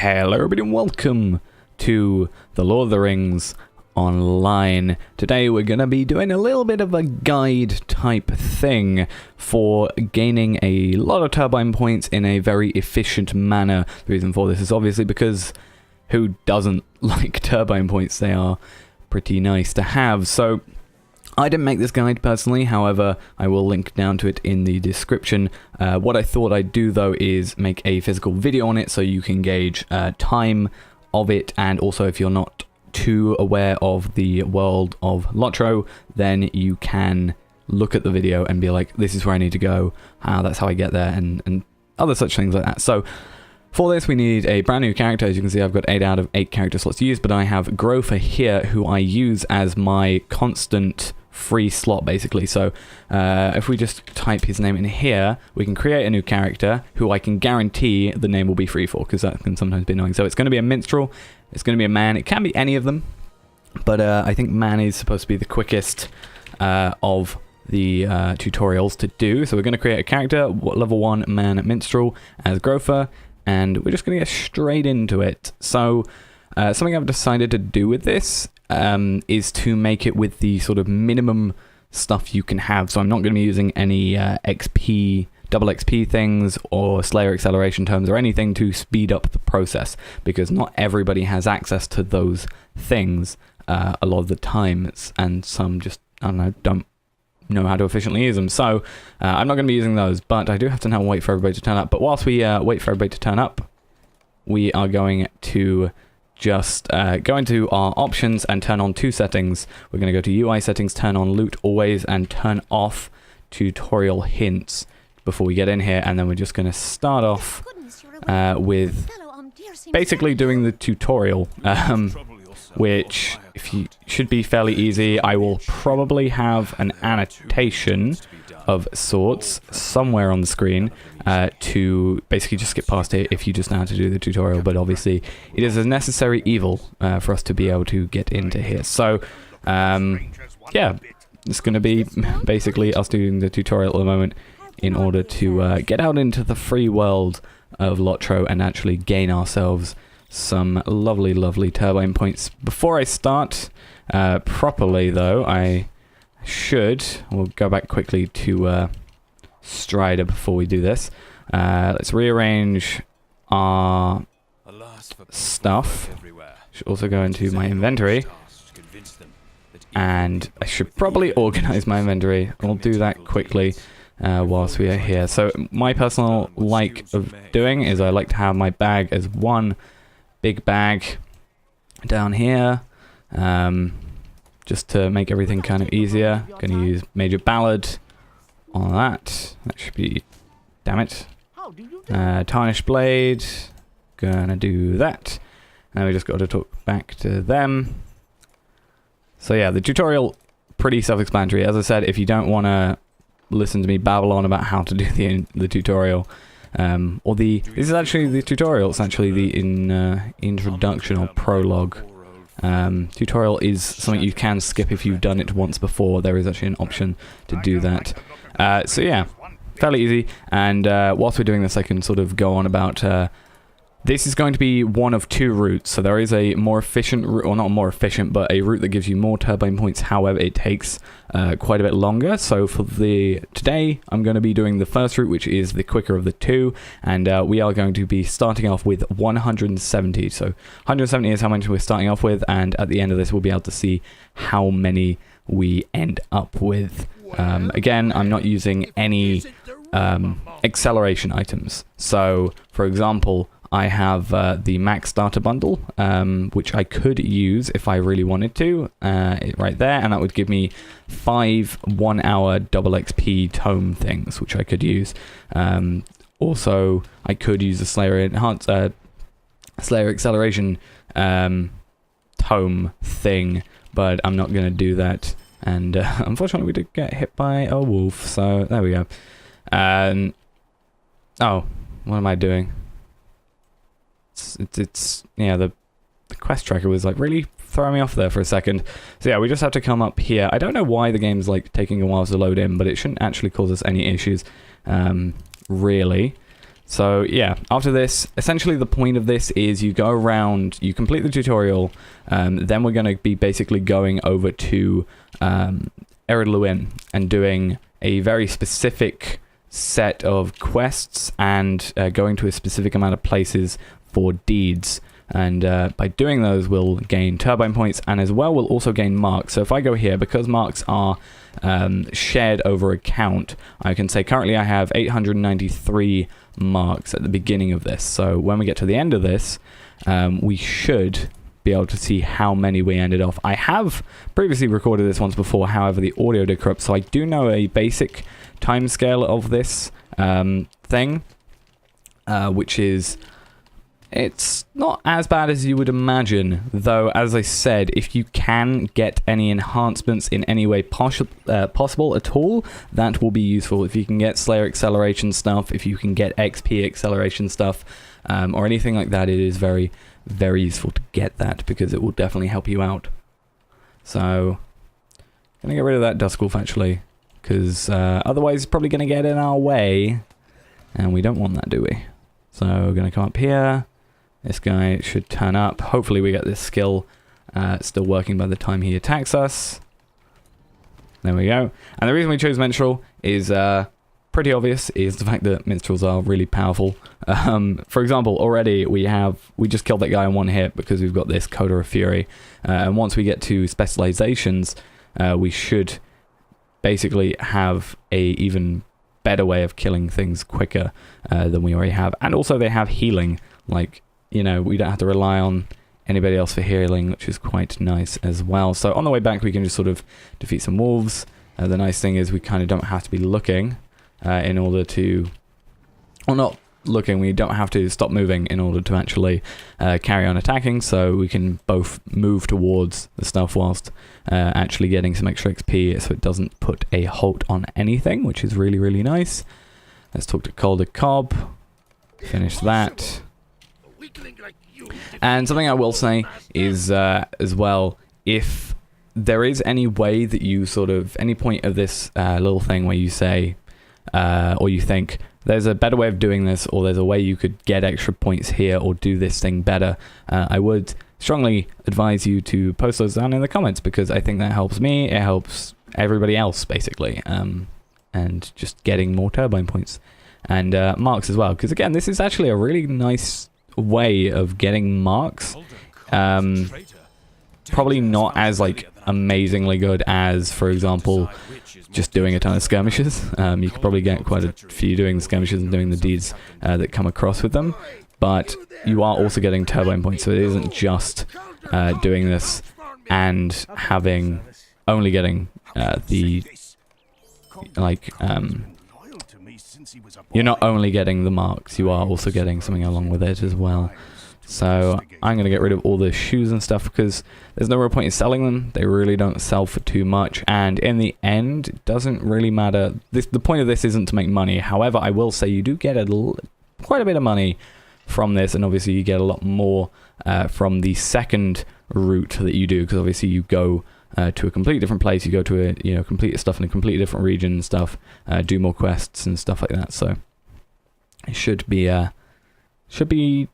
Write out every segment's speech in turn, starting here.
Hello everybody and welcome to the Lord of the Rings Online. Today we're going to be doing a little bit of a guide type thing for gaining a lot of turbine points in a very efficient manner. The reason for this is obviously because who doesn't like turbine points? They are pretty nice to have. So I didn't make this guide personally, however, I will link down to it in the description. What I thought I'd do though is make a physical video on it so you can gauge time of it, and also if you're not too aware of the world of LOTRO, then you can look at the video and be like, this is where I need to go, that's how I get there, and other such things like that. So for this we need a brand new character. As you can see, I've got 8 out of 8 character slots to use, but I have Grover here who I use as my constant free slot basically. So if we just type his name in here, we can create a new character who I can guarantee the name will be free for, because that can sometimes be annoying. So it's going to be a minstrel, it's going to be a man, it can be any of them, but I think man is supposed to be the quickest of the tutorials to do. So we're going to create a character, level 1 man minstrel as Grover, and we're just going to get straight into it. So something I've decided to do with this is to make it with the sort of minimum stuff you can have. So I'm not going to be using any double XP things or Slayer acceleration terms or anything to speed up the process, because not everybody has access to those things a lot of the time, and some just, I don't know how to efficiently use them. So I'm not going to be using those, but I do have to now wait for everybody to turn up. But whilst we wait for everybody to turn up, we are going to just go into our options and turn on 2 settings. We're going to go to UI settings, turn on loot always, and turn off tutorial hints before we get in here. And then we're just going to start off with basically doing the tutorial, which should be fairly easy. I will probably have an annotation of sorts somewhere on the screen to basically just skip past it if you just know how to do the tutorial, but obviously it is a necessary evil for us to be able to get into here. So yeah, it's going to be basically us doing the tutorial at the moment in order to get out into the free world of LOTRO and actually gain ourselves some lovely turbine points. Before I start properly though, we'll go back quickly to Strider before we do this. Let's rearrange our stuff. Should also go into my inventory, and I should probably organize my inventory. We'll do that quickly whilst we are here. So my personal like of doing is I like to have my bag as one big bag down here, just to make everything kind of easier. Going to use Major Ballad on that. That should be, damn it. Tarnished Blade, gonna do that. Now we just got to talk back to them. So yeah, the tutorial, pretty self-explanatory. As I said, if you don't want to listen to me babble on about how to do the tutorial, this is actually the tutorial, it's actually the introduction or prologue. Tutorial is something you can skip if you've done it once before. There is actually an option to do that. So yeah, fairly easy. And whilst we're doing this, I can sort of go on about this is going to be one of 2 routes. So there is a more efficient route, or not more efficient, but a route that gives you more turbine points. However, it takes quite a bit longer. So for today, I'm going to be doing the first route, which is the quicker of the 2, and we are going to be starting off with 170. So 170 is how much we're starting off with, and at the end of this, we'll be able to see how many we end up with. Again, I'm not using any acceleration items. So, for example, I have the max starter bundle, which I could use if I really wanted to, right there, and that would give me 5 1-hour double XP tome things, which I could use. Also, I could use the Slayer acceleration tome thing, but I'm not going to do that. And unfortunately, we did get hit by a wolf, so there we go. Oh, what am I doing? It's yeah, the quest tracker was like really throwing me off there for a second. So yeah, we just have to come up here. I don't know why the game's like taking a while to load in, but it shouldn't actually cause us any issues, really. So yeah, after this, essentially the point of this is you go around, you complete the tutorial, then we're going to be basically going over to Ered and doing a very specific set of quests and going to a specific amount of places for deeds. And by doing those, we'll gain turbine points, and as well we'll also gain marks. So if I go here, because marks are shared over account, I can say currently I have 893 marks at the beginning of this. So when we get to the end of this, we should be able to see how many we ended off. I have previously recorded this once before, however the audio did corrupt, so I do know a basic timescale of this thing, which is... It's not as bad as you would imagine, though, as I said, if you can get any enhancements in any way possible at all, that will be useful. If you can get Slayer acceleration stuff, if you can get XP acceleration stuff, or anything like that, it is very, very useful to get that, because it will definitely help you out. So, I'm going to get rid of that Duskwolf, actually, because otherwise it's probably going to get in our way, and we don't want that, do we? So, we're going to come up here. This guy should turn up. Hopefully we get this skill still working by the time he attacks us. There we go. And the reason we chose Minstrel is pretty obvious, is the fact that Minstrels are really powerful. For example, already we just killed that guy in one hit because we've got this Coda of Fury. And once we get to specializations, we should basically have a even better way of killing things quicker than we already have. And also they have healing, like... You know, we don't have to rely on anybody else for healing, which is quite nice as well. So on the way back, we can just sort of defeat some wolves. The nice thing is we kind of don't have to be looking in order to... Or not looking, we don't have to stop moving in order to actually carry on attacking. So we can both move towards the stuff whilst actually getting some extra XP, so it doesn't put a halt on anything, which is really, really nice. Let's talk to Calder Cobb. Finish that. And something I will say is, as well, if there is any way that you sort of, any point of this little thing where you say, or you think, there's a better way of doing this, or there's a way you could get extra points here, or do this thing better, I would strongly advise you to post those down in the comments, because I think that helps me, it helps everybody else, basically, and just getting more turbine points. And marks as well, because again, this is actually a really nice way of getting marks. Probably not as like amazingly good as, for example, just doing a ton of skirmishes. You could probably get quite a few doing skirmishes and doing the deeds that come across with them, but you are also getting turbine points, so it isn't just doing this and having only getting the like you're not only getting the marks, you are also getting something along with it as well. So I'm going to get rid of all the shoes and stuff, because there's no real point in selling them. They really don't sell for too much, and in the end, it doesn't really matter. The point of this isn't to make money. However, I will say you do get quite a bit of money from this, and obviously you get a lot more from the second route that you do, because obviously you go to a completely different place, you go to a, complete stuff in a completely different region and stuff, do more quests and stuff like that. So it should be,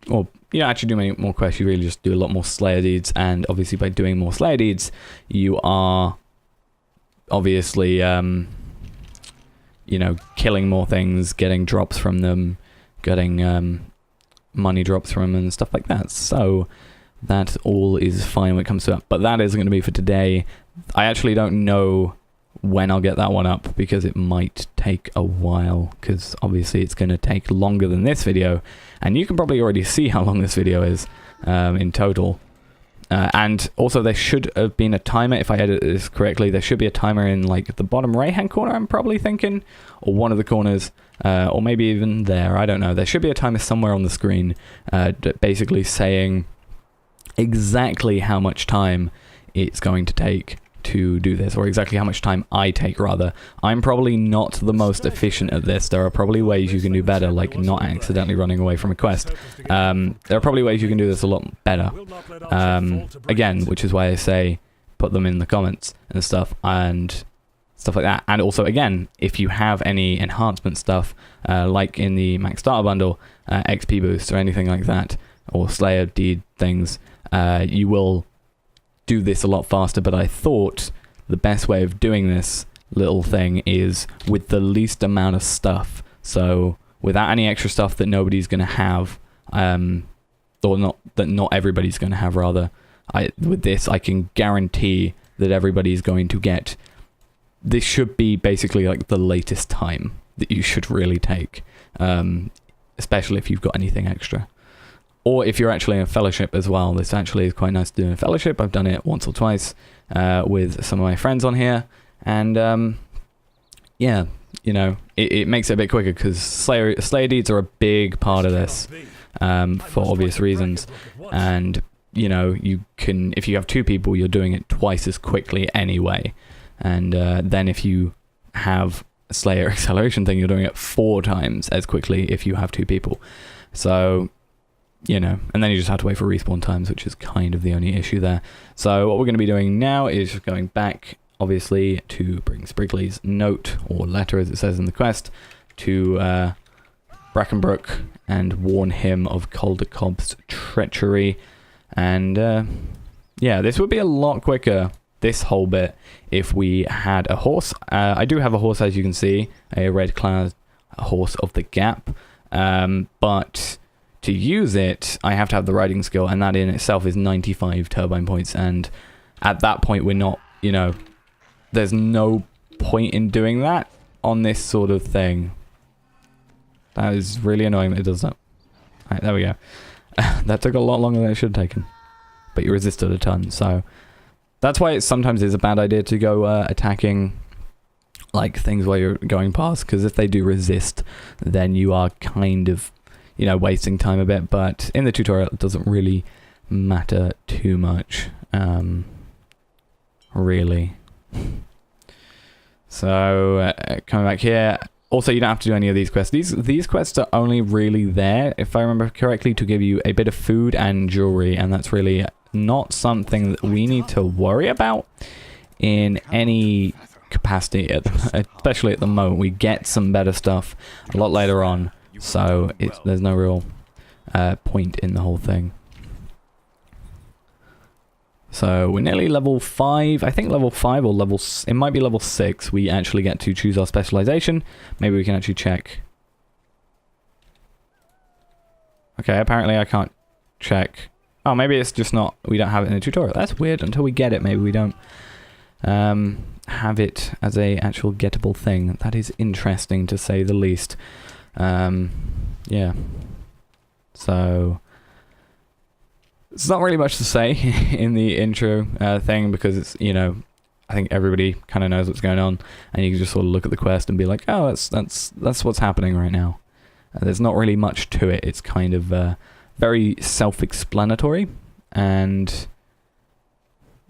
well, you don't actually do many more quests, you really just do a lot more Slayer deeds, and obviously by doing more Slayer deeds, you are obviously, killing more things, getting drops from them, getting money drops from them and stuff like that. So that all is fine when it comes to that, but that is going to be for today. I actually don't know when I'll get that one up, because it might take a while, because obviously it's going to take longer than this video, and you can probably already see how long this video is in total. And also there should have been a timer, if I edit this correctly, there should be a timer in like the bottom right hand corner, I'm probably thinking, or one of the corners, or maybe even there, I don't know. There should be a timer somewhere on the screen basically saying exactly how much time it's going to take to do this, or exactly how much time I take, rather. I'm probably not the most efficient at this. There are probably ways you can do better, like not accidentally running away from a quest. There are probably ways you can do this a lot better. Again, which is why I say put them in the comments and stuff, and stuff like that. And also, again, if you have any enhancement stuff, like in the Max Starter Bundle, XP boost or anything like that, or Slayer Deed things, you will do this a lot faster. But I thought the best way of doing this little thing is with the least amount of stuff. So without any extra stuff that nobody's going to have, or not everybody's going to have, rather. With this, I can guarantee that everybody's going to get. This should be basically like the latest time that you should really take, especially if you've got anything extra. Or if you're actually in a fellowship as well. This actually is quite nice to do in a fellowship. I've done it once or twice with some of my friends on here. And yeah, you know, it makes it a bit quicker because Slayer Deeds are a big part of this for obvious reasons. And, you know, you can, if you have 2 people, you're doing it twice as quickly anyway. And then if you have a Slayer acceleration thing, you're doing it 4 times as quickly if you have 2 people. So, you know, and then you just have to wait for respawn times, which is kind of the only issue there. So what we're going to be doing now is just going back, obviously, to bring Sprigley's note, or letter as it says in the quest, to Brackenbrook and warn him of Caldecob's treachery. And yeah, this would be a lot quicker, this whole bit, if we had a horse. I do have a horse, as you can see, a red-clad horse of the Gap, but to use it, I have to have the riding skill, and that in itself is 95 turbine points, and at that point we're not, you know, there's no point in doing that on this sort of thing. That is really annoying that it does that. Alright, there we go. That took a lot longer than it should have taken, but you resisted a ton, so that's why it sometimes is a bad idea to go attacking like things while you're going past, because if they do resist, then you are kind of, you know, wasting time a bit. But in the tutorial, it doesn't really matter too much, really. So coming back here. Also, you don't have to do any of these quests. These quests are only really there, if I remember correctly, to give you a bit of food and jewelry, and that's really not something that we need to worry about in any capacity, especially at the moment. We get some better stuff a lot later on, so there's no real point in the whole thing. So we're nearly level 5. I think level 5 or it might be level 6. We actually get to choose our specialization. Maybe we can actually check. Okay, apparently I can't check. Oh, maybe it's just not, we don't have it in the tutorial. That's weird. Until we get it, maybe we don't have it as a actual gettable thing. That is interesting, to say the least. Yeah. So it's not really much to say in the intro thing, because it's, you know, I think everybody kind of knows what's going on, and you can just sort of look at the quest and be like, oh, that's what's happening right now. There's not really much to it. It's kind of very self-explanatory, and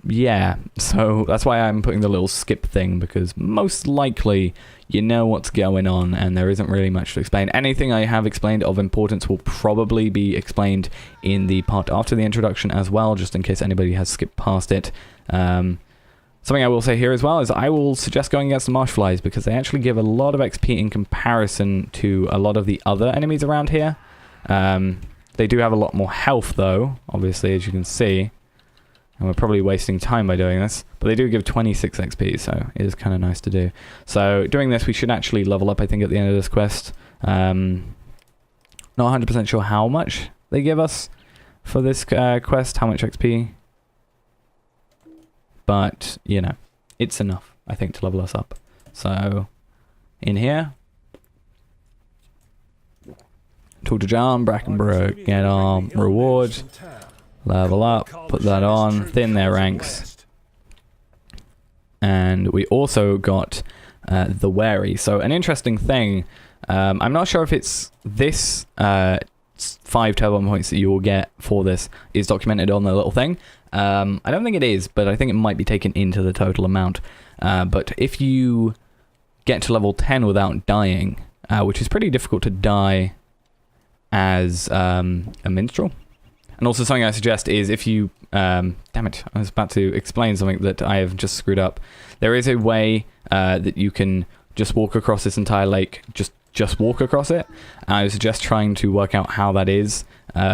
yeah, so that's why I'm putting the little skip thing, because most likely you know what's going on and there isn't really much to explain. Anything I have explained of importance will probably be explained in the part after the introduction as well, just in case anybody has skipped past it. Something I will say here as well is I will suggest going against the Marshflies, because they actually give a lot of XP in comparison to a lot of the other enemies around here. They do have a lot more health though, obviously, as you can see. And we're probably wasting time by doing this. But they do give 26 XP, so it is kind of nice to do. So doing this, we should actually level up, I think, at the end of this quest. Not 100% sure how much they give us for this quest, how much XP. But, you know, it's enough, I think, to level us up. So, in here. Talk to John, Brackenbrook, get our reward. Level up, put that on, thin their ranks. And we also got the Wary. So an interesting thing, I'm not sure if it's this 5 turbine points that you will get for this is documented on the little thing. I don't think it is, but I think it might be taken into the total amount. But if you get to level 10 without dying, which is pretty difficult to die as a minstrel, And also something I suggest is if you... damn it, I was about to explain something that I have just screwed up. There is a way that you can just walk across this entire lake, just walk across it. And I would suggest trying to work out how that is,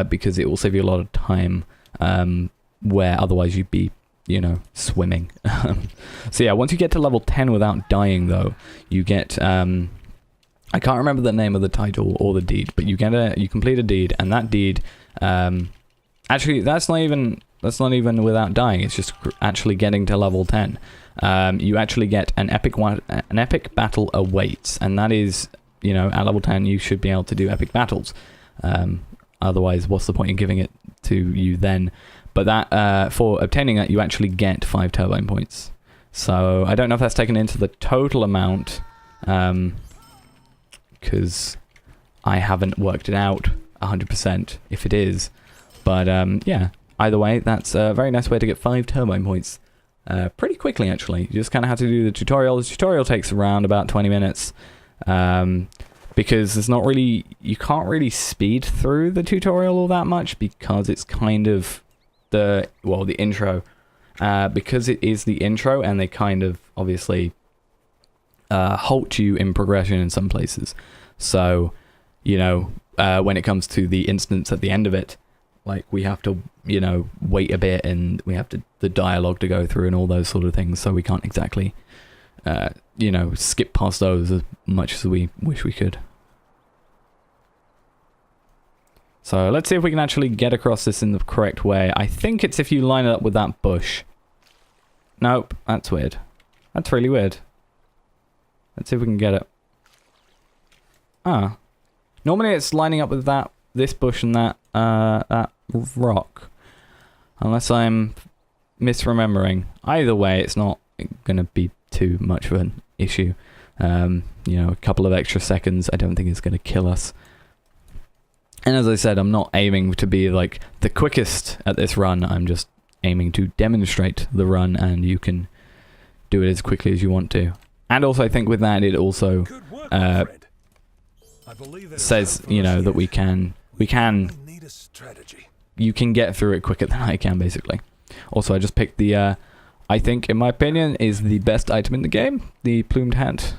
because it will save you a lot of time, where otherwise you'd be, you know, swimming. So yeah, once you get to level 10 without dying though, you get... I can't remember the name of the title or the deed, but you complete a deed, and that deed... actually, that's not even without dying. It's just actually getting to level 10. You actually get an epic battle awaits, and that is, you know, at level 10 you should be able to do epic battles. Otherwise, what's the point in giving it to you then? But that for obtaining that, you actually get 5 turbine points. So I don't know if that's taken into the total amount, because I haven't worked it out 100% if it is. But yeah, either way, that's a very nice way to get 5 turbine points pretty quickly, actually. You just kind of have to do the tutorial. The tutorial takes around about 20 minutes because there's not really... You can't really speed through the tutorial all that much because it's kind of the intro. Because it is the intro and they kind of obviously halt you in progression in some places. So, you know, when it comes to the instance at the end of it, like, we have to, you know, wait a bit, and we have the dialogue to go through and all those sort of things, so we can't exactly, you know, skip past those as much as we wish we could. So let's see if we can actually get across this in the correct way. I think it's if you line it up with that bush. Nope, that's weird. That's really weird. Let's see if we can get it. Ah. Normally it's lining up with this bush and that rock. Unless I'm misremembering. Either way, it's not going to be too much of an issue. You know, a couple of extra seconds I don't think is going to kill us. And as I said, I'm not aiming to be like the quickest at this run. I'm just aiming to demonstrate the run, and you can do it as quickly as you want to. And also I think with that it also says, you know, that you can get through it quicker than I can, basically. Also, I just picked the, I think, in my opinion, is the best item in the game, the plumed hat.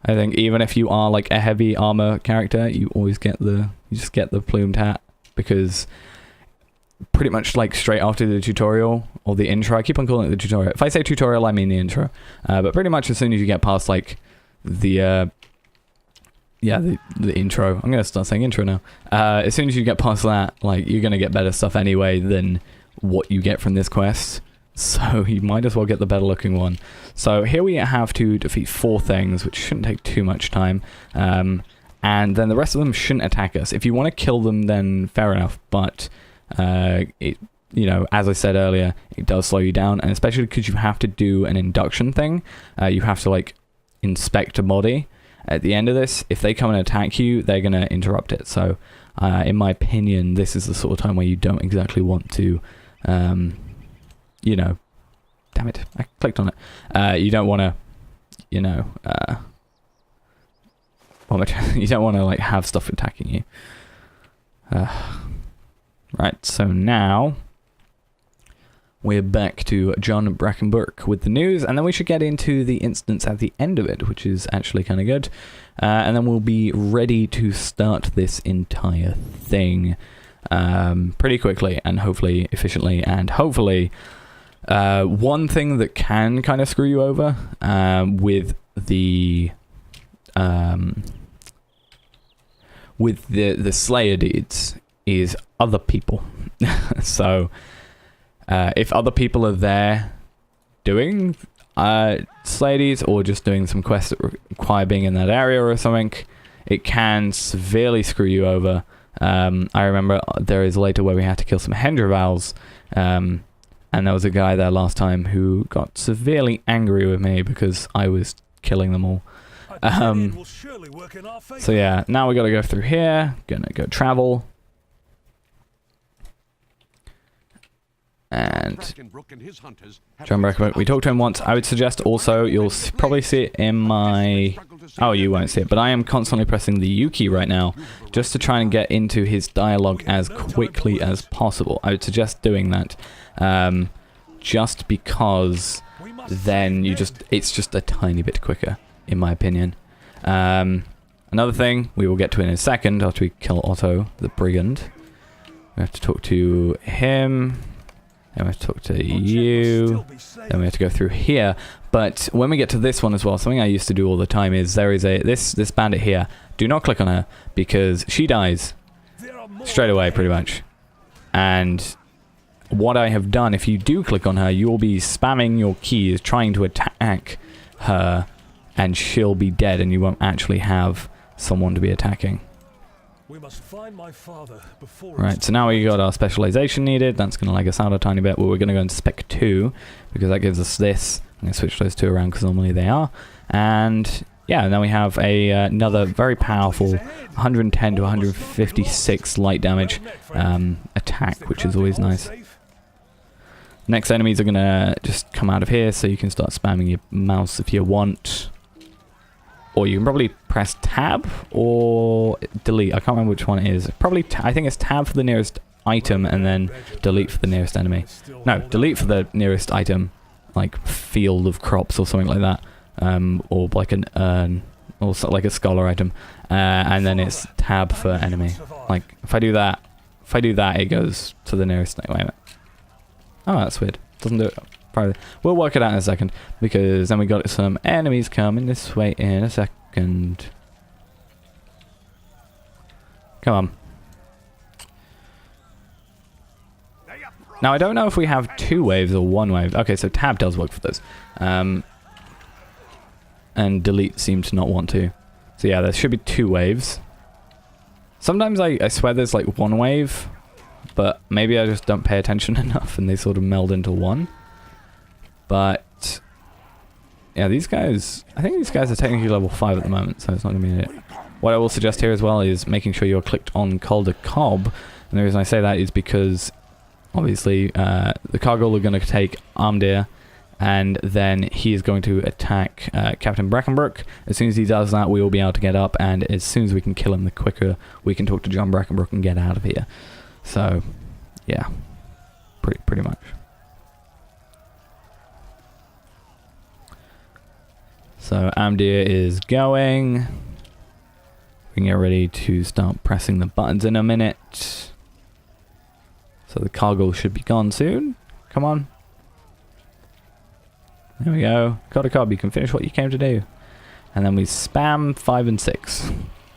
I think even if you are like a heavy armor character, you always get you just get the plumed hat, because pretty much like straight after the tutorial, or the intro, I keep on calling it the tutorial. If I say tutorial, I mean the intro. But pretty much as soon as you get past like the intro. I'm going to start saying intro now. As soon as you get past that, like, you're going to get better stuff anyway than what you get from this quest. So you might as well get the better looking one. So here we have to defeat 4 things, which shouldn't take too much time. And then the rest of them shouldn't attack us. If you want to kill them, then fair enough. But, you know, as I said earlier, it does slow you down. And especially because you have to do an induction thing. You have to, like, inspect a body. At the end of this, if they come and attack you, they're going to interrupt it. So, in my opinion, this is the sort of time where you don't exactly want to, you know... Damn it, I clicked on it. You don't want to, you know... you don't want to, like, have stuff attacking you. Right, so now... We're back to John Brackenburke with the news, and then we should get into the instance at the end of it, which is actually kind of good. And then we'll be ready to start this entire thing pretty quickly and hopefully efficiently. And hopefully, one thing that can kind of screw you over with the Slayer deeds is other people. So... if other people are there doing Slayer deeds, or just doing some quests that require being in that area or something, it can severely screw you over. I remember there is later where we had to kill some Hendravals, and there was a guy there last time who got severely angry with me because I was killing them all. So yeah, now we got to go through here, gonna go travel. And John Brackenburke, we talked to him once. I would suggest also, you'll probably see it in my Oh, you won't see it, but I am constantly pressing the U key right now just to try and get into his dialogue as quickly as possible. I would suggest doing that just because then it's just a tiny bit quicker, in my opinion. Another thing we will get to in a second after we kill Otto, the brigand. We have to talk to him. Then we have to talk to you. Then we have to go through here. But when we get to this one as well, something I used to do all the time is there is this bandit here. Do not click on her because she dies straight away, pretty much. And what I have done, if you do click on her, you'll be spamming your keys trying to attack her, and she'll be dead, and you won't actually have someone to be attacking. We must find my father before. Right, so now we got our specialization needed. That's going to lag us out a tiny bit. Well, we're going to go into Spec 2 because that gives us this. I'm going to switch those two around because normally they are. And yeah, now we have another very powerful 110 to 156 light damage attack, which is always nice. Next enemies are going to just come out of here, so you can start spamming your mouse if you want. Or you can probably press tab or delete. I can't remember which one it is. Probably, I think it's tab for the nearest item and then delete for the nearest enemy. No, delete for the nearest item, like field of crops or something like that. Or like an urn, or like a scholar item. And then it's tab for enemy. Like, if I do that, it goes to the nearest. Wait a minute. Oh, that's weird. Doesn't do it. Probably. We'll work it out in a second, because then we got some enemies coming this way in a second. Come on. Now, I don't know if we have 2 waves or 1 wave. Okay, so tab does work for those. And delete seems to not want to. So yeah, there should be 2 waves. Sometimes I swear there's like 1 wave, but maybe I just don't pay attention enough and they sort of meld into 1. But yeah, these guys, I think these guys are technically level 5 at the moment, so it's not going to be it. What I will suggest here as well is making sure you're clicked on Calder Cobb. And the reason I say that is because obviously the Cargill are going to take Armdir, and then he is going to attack Captain Brackenbrook. As soon as he does that, we will be able to get up, and as soon as we can kill him, the quicker we can talk to John Brackenbrook and get out of here. So yeah, pretty much. So Amdir is going. We can get ready to start pressing the buttons in a minute. So the cargo should be gone soon. Come on. There we go. Got a cob, you can finish what you came to do. And then we spam 5 and 6.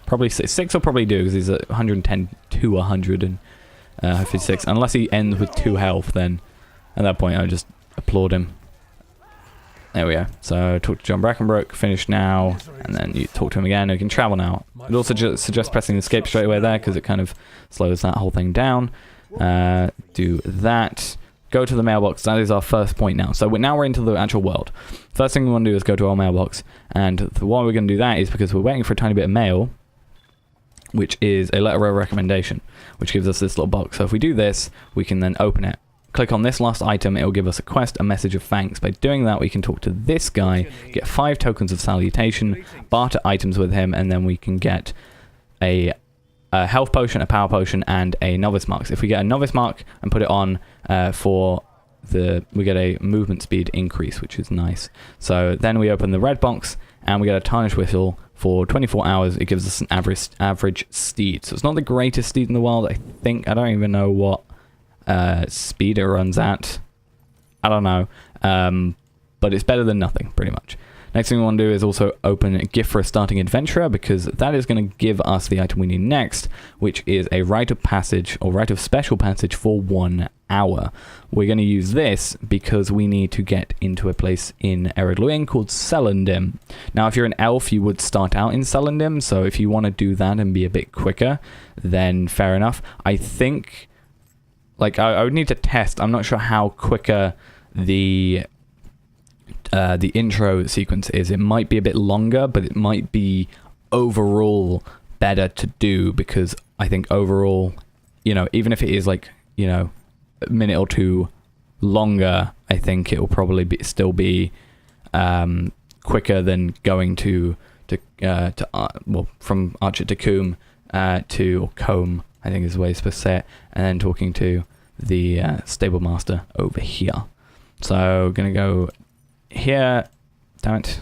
Probably 6. 6 will probably do because he's at 110 to 156. Unless he ends with 2 health, then at that point I would just applaud him. There we go. So talk to John Brackenbrook, finish now, and then you talk to him again. You can travel now. I'd also suggest pressing escape straight away there because it kind of slows that whole thing down. Do that. Go to the mailbox. That is our first point now. So we're into the actual world. First thing we want to do is go to our mailbox. And why we're going to do that is because we're waiting for a tiny bit of mail, which is a letter of recommendation, which gives us this little box. So if we do this, we can then open it. Click on this last item, it will give us a quest, a message of thanks. By doing that, we can talk to this guy, get 5 tokens of salutation, barter items with him, and then we can get a health potion, a power potion, and a novice mark. So if we get a novice mark and put it on we get a movement speed increase, which is nice. So then we open the red box, and we get a tarnished whistle. For 24 hours, it gives us an average steed. So it's not the greatest steed in the world, I think. I don't even know what speed it runs at. I don't know. But it's better than nothing, pretty much. Next thing we want to do is also open a gift for a starting adventurer, because that is going to give us the item we need next, which is a rite of passage, or rite of special passage for 1 hour. We're going to use this because we need to get into a place in Ered Luin called Celendim. Now, if you're an elf, you would start out in Celendim, so if you want to do that and be a bit quicker, then fair enough. I think... Like, I would need to test. I'm not sure how quicker the intro sequence is. It might be a bit longer, but it might be overall better to do, because I think overall, you know, even if it is like, you know, a minute or 2 longer, I think it will probably still be quicker than going to well, from Archer to Coombe or Combe, I think is the way you're supposed to say it, and then talking to the stable master over here. So gonna go here, damn it,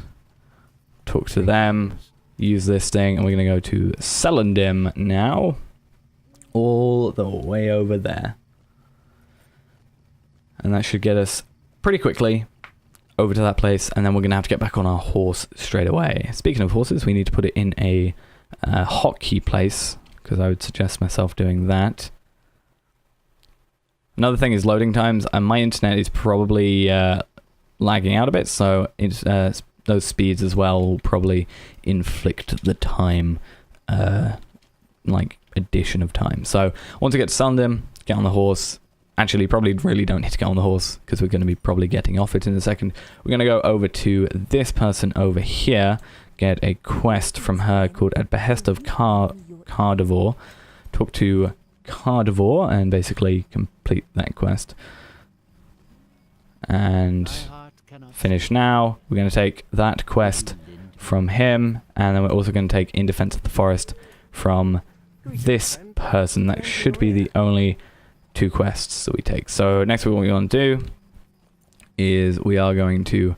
talk to them, use this thing, and we're gonna go to Celandim now, all the way over there. And that should get us pretty quickly over to that place, and then we're going to have to get back on our horse straight away. Speaking of horses, we need to put it in a hotkey place, because I would suggest myself doing that. Another thing is loading times, and my internet is probably lagging out a bit, so it's, those speeds as well will probably inflict the time, like addition of time. So once we get to Celandim, get on the horse. Actually, probably really don't need to get on the horse because we're going to be probably getting off it in a second. We're going to go over to this person over here, get a quest from her called At Behest of Cardivore. Talk to Cardivore and basically complete that quest. And finish now. We're going to take that quest from him, and then we're also going to take In Defense of the Forest from this person. That should be the only 2 quests that we take. So next what we want to do is we are going to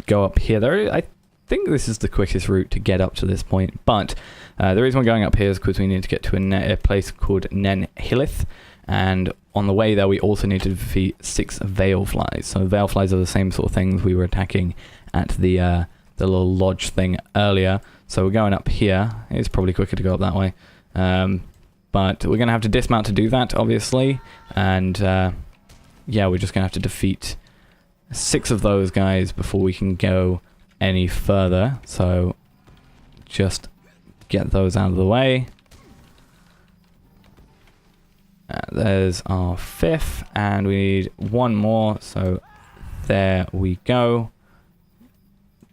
go up here. I think this is the quickest route to get up to this point, but the reason we're going up here is because we need to get to a place called Nen Hilith, and on the way there we also need to defeat 6 Veil Flies. So Veil Flies are the same sort of things we were attacking at the little lodge thing earlier. So we're going up here. It's probably quicker to go up that way. But we're going to have to dismount to do that, obviously. And, yeah, we're just going to have to defeat 6 of those guys before we can go any further. So, just get those out of the way. There's our 5th, and we need 1 more. So, there we go.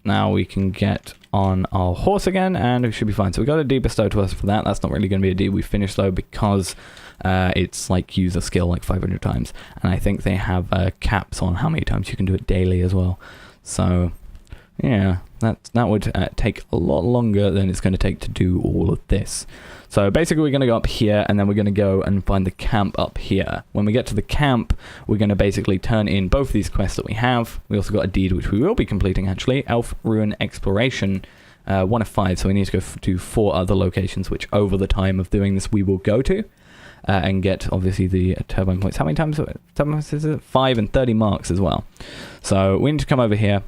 Now we can get on our horse again, and we should be fine. So we got a deed bestowed to us for that. That's not really going to be a deed we finish though, because it's like use a skill like 500 times, and I think they have caps on how many times you can do it daily as well. So yeah, that would take a lot longer than it's going to take to do all of this. So basically we're going to go up here, and then we're going to go and find the camp up here. When we get to the camp, we're going to basically turn in both these quests that we have. We also got a deed which we will be completing actually, Elf Ruin Exploration, 1 of 5, so we need to go to 4 other locations, which over the time of doing this we will go to, and get obviously the Turbine Points. How many times is it? 5 and 30 marks as well. So we need to come over here,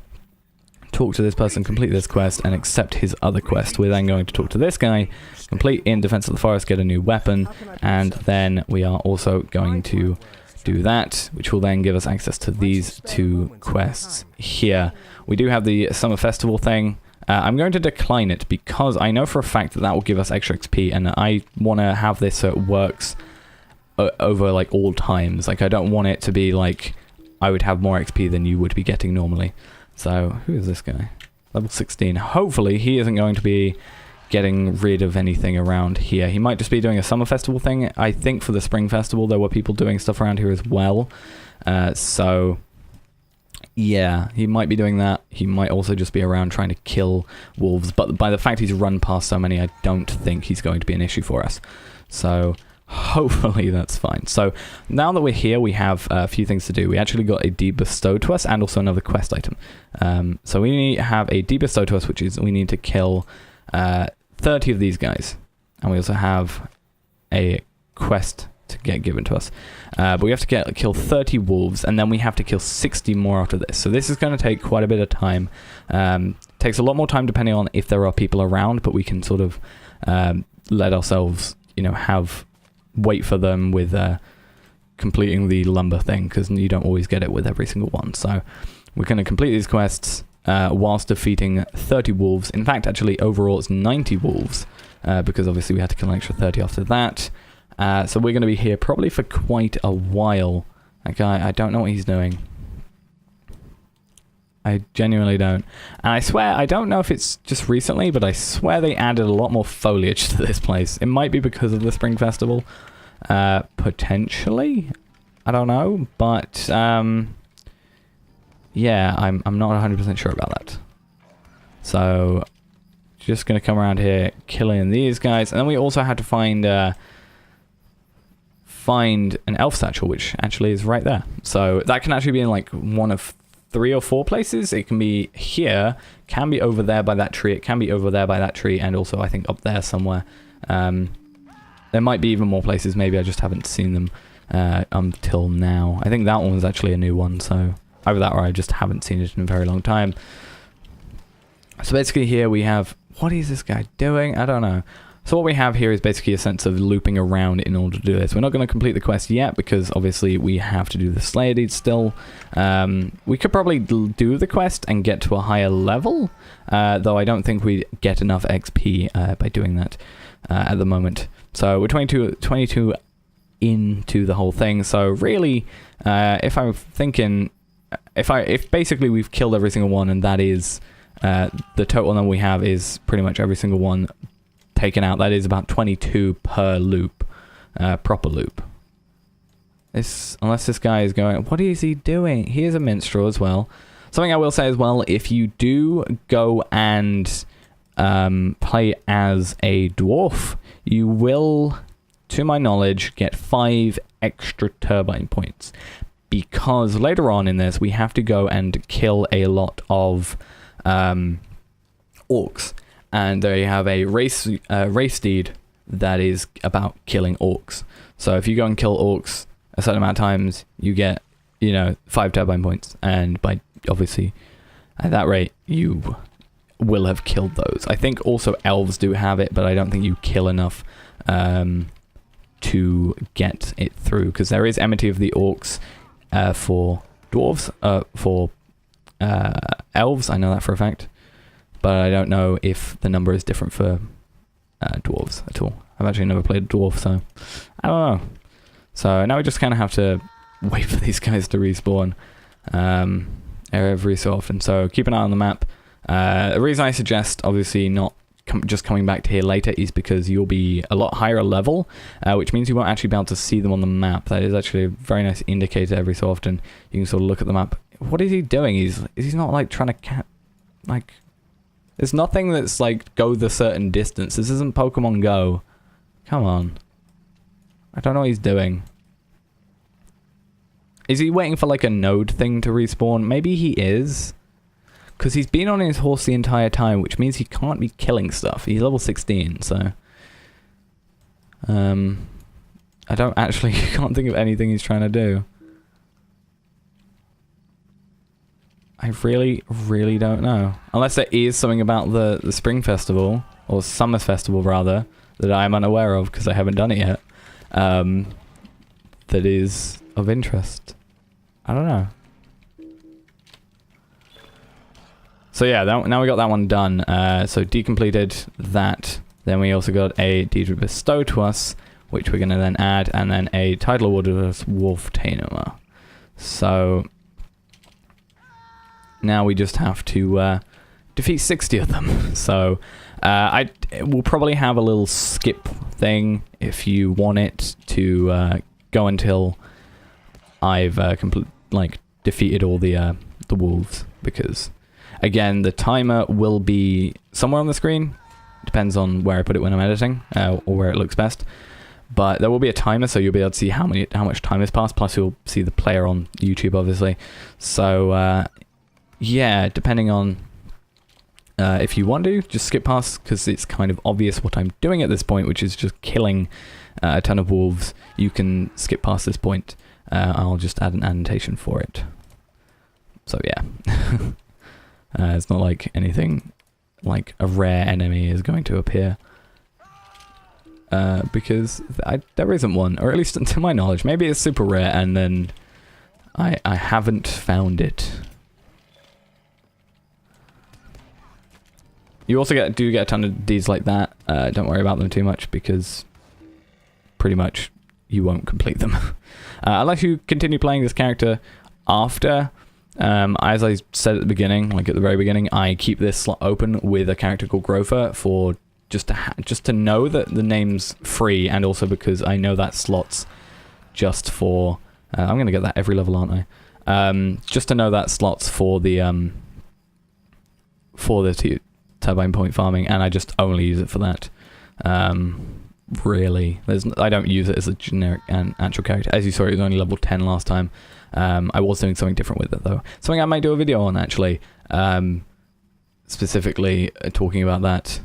talk to this person, complete this quest, and accept his other quest. We're then going to talk to this guy, complete In Defense of the Forest, get a new weapon, and then we are also going to do that, which will then give us access to these 2 quests here. We do have the Summer Festival thing. I'm going to decline it because I know for a fact that will give us extra XP, and I want to have this so it works over like all times. Like I don't want it to be like I would have more XP than you would be getting normally. So, who is this guy? Level 16. Hopefully, he isn't going to be getting rid of anything around here. He might just be doing a summer festival thing. I think for the spring festival, there were people doing stuff around here as well. So, yeah, he might be doing that. He might also just be around trying to kill wolves. But by the fact he's run past so many, I don't think he's going to be an issue for us. So, hopefully that's fine. So now that we're here, we have a few things to do. We actually got a deed bestowed to us and also another quest item. So we have a deed bestowed to us, which is we need to kill 30 of these guys. And we also have a quest to get given to us. But we have to kill 30 wolves, and then we have to kill 60 more after this. So this is going to take quite a bit of time. Takes a lot more time depending on if there are people around, but we can sort of let ourselves, you know, wait for them with completing the lumber thing, because you don't always get it with every single one. So we're going to complete these quests whilst defeating 30 wolves. In fact, actually, overall it's 90 wolves, because obviously we had to kill an extra 30 after that. So we're going to be here probably for quite a while. That guy, I don't know what he's doing. I genuinely don't. And I swear, I don't know if it's just recently, but I swear they added a lot more foliage to this place. It might be because of the Spring Festival. Potentially. I don't know. But, yeah, I'm not 100% sure about that. So, just going to come around here, killing these guys. And then we also had to find an elf satchel, which actually is right there. So that can actually be in like one of 3 or 4 places. It can be here, can be over there by that tree, it can be over there by that tree, and also I think up there somewhere. There might be even more places, maybe I just haven't seen them until now. I think that one was actually a new one, so either that or I just haven't seen it in a very long time. So basically here we have, what is this guy doing? I don't know. So what we have here is basically a sense of looping around in order to do this. We're not going to complete the quest yet because obviously we have to do the Slayer deed still. We could probably do the quest and get to a higher level, though I don't think we get enough XP by doing that at the moment. So we're 22 into the whole thing. So really, if I'm thinking, if basically we've killed every single one, and that is the total number we have is pretty much every single one taken out. That is about 22 per loop, proper loop. Unless this guy is going, what is he doing? He is a minstrel as well. Something I will say as well, if you do go and play as a dwarf, you will, to my knowledge, get 5 extra turbine points. Because later on in this, we have to go and kill a lot of orcs. And they have a race deed that is about killing orcs. So if you go and kill orcs a certain amount of times, you get, 5 turbine points. And by, obviously, at that rate, you will have killed those. I think also elves do have it, but I don't think you kill enough to get it through. Because there is enmity of the orcs for dwarves, for elves, I know that for a fact. But I don't know if the number is different for dwarves at all. I've actually never played a dwarf, so I don't know. So now we just kind of have to wait for these guys to respawn every so often. So keep an eye on the map. The reason I suggest, obviously, not just coming back to here later is because you'll be a lot higher level, which means you won't actually be able to see them on the map. That is actually a very nice indicator every so often. You can sort of look at the map. What is he doing? Is he not like trying to there's nothing that's like go the certain distance. This isn't Pokemon Go. Come on. I don't know what he's doing. Is he waiting for like a node thing to respawn? Maybe he is. Because he's been on his horse the entire time, which means he can't be killing stuff. He's level 16, so... I don't actually... can't think of anything he's trying to do. I really, really don't know. Unless there is something about the Spring Festival, or Summer Festival rather, that I'm unaware of because I haven't done it yet, that is of interest. I don't know. So yeah, now we got that one done. So decompleted that. Then we also got a deed of bestow to us, which we're going to then add, and then a title award of us Wolf Tamer. So now we just have to defeat 60 of them. So we'll probably have a little skip thing if you want it to go until I've defeated all the wolves, because again the timer will be somewhere on the screen. Depends on where I put it when I'm editing, or where it looks best. But there will be a timer, so you'll be able to see how much time has passed. Plus, you'll see the player on YouTube, obviously. So yeah, depending on if you want to, just skip past, because it's kind of obvious what I'm doing at this point, which is just killing a ton of wolves. You can skip past this point. I'll just add an annotation for it. So yeah, it's not like anything like a rare enemy is going to appear, because there isn't one, or at least to my knowledge. Maybe it's super rare and then I haven't found it. You also do get a ton of deeds like that. Don't worry about them too much, because pretty much you won't complete them. Unless you continue playing this character after. As I said at the beginning, like at the very beginning, I keep this slot open with a character called Grover for just to know that the name's free, and also because I know that slot's just for... I'm going to get that every level, aren't I? Just to know that slot's for the turbine point farming, and I just only use it for that. Really, I don't use it as a generic and actual character. As you saw, it was only level 10 last time. I was doing something different with it though. Something I might do a video on actually, specifically talking about that,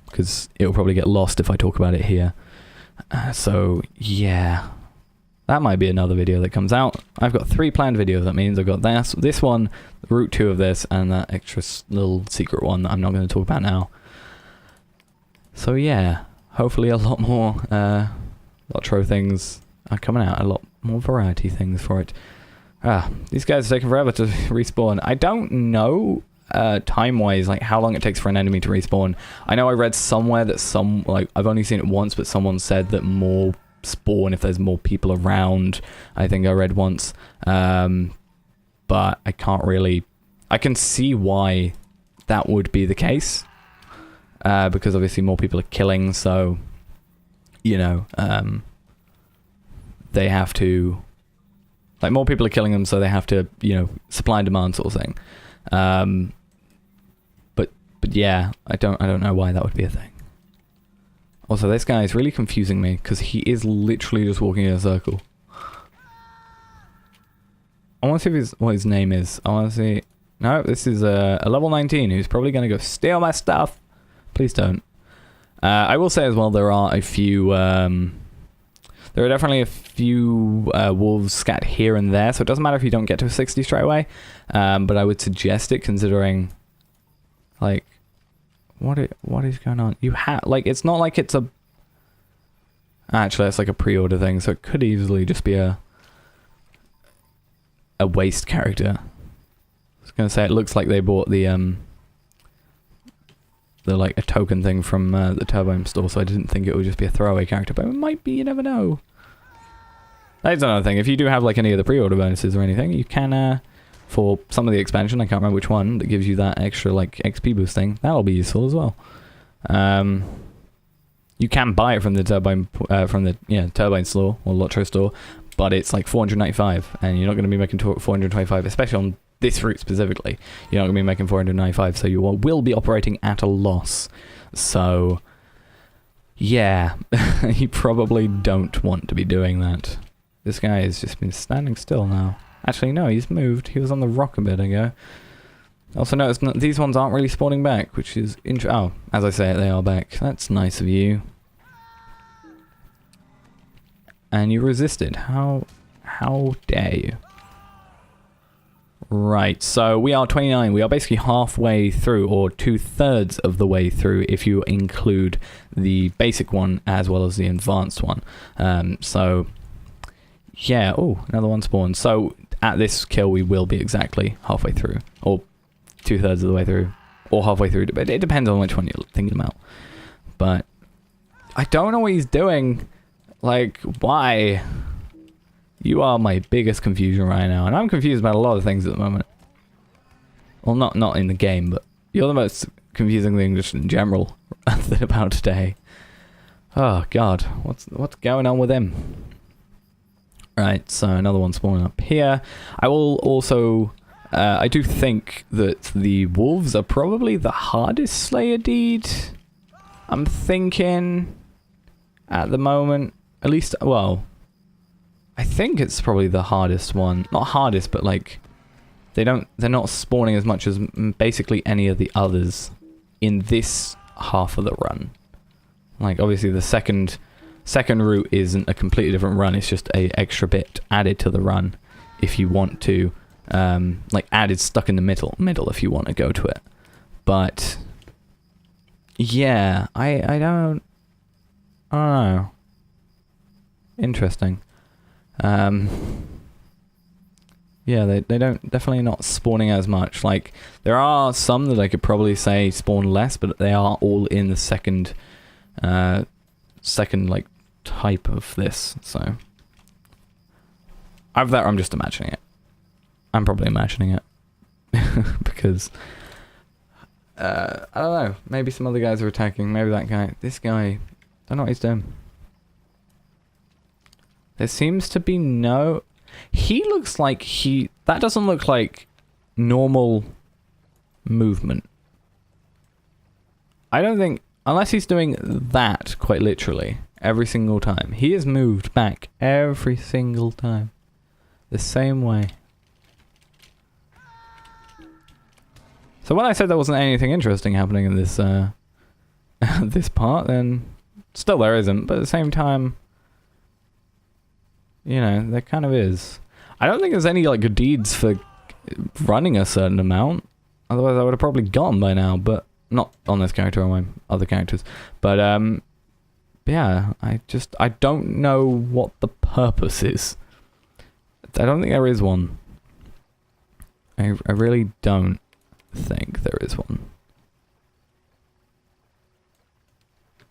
because it'll probably get lost if I talk about it here. So yeah, that might be another video that comes out. I've got 3 planned videos. That means I've got this one, route 2 of this, and that extra little secret one that I'm not going to talk about now. So yeah, hopefully a lot more LOTRO things are coming out, a lot more variety things for it. These guys are taking forever to respawn. I don't know time-wise, like how long it takes for an enemy to respawn. I know I read somewhere that like I've only seen it once, but someone said that more spawn if there's more people around. I think I read once, but I can't really. I can see why that would be the case, because obviously more people are killing, so you know, they have to. Like more people are killing them, so they have to, you know, supply and demand sort of thing. But yeah, I don't know why that would be a thing. Also, this guy is really confusing me because he is literally just walking in a circle. I want to see what his name is. I want to see. No, this is a level 19 who's probably going to go steal my stuff. Please don't. I will say as well, there are a few. There are definitely a few wolves scattered here and there, so it doesn't matter if you don't get to a 60 straight away. But I would suggest it, considering, like, what is going on? You have, like, it's not like it's a. Actually, it's like a pre-order thing, so it could easily just be a waste character. I was gonna say it looks like they bought the like a token thing from the Turbine store, so I didn't think it would just be a throwaway character, but it might be, you never know. That's another thing, if you do have like any of the pre-order bonuses or anything, you can, for some of the expansion, I can't remember which one, that gives you that extra like XP boost thing, that'll be useful as well. You can buy it from the Turbine, Turbine store, or LOTRO store, but it's like 495, and you're not going to be making 425, especially on this route specifically. You're not going to be making 495, so you will be operating at a loss. So, yeah, you probably don't want to be doing that. This guy has just been standing still now. Actually, no, he's moved. He was on the rock a bit ago. Also notice these ones aren't really spawning back, which is interesting. Oh, as I say, they are back. That's nice of you. And you resisted. How dare you? Right, so we are 29. We are basically halfway through, or 2/3 of the way through, if you include the basic one as well as the advanced one. So, yeah. Oh, another one spawned. So at this kill, we will be exactly halfway through, or 2/3 of the way through, or halfway through. But it depends on which one you're thinking about. But I don't know what he's doing. Like, why? You are my biggest confusion right now, and I'm confused about a lot of things at the moment. Well, not in the game, but you're the most confusing thing just in general about today. Oh God, what's going on with him? Right, so another one spawning up here. I will also, I do think that the wolves are probably the hardest Slayer deed. I'm thinking at the moment, at least, well. I think it's probably the hardest one. Not hardest, but like they're not spawning as much as basically any of the others in this half of the run. Like obviously the second route isn't a completely different run, it's just a extra bit added to the run if you want to like added stuck in the middle if you want to go to it. But yeah, I don't know. Interesting. Yeah, they don't, definitely not spawning as much. Like, there are some that I could probably say spawn less, but they are all in the second like type of this. So either that or I'm just imagining it. I'm probably imagining it because I don't know. Maybe some other guys are attacking. Maybe that guy. This guy. I don't know what he's doing. There seems to be no. He looks like that doesn't look like normal movement. I don't think, unless he's doing that quite literally every single time. He is moved back every single time. The same way. So when I said there wasn't anything interesting happening in this this part, then still there isn't, but at the same time, you know, there kind of is. I don't think there's any like deeds for running a certain amount. Otherwise I would have probably gotten by now, but not on this character, on my other characters. But yeah, I don't know what the purpose is. I don't think there is one. I really don't think there is one.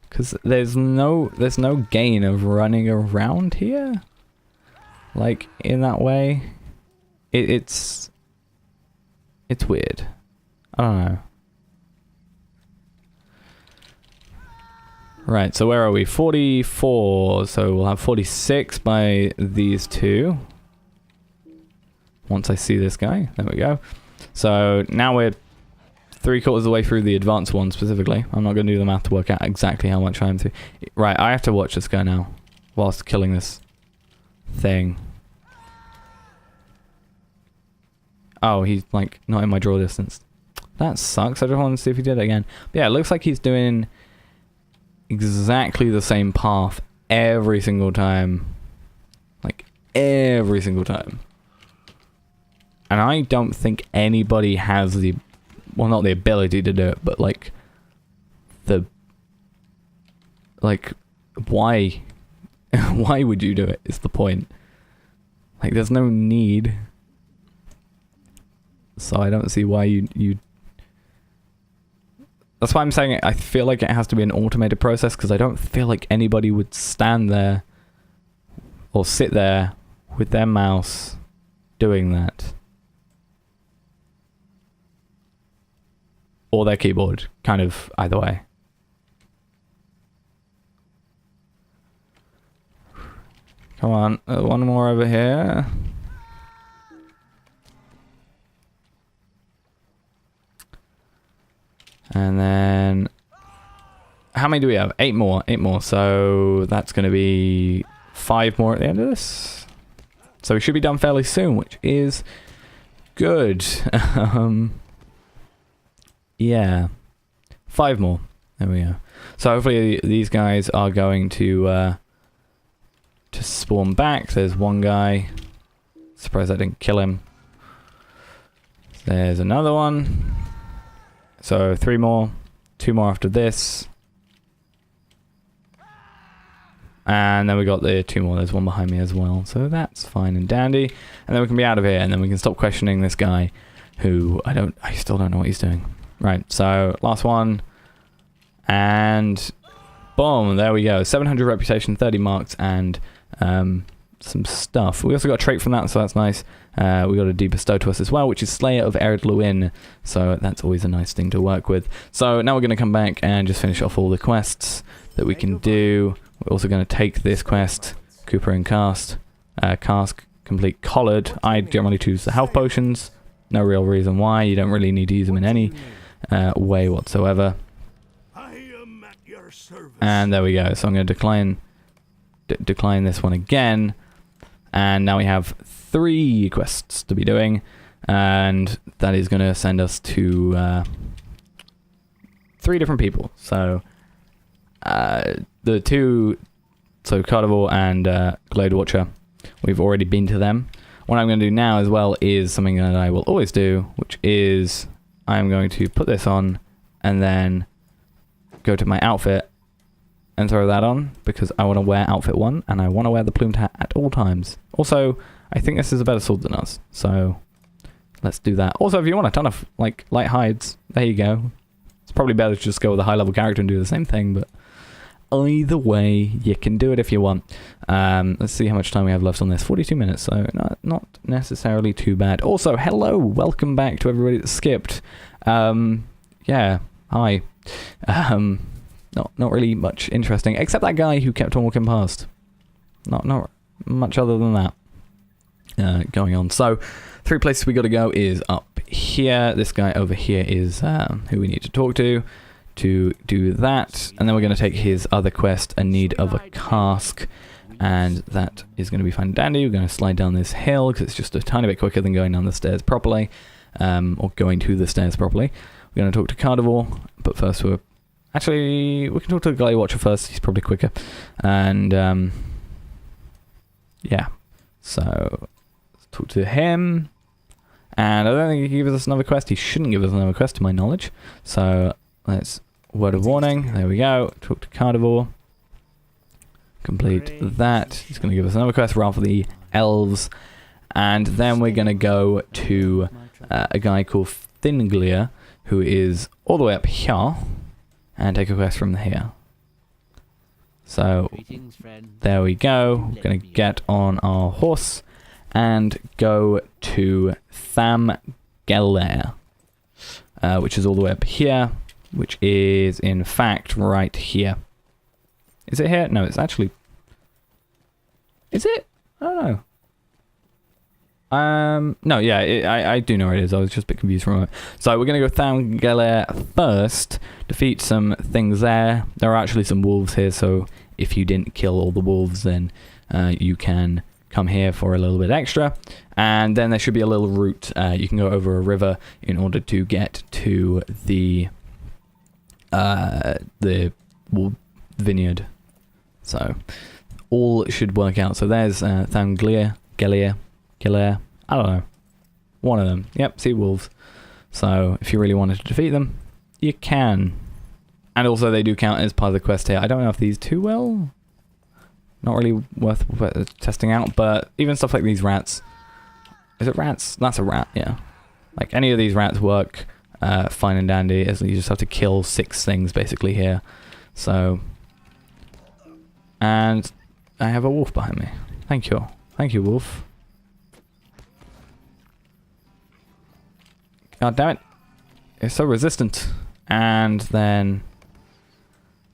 Because there's no gain of running around here. Like, in that way. It's weird. I don't know. Right, so where are we? 44, so we'll have 46 by these two. Once I see this guy, there we go. So now we're 3/4 of the way through the advanced one specifically. I'm not going to do the math to work out exactly how much I'm through. Right, I have to watch this guy now, whilst killing this thing. Oh, he's like not in my draw distance. That sucks. I just want to see if he did it again. But yeah, it looks like he's doing exactly the same path every single time. Like, every single time. And I don't think anybody has the... Well, not the ability to do it, but like... Like, why? Why would you do it, is the point. Like, there's no need. So I don't see why you... That's why I'm saying I feel like it has to be an automated process, because I don't feel like anybody would stand there or sit there with their mouse doing that. Or their keyboard, kind of either way. Come on, one more over here. And then, how many do we have? 8 more, 8 more. So that's going to be 5 more at the end of this. So we should be done fairly soon, which is good. Yeah, 5 more. There we go. So hopefully these guys are going to spawn back. There's one guy. Surprised I didn't kill him. There's another one. So 3 more, 2 more after this. And then we got the 2 more. There's one behind me as well. So that's fine and dandy. And then we can be out of here, and then we can stop questioning this guy who I still don't know what he's doing. Right, so last one. And boom, there we go. 700 reputation, 30 marks, and some stuff. We also got a trait from that, so that's nice. We got a deed bestowed to us as well, which is Slayer of Ered Luin. So that's always a nice thing to work with. So now we're going to come back and just finish off all the quests that we can do. We're also going to take this quest, Cooper and Cask, complete collared. I generally choose the health potions. No real reason why. You don't really need to use them in any way whatsoever. And there we go. So I'm going to decline this one again. And now we have 3 quests to be doing. And that is going to send us to 3 different people. So the 2, so Carnivore and Glade Watcher, we've already been to them. What I'm going to do now as well is something that I will always do, which is I'm going to put this on and then go to my outfit and throw that on, because I want to wear outfit 1 and I want to wear the plumed hat at all times. Also, I think this is a better sword than us, so let's do that. Also, if you want a ton of like light hides, there you go. It's probably better to just go with a high level character and do the same thing, but either way, you can do it if you want. Let's see how much time we have left on this. 42 minutes, so not necessarily too bad. Also, hello, welcome back to everybody that skipped. Yeah, hi. Not really much interesting, except that guy who kept on walking past. Not much other than that going on. So, 3 places we got to go is up here. This guy over here is who we need to talk to. to do that. And then we're going to take his other quest, A Need of a Cask. And that is going to be fine and dandy. We're going to slide down this hill because it's just a tiny bit quicker than going down the stairs properly. Or going to the stairs properly. We're going to talk to Carnivore, but first we can talk to the Guy Watcher first. He's probably quicker. And yeah, so let's talk to him. And I don't think he can give us another quest. He shouldn't give us another quest, to my knowledge. So let's word of warning. There we go. Talk to Carnivore. Complete that. He's going to give us another quest, Ralph the Elves. And then we're going to go to a guy called Thinglia, who is all the way up here, and take a quest from here. So there we go. We're going to get on our horse and go to Thamgeller, which is all the way up here, which is in fact right here. Is it here? No, it's actually... Is it? I don't know. No, yeah, I do know where it is. I was just a bit confused for a moment. So we're going to go Thamgeller first, defeat some things there. There are actually some wolves here, so if you didn't kill all the wolves, then you can come here for a little bit extra. And then there should be a little route. You can go over a river in order to get to the vineyard. So all should work out. So there's Thamgeller. I don't know. One of them. Yep, sea wolves. So if you really wanted to defeat them, you can. And also they do count as part of the quest here. I don't know if these two will. Not really worth testing out, but even stuff like these rats. Is it rats? That's a rat, yeah. Like any of these rats work fine and dandy. As you just have to kill 6 things basically here. So, and I have a wolf behind me. Thank you. Thank you, wolf. God damn it. It's so resistant. And then,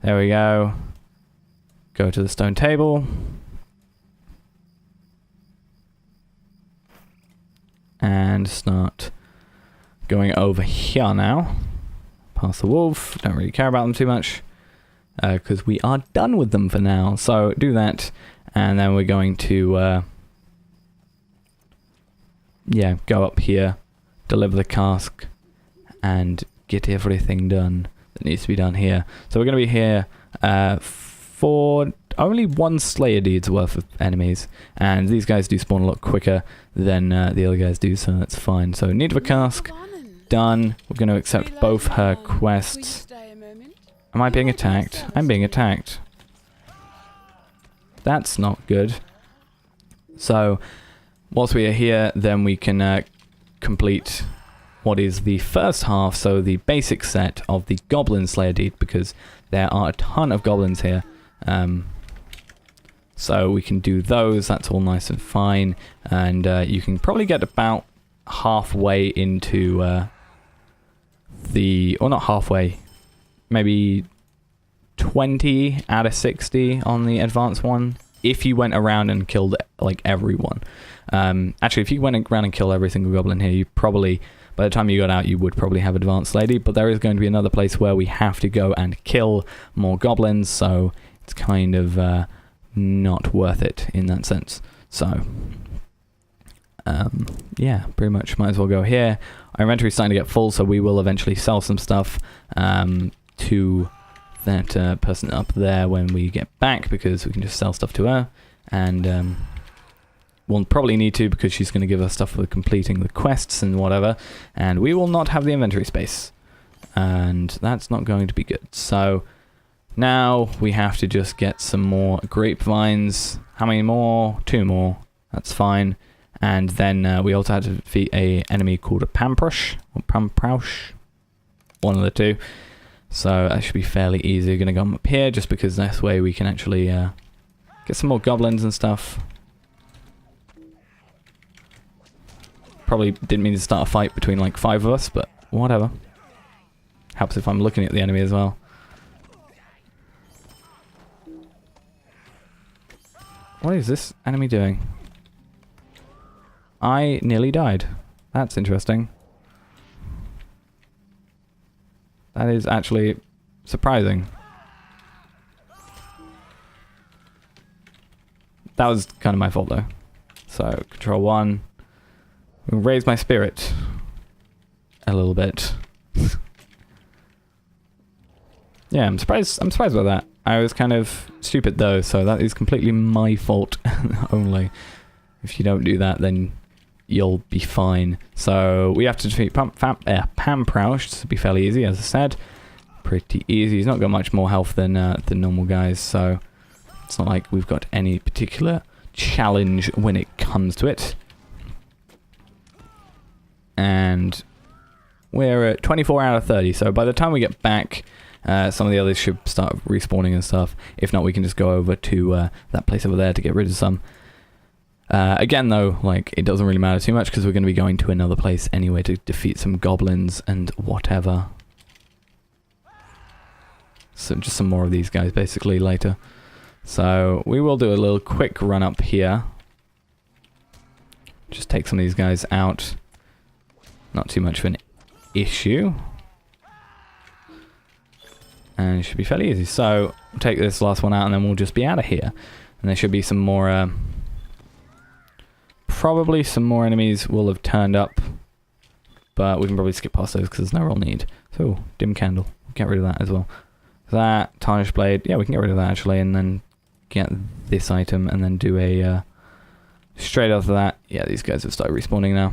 there we go. Go to the stone table. And start going over here now. Past the wolf. Don't really care about them too much. Because we are done with them for now. So do that. And then we're going to, yeah, go up here. Deliver the cask. And get everything done that needs to be done here. So we're going to be here for only 1 Slayer Deed's worth of enemies. And these guys do spawn a lot quicker than the other guys do, so that's fine. So need of a cask. Done. We're going to accept both her quests. Am I being attacked? I'm being attacked. That's not good. So, whilst we are here, then we can complete what is the first half, so the basic set of the Goblin Slayer Deed, because there are a ton of goblins here. So we can do those, that's all nice and fine. And you can probably get about halfway into or not halfway, maybe 20 out of 60 on the advanced one, if you went around and killed like everyone. Actually, if you went around and killed every single goblin here, you probably, by the time you got out, you would probably have advanced lady. But there is going to be another place where we have to go and kill more goblins, so it's kind of not worth it in that sense. So yeah, pretty much might as well go here. Our inventory's starting to get full, so we will eventually sell some stuff to that person up there when we get back, because we can just sell stuff to her. And we'll probably need to, because she's going to give us stuff for completing the quests and whatever, and we will not have the inventory space, and that's not going to be good. So now we have to just get some more grapevines. How many more? 2 more. That's fine. And then we also had to defeat a enemy called a Pamprush, or Pamproush, one of the two. So that should be fairly easy. We're going to go up here, just because this way we can actually get some more goblins and stuff. Probably didn't mean to start a fight between like 5 of us, but whatever. Helps if I'm looking at the enemy as well. What is this enemy doing? I nearly died. That's interesting. That is actually surprising. That was kind of my fault though. So control 1. We'll raise my spirit a little bit. Yeah, I'm surprised about that. I was kind of stupid though, so that is completely my fault only. If you don't do that, then you'll be fine. So we have to defeat Pamprausch. This will be fairly easy, as I said. Pretty easy. He's not got much more health than the normal guys, so it's not like we've got any particular challenge when it comes to it. And we're at 24 out of 30, so by the time we get back, some of the others should start respawning and stuff. If not, we can just go over to that place over there to get rid of some. Again, though, like, it doesn't really matter too much because we're going to be going to another place anyway to defeat some goblins and whatever. So just some more of these guys, basically, later. So we will do a little quick run up here. Just take some of these guys out. Not too much of an issue. And it should be fairly easy. So we'll take this last one out and then we'll just be out of here. And there should be some more... probably some more enemies will have turned up. But we can probably skip past those because there's no real need. So, dim candle. Get rid of that as well. That, tarnished blade. Yeah, we can get rid of that actually. And then get this item and then do a... straight after that. Yeah, these guys have started respawning now.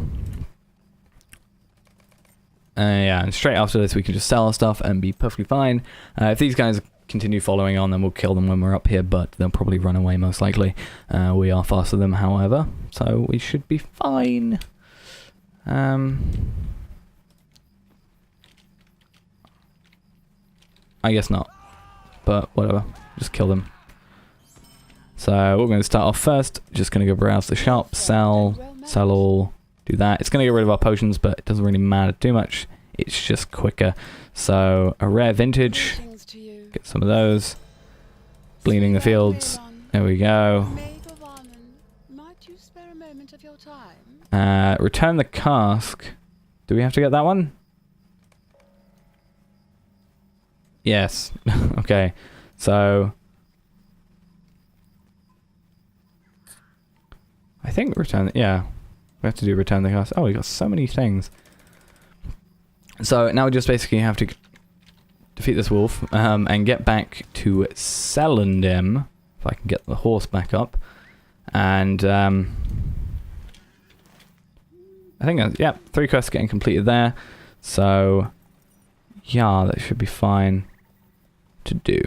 Yeah, and straight after this we can just sell our stuff and be perfectly fine. If these guys continue following on, then we'll kill them when we're up here, but they'll probably run away most likely. We are faster than them, however, so we should be fine. I guess not, but whatever, just kill them. So we're going to start off first, just going to go browse the shop, sell all, do that. It's going to get rid of our potions, but it doesn't really matter too much. It's just quicker. So a rare vintage, get some of those. Bleeding the fields, there we go. Return the cask. Do we have to get that one? Yes. Okay. So I think return. Yeah, we have to do return the cask. Oh, we got so many things. So now we just basically have to defeat this wolf and get back to Selendem. If I can get the horse back up, and I think yeah, 3 quests getting completed there. So yeah, that should be fine to do.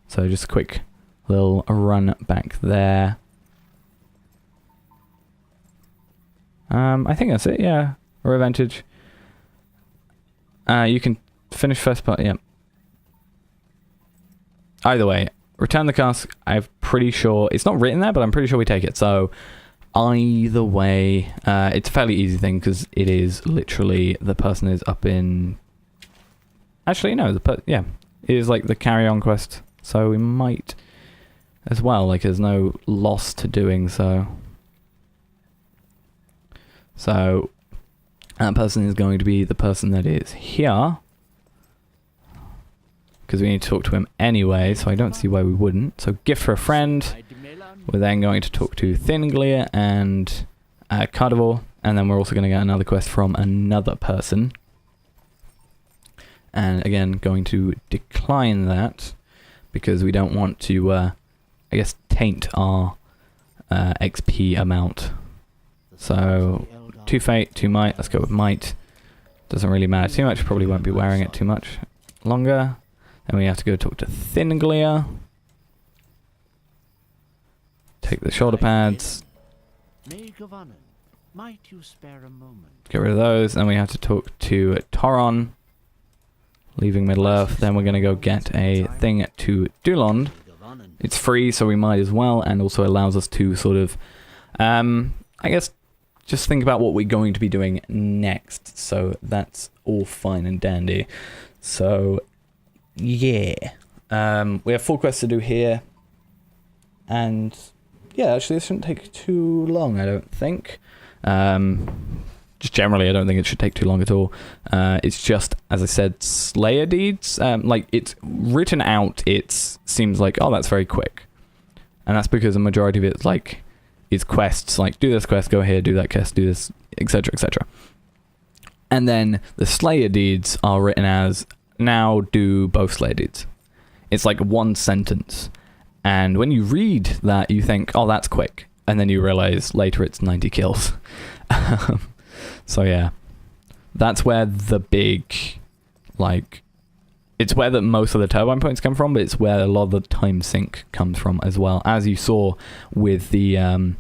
So just a quick little run back there. I think that's it. Yeah, rare vintage. You can finish first part. Yeah. Either way, return the cask. I'm pretty sure it's not written there, but I'm pretty sure we take it. So either way, it's a fairly easy thing because it is literally the person is up in. Actually, no. Yeah, it is like the carry-on quest. So we might as well. Like, there's no loss to doing so. So that person is going to be the person that is here. Because we need to talk to him anyway, so I don't see why we wouldn't. So gift for a friend. We're then going to talk to Thinglia and Carnivore. And then we're also going to get another quest from another person. And again, going to decline that. Because we don't want to, I guess, taint our XP amount. So 2 fate, 2 might. Let's go with might. Doesn't really matter too much. Probably won't be wearing it too much longer. Then we have to go talk to Thinglia. Take the shoulder pads. Get rid of those. Then we have to talk to Toron. Leaving Middle Earth. Then we're going to go get a thing to Dulond. It's free, so we might as well. And also allows us to sort of, I guess, just think about what we're going to be doing next. So that's all fine and dandy. So yeah, we have 4 quests to do here, and yeah, actually this shouldn't take too long, I don't think. just generally, I don't think it should take too long at all. It's just, as I said, Slayer deeds. Like, it's written out, it seems like, oh, that's very quick. And that's because the majority of it, like, is quests, like, do this quest, go here, do that quest, do this, etc., etc. And then the Slayer deeds are written as, now do both Slayer deeds. It's like one sentence. And when you read that, you think, oh, that's quick. And then you realize later it's 90 kills. So yeah, that's where the big, like, it's where most of the turbine points come from, but it's where a lot of the time sink comes from as well, as you saw with the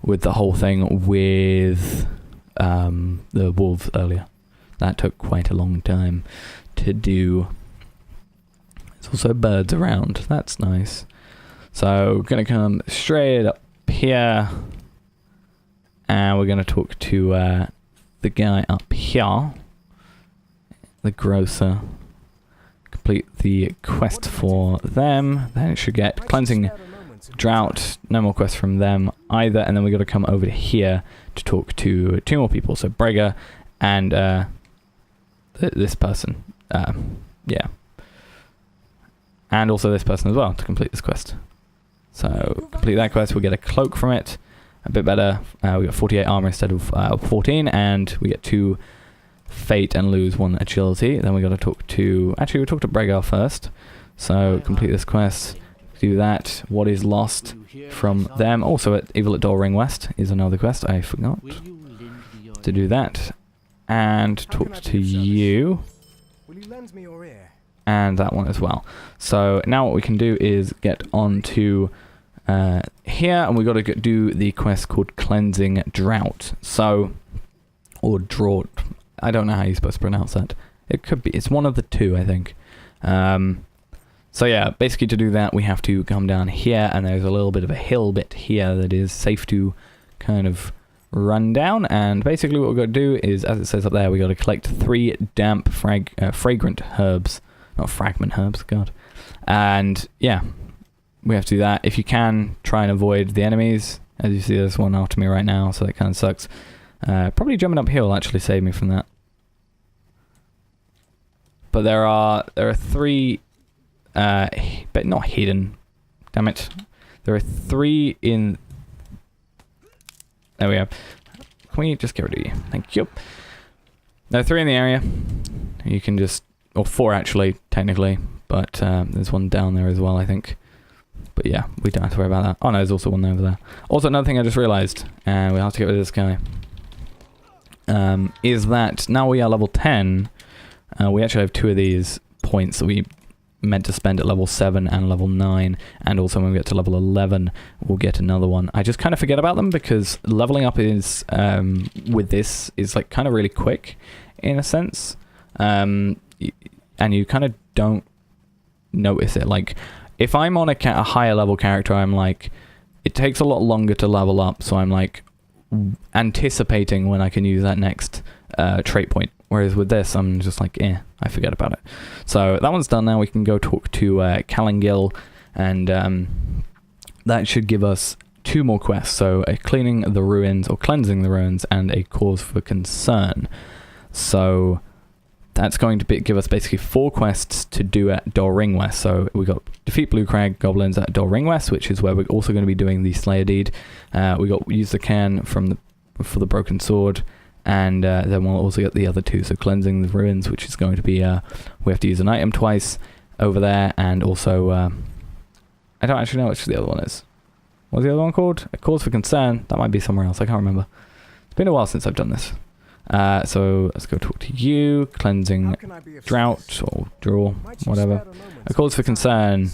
whole thing with the wolves earlier. That took quite a long time to do. There's also birds around. That's nice. So we're gonna come straight up here, and we're gonna talk to the guy up here, the grocer. Complete the quest for them. Then it should get cleansing, drought. No more quests from them either. And then we got to come over here to talk to 2 more people. So Brega and this person. Yeah. And also this person as well to complete this quest. So complete that quest. We'll get a cloak from it. A bit better. We got 48 armor instead of 14, and we get 2 fate and lose 1 agility. Then we got to talk to. Actually, we'll talk to Bregar first. So complete this quest. Do that. What is lost from them? Also, at Evil at Door Ring West is another quest. I forgot to do that. And talk to you. And that one as well. So now what we can do is get on to here, and we got to do the quest called Cleansing Drought. So, or Drought. I don't know how you're supposed to pronounce that. It could be. It's one of the 2, I think. So yeah, basically to do that, we have to come down here, and there's a little bit of a hill bit here that is safe to kind of run down. And basically what we've got to do is, as it says up there, we got to collect 3 damp, fragrant herbs. Not fragment herbs, God. And yeah, we have to do that. If you can, try and avoid the enemies. As you see, there's one after me right now, so that kind of sucks. Probably jumping up here will actually save me from that. But there are 3, but not hidden. Damn it! There are 3 in. There we go. Can we just get rid of you? Thank you. There are 3 in the area. You can just, or 4 actually, technically. But there's one down there as well, I think. But yeah, we don't have to worry about that. Oh no, there's also one over there. Also, another thing I just realised, and we have to get rid of this guy. Is that now we are level 10, we actually have 2 of these points that we meant to spend at level 7 and level 9, and also when we get to level 11 we'll get another one. I just kind of forget about them because leveling up is with this is like kind of really quick in a sense, and you kind of don't notice it. Like if I'm on a higher level character, I'm like, it takes a lot longer to level up, so I'm like anticipating when I can use that next trait point. Whereas with this, I'm just like, I forget about it. So that one's done now. We can go talk to Kalangil, and that should give us 2 more quests. So a cleaning the ruins, or cleansing the ruins, and a cause for concern. So that's going to give us basically 4 quests to do at Dorring West. So we got defeat Blue Crag Goblins at Dorring West, which is where we're also going to be doing the Slayer deed. We got use the can for the broken sword, and then we'll also get the other 2. So cleansing the ruins, which is going to be we have to use an item twice over there, and also I don't actually know which the other one is. What's the other one called? A cause for concern. That might be somewhere else. I can't remember. It's been a while since I've done this. So let's go talk to you. Cleansing drought or draw, whatever. A cause for concern.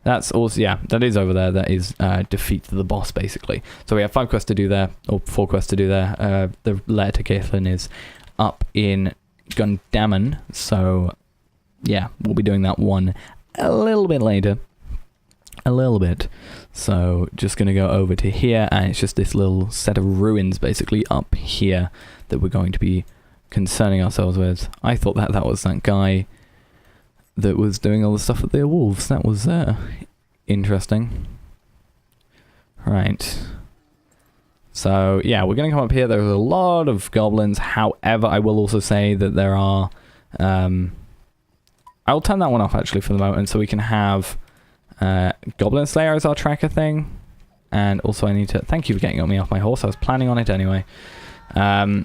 That's also, yeah, that is over there. That is defeat the boss, basically. So we have 5 quests to do there, or 4 quests to do there. The letter to Caitlin is up in Gundamon. So yeah, we'll be doing that one a little bit later. A little bit. So just going to go over to here, and it's just this little set of ruins basically up here that we're going to be concerning ourselves with. I thought that was that guy that was doing all the stuff with the wolves. That was interesting. Right. So yeah, we're going to come up here. There's a lot of goblins. However, I will also say that there are... I'll turn that one off actually for the moment so we can have Goblin Slayer as our tracker thing. And also I need to... Thank you for getting me off my horse. I was planning on it anyway. So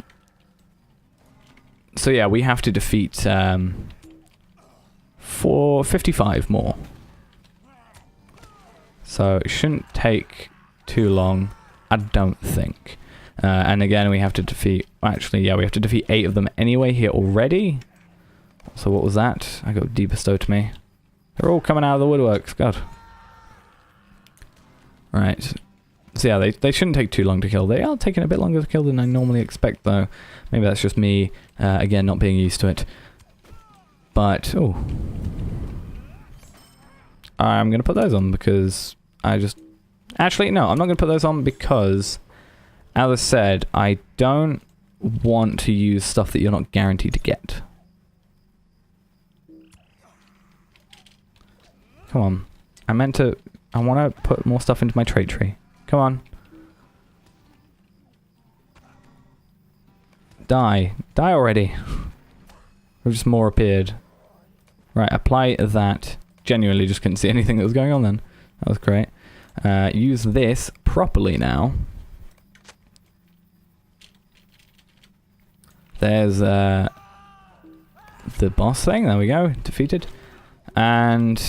yeah, we have to defeat 55 more. So it shouldn't take too long, I don't think. And again, we have to defeat... Actually, yeah, we have to defeat 8 of them anyway here already. So what was that? I got de-bestowed to me. They're all coming out of the woodworks, God. Right. So yeah, they shouldn't take too long to kill. They are taking a bit longer to kill than I normally expect, though. Maybe that's just me, again, not being used to it. But, oh. I'm going to put those on because I just... Actually, no, I'm not going to put those on because, as I said, I don't want to use stuff that you're not guaranteed to get. Come on. I want to put more stuff into my trait tree. Come on. Die. Die already. Or just more appeared. Right, apply that. Genuinely just couldn't see anything that was going on then. That was great. Use this properly now. There's the boss thing. There we go. Defeated. And...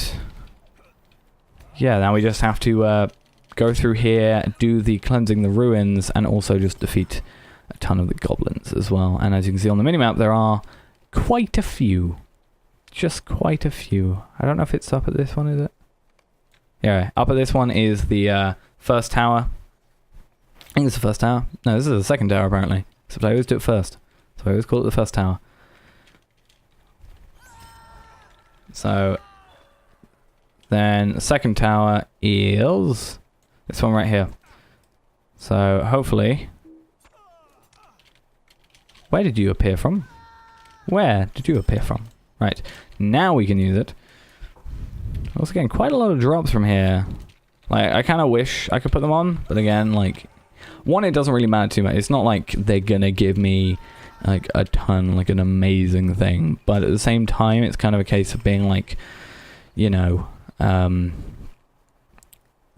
yeah, now we just have to go through here, do the cleansing the ruins, and also just defeat a ton of the goblins as well. And as you can see on the minimap, there are quite a few. Just quite a few. I don't know if it's up at this one, is it? Yeah, up at this one is the first tower. I think it's the first tower. No, this is the second tower, apparently. Except I always do it first. So I always call it the first tower. So... then the second tower is this one right here. So hopefully... where did you appear from? Where did you appear from? Right, now we can use it. I'm also getting quite a lot of drops from here. Like, I kind of wish I could put them on, but again, like... one, it doesn't really matter too much. It's not like they're gonna give me, like, a ton, like an amazing thing. But at the same time, it's kind of a case of being like, you know...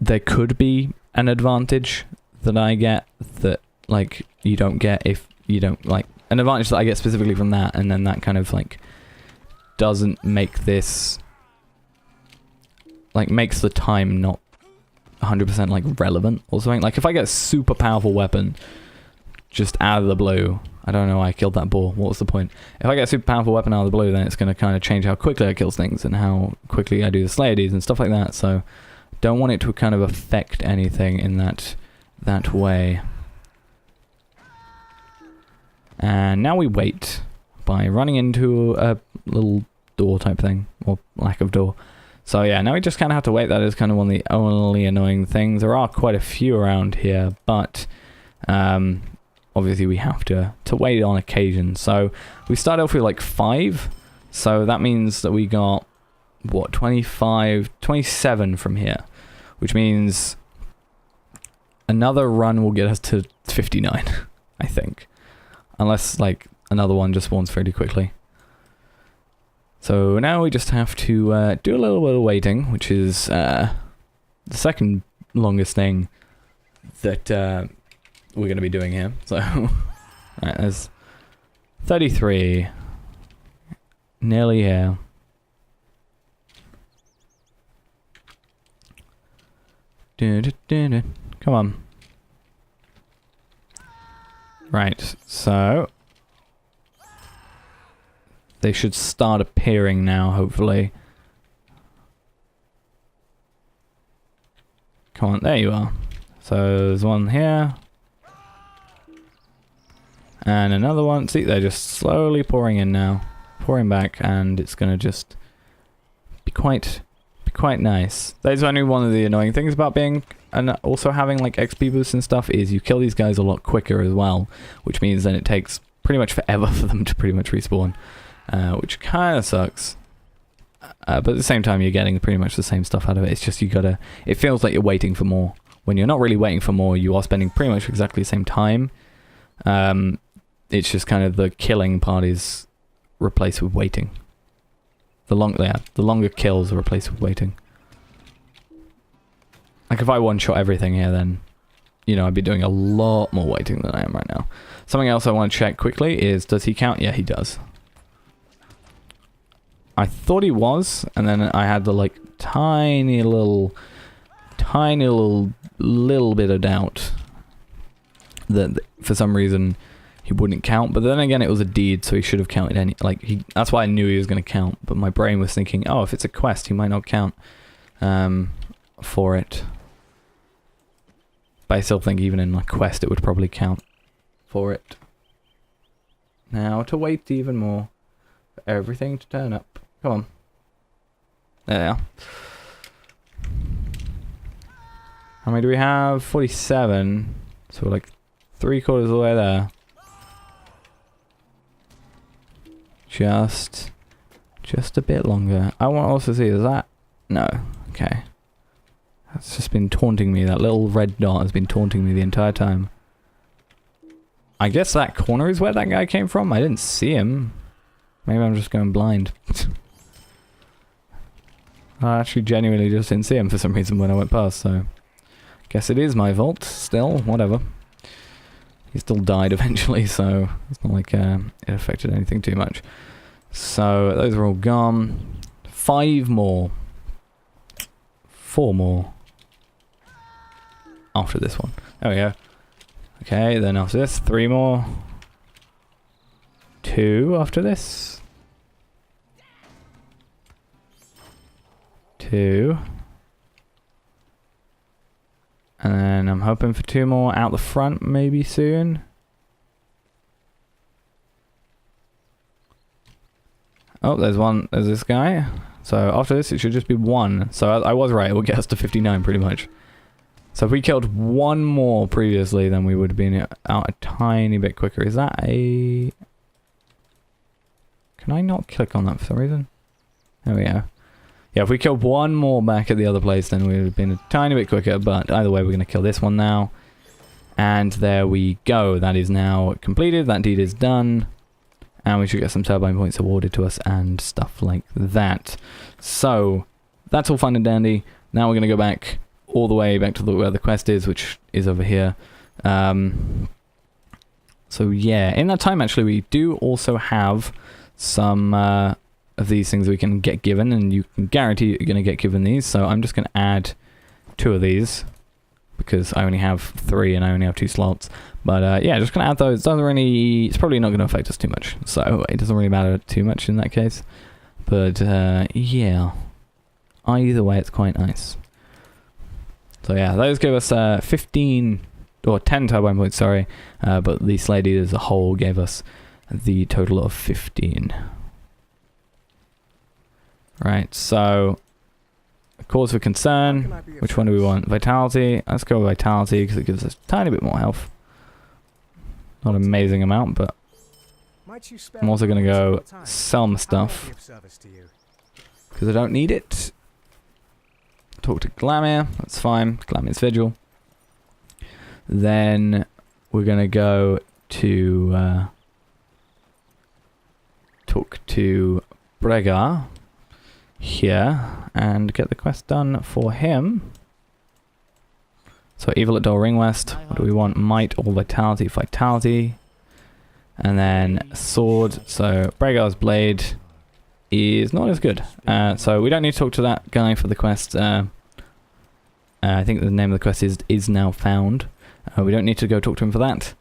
there could be an advantage that I get that, like, you don't get if you don't, like, an advantage that I get specifically from that, and then that kind of, like, doesn't make this, like, makes the time not 100%, like, relevant or something. Like, if I get a super powerful weapon just out of the blue, I don't know why I killed that boar. What was the point? If I get a super powerful weapon out of the blue, then it's going to kind of change how quickly I kill things and how quickly I do the Slayer deeds and stuff like that. So, don't want it to kind of affect anything in that way. And now we wait by running into a little door type thing, or lack of door. So yeah, now we just kind of have to wait. That is kind of one of the only annoying things. There are quite a few around here, but... obviously we have to wait on occasion. So we start off with like 5. So that means that we got, what, 27 from here. Which means another run will get us to 59, I think. Unless, like, another one just spawns fairly quickly. So now we just have to do a little bit of waiting, which is the second longest thing that... we're going to be doing here. So, right, there's 33. Nearly here. Come on. Right, so... they should start appearing now, hopefully. Come on, there you are. So, there's one here. And another one. See, they're just slowly pouring in now. Pouring back, and it's going to just be quite nice. That's only one of the annoying things about being... and also having, like, XP boosts and stuff is you kill these guys a lot quicker as well. Which means then it takes pretty much forever for them to pretty much respawn. Which kind of sucks. But at the same time, you're getting pretty much the same stuff out of it. It's just you gotta... it feels like you're waiting for more when you're not really waiting for more, you are spending pretty much exactly the same time. It's just kind of the killing part is replaced with waiting. The longer kills are replaced with waiting. Like if I one-shot everything here, then, you know, I'd be doing a lot more waiting than I am right now. Something else I want to check quickly is, does he count? Yeah, he does. I thought he was, and then I had the, like, tiny little bit of doubt that for some reason he wouldn't count. But then again, it was a deed, so he should have counted any, like, that's why I knew he was going to count. But my brain was thinking, oh, if it's a quest, he might not count for it. But I still think even in my quest it would probably count for it. Now to wait even more for everything to turn up. Come on. There they are. How many do we have? 47. So we're like 3/4 of the way there. Just a bit longer. I want to also see, is that? No. Okay. That's just been taunting me. That little red dot has been taunting me the entire time. I guess that corner is where that guy came from. I didn't see him. Maybe I'm just going blind. I actually genuinely just didn't see him for some reason when I went past, so... Guess it is my fault. Still, whatever. He still died eventually, so it's not like it affected anything too much. So, those are all gone. 5 more. 4 more. After this one. There we go. Okay, then after this, 3 more. 2 after this. 2. And then I'm hoping for 2 more out the front maybe soon. Oh, there's one. There's this guy. So after this, it should just be 1. So I was right. It will get us to 59 pretty much. So if we killed 1 more previously, then we would have been out a tiny bit quicker. Is that a... Can I not click on that for some reason? There we go. Yeah, if we killed 1 more back at the other place, then we would have been a tiny bit quicker. But either way, we're going to kill this one now. And there we go. That is now completed. That deed is done. And we should get some turbine points awarded to us and stuff like that. So, that's all fun and dandy. Now we're going to go back all the way back to where the quest is, which is over here. So yeah, in that time actually we do also have some of these things we can get given, and you can guarantee you're going to get given these. So I'm just going to add 2 of these because I only have 3 and I only have 2 slots. But yeah, just going to add those. Doesn't really, it's probably not going to affect us too much, so it doesn't really matter too much in that case. But yeah, either way it's quite nice. So yeah, those give us 15 or 10 turbine points, sorry, but the Slade Eater as a whole gave us the total of 15. Right, so cause for concern, which one do we want? Vitality. Let's go with Vitality because it gives us a tiny bit more health. Not an amazing amount, but I'm also going to go sell my stuff because I don't need it. Talk to Glamir, that's fine. Glamir's Vigil. Then we're going to go to talk to Bregar here and get the quest done for him. So Evil at Door Ring West. What do we want? Might or Vitality? Vitality. And then Sword. So Bregar's Blade is not as good. So we don't need to talk to that guy for the quest. I think the name of the quest is now found. We don't need to go talk to him for that.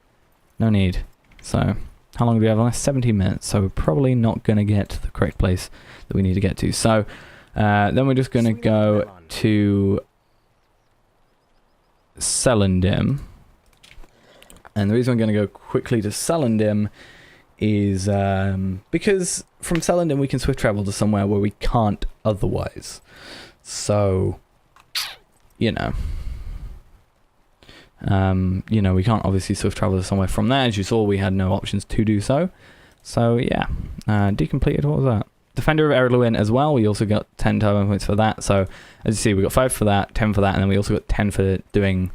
No need. So how long do we have left? 17 minutes. So we're probably not going to get to the correct place that we need to get to. So then we're just going to go to Celendim. And the reason I'm going to go quickly to Celendim is because from Celendim we can swift travel to somewhere where we can't otherwise. So, you know, we can't obviously swift travel to somewhere from there. As you saw, we had no options to do so. So yeah, decompleted. What was that? Defender of Eredluin as well. We also got 10 turbine points for that. So as you see, we got 5 for that, 10 for that, and then we also got 10 for doing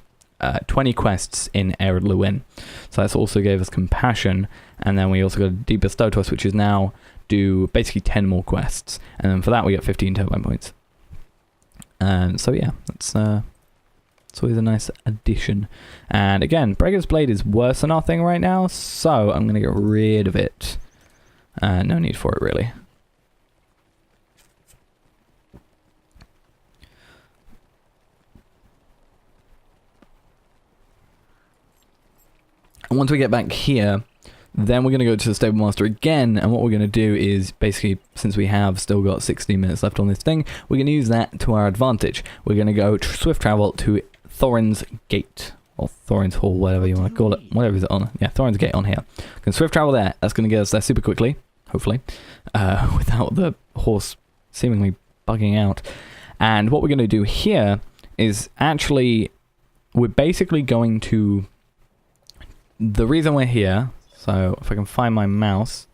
20 quests in Eredluin. So that's also gave us compassion, and then we also got a deep bestow to us, which is now do basically 10 more quests, and then for that we get 15 turbine points. And so yeah, that's always a nice addition. And again, Breaker's Blade is worse than our thing right now, so I'm gonna get rid of it. No need for it really. And once we get back here, then we're going to go to the Stable Master again, and what we're going to do is basically, since we have still got 16 minutes left on this thing, we're going to use that to our advantage. We're going to go swift travel to Thorin's Gate, or Thorin's Hall, whatever you want to call it, whatever is it on. Yeah, Thorin's Gate on here. We can swift travel there. That's going to get us there super quickly, hopefully, without the horse seemingly bugging out. And what we're going to do here is actually, we're basically going to, the reason we're here, so if I can find my mouse,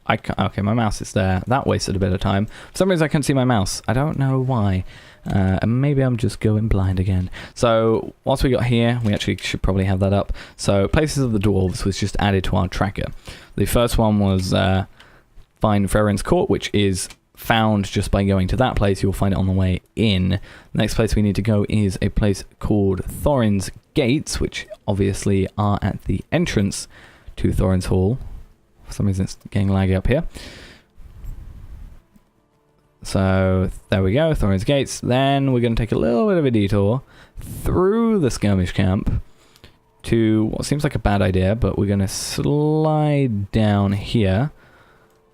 okay, my mouse is there. That wasted a bit of time. For some reason I couldn't see my mouse. I don't know why. And maybe I'm just going blind again. So once we got here, we actually should probably have that up. So Places of the Dwarves was just added to our tracker. The first one was find Ferrin's Court, which is found just by going to that place. You'll find it on the way in. The next place we need to go is a place called Thorin's Gates, which obviously are at the entrance to Thorin's Hall. For some reason it's getting laggy up here. So there we go, Thorin's Gates. Then we're going to take a little bit of a detour through the skirmish camp to what seems like a bad idea, but we're going to slide down here,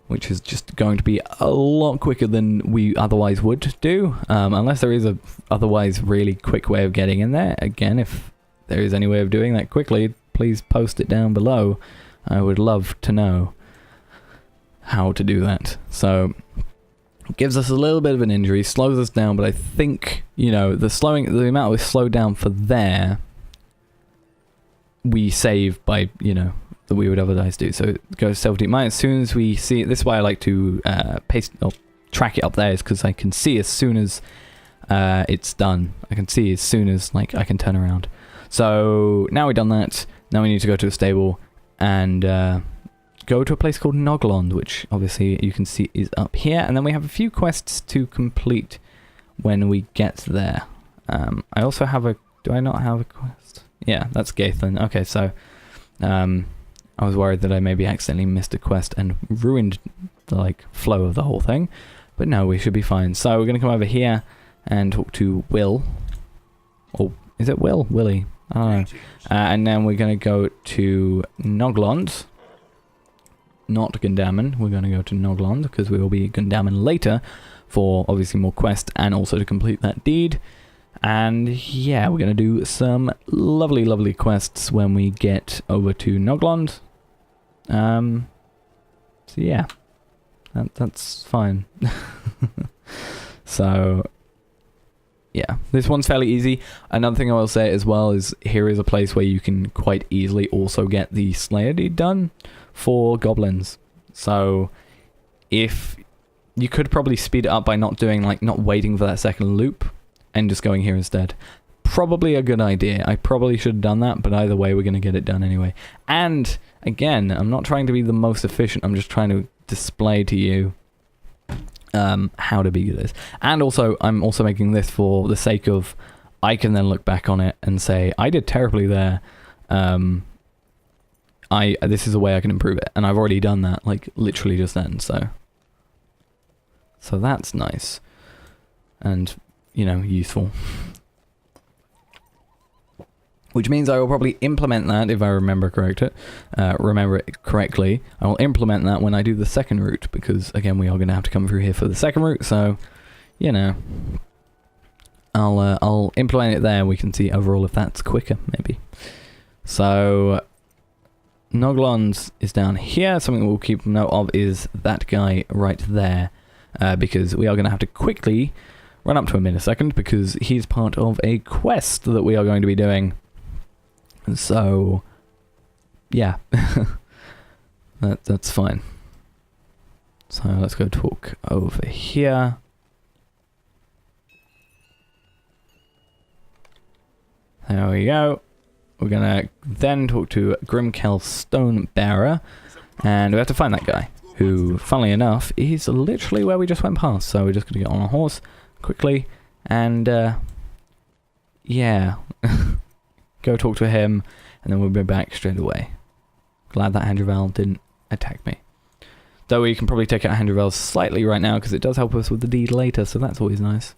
which is just going to be a lot quicker than we otherwise would do, unless there is a otherwise really quick way of getting in there. Again, if there is any way of doing that quickly, please post it down below. I would love to know how to do that. So, it gives us a little bit of an injury, slows us down, but I think, you know, the amount we slowed down for there, we save by, you know, that we would otherwise do. So it goes 70 minus. As soon as we see it, this is why I like to paste or track it up there, is because I can see as soon as it's done. I can see as soon as like I can turn around. So now we've done that. Now we need to go to a stable and go to a place called Noglond, which obviously you can see is up here. And then we have a few quests to complete when we get there. I also have a... Do I not have a quest? Yeah, that's Gaithlin. Okay, so... I was worried that I maybe accidentally missed a quest and ruined the like flow of the whole thing, but no, we should be fine. So we're going to come over here and talk to Will, or is it Will? Willie? I don't know. And then we're going to go to Noglond, not Gundamon. We're going to go to Noglond because we will be Gundamon later for obviously more quests and also to complete that deed. And yeah, we're going to do some lovely, lovely quests when we get over to Noglond. So yeah, that's fine. So yeah, this one's fairly easy. Another thing I will say as well is here is a place where you can quite easily also get the Slayer deed done for goblins. So if you could probably speed it up by not doing like not waiting for that second loop and just going here instead. Probably a good idea. I probably should have done that, but either way, we're going to get it done anyway. And, again, I'm not trying to be the most efficient. I'm just trying to display to you how to be good at this. And also, I'm also making this for the sake of I can then look back on it and say, I did terribly there. This is a way I can improve it. And I've already done that, like, literally just then, so that's nice. And, you know, useful. Which means I will probably implement that if I remember it correctly. I will implement that when I do the second route, because again we are going to have to come through here for the second route. So, you know, I'll implement it there. We can see overall if that's quicker, maybe. So, Noglond is down here. Something we'll keep note of is that guy right there, because we are going to have to quickly run up to him in a second because he's part of a quest that we are going to be doing. So, yeah, that's fine. So let's go talk over here. There we go. We're gonna then talk to Grimkel Stonebearer, and we have to find that guy, who, funnily enough, is literally where we just went past. So we're just gonna get on a horse quickly, and yeah, go talk to him, and then we'll be back straight away. Glad that Handravel didn't attack me. Though we can probably take out Handravel slightly right now, because it does help us with the deed later, so that's always nice.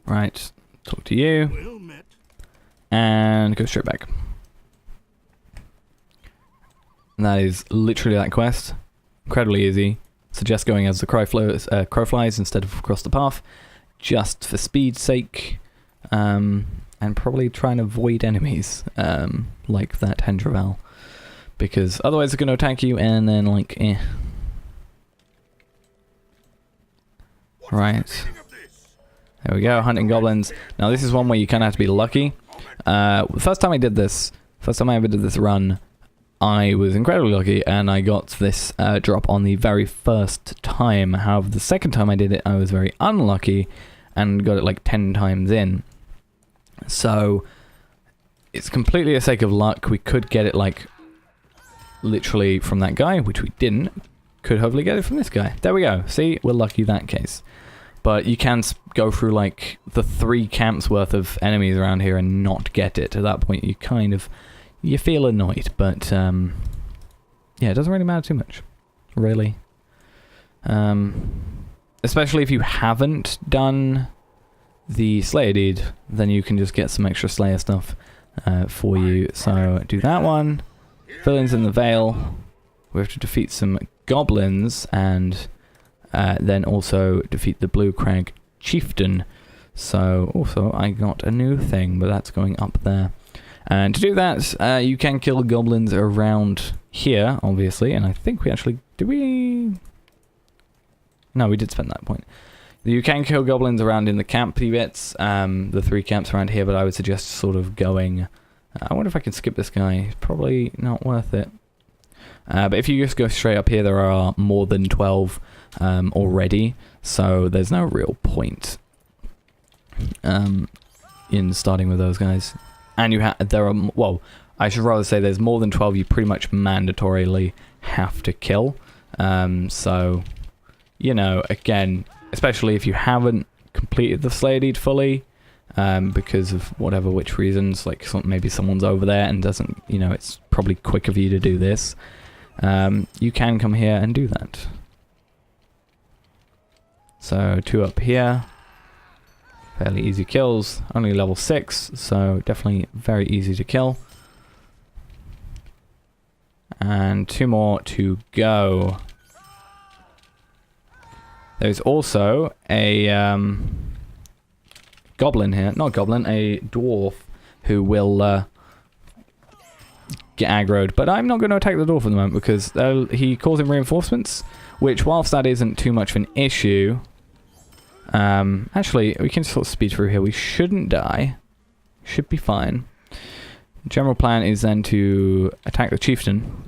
Right, talk to you, and go straight back. And that is literally that quest. Incredibly easy. Suggest going as the crow flies instead of across the path, just for speed's sake, and probably try and avoid enemies, like that Handravel, because otherwise they're going to attack you, and then like, eh. Right. There we go, hunting goblins. Now this is one where you kind of have to be lucky. The first time I ever did this run, I was incredibly lucky, and I got this drop on the very first time. However, the second time I did it, I was very unlucky, and got it like 10 times in. So, it's completely a sake of luck. We could get it like, literally from that guy, which we didn't. Could hopefully get it from this guy. There we go. See, we're lucky that case. But you can go through like the 3 camps worth of enemies around here and not get it. At that point, you kind of, you feel annoyed. But yeah, it doesn't really matter too much, really. Especially if you haven't done the Slayer deed, then you can just get some extra Slayer stuff for you. So do that one. Villains in the Vale. We have to defeat some goblins and then also defeat the Blue Crag Chieftain. So also I got a new thing, but that's going up there. And to do that, you can kill goblins around here, obviously. And I think we actually... Did we... No, we did spend that point. You can kill goblins around in the campy bits, the 3 camps around here, but I would suggest sort of going... I wonder if I can skip this guy. Probably not worth it. But if you just go straight up here, there are more than 12 already, so there's no real point in starting with those guys. And there are, well, I should rather say there's more than 12 you pretty much mandatorily have to kill. So, you know, again, especially if you haven't completed the Slayer deed fully, because of whatever which reasons, like maybe someone's over there and doesn't, you know, it's probably quicker for you to do this. You can come here and do that. So 2 up here, fairly easy kills, only level 6, so definitely very easy to kill. And 2 more to go. There's also a goblin here, not goblin, a dwarf who will get aggroed, but I'm not going to attack the dwarf at the moment because he calls in reinforcements, which whilst that isn't too much of an issue, actually we can sort of speed through here. We shouldn't die, should be fine. General plan is then to attack the chieftain,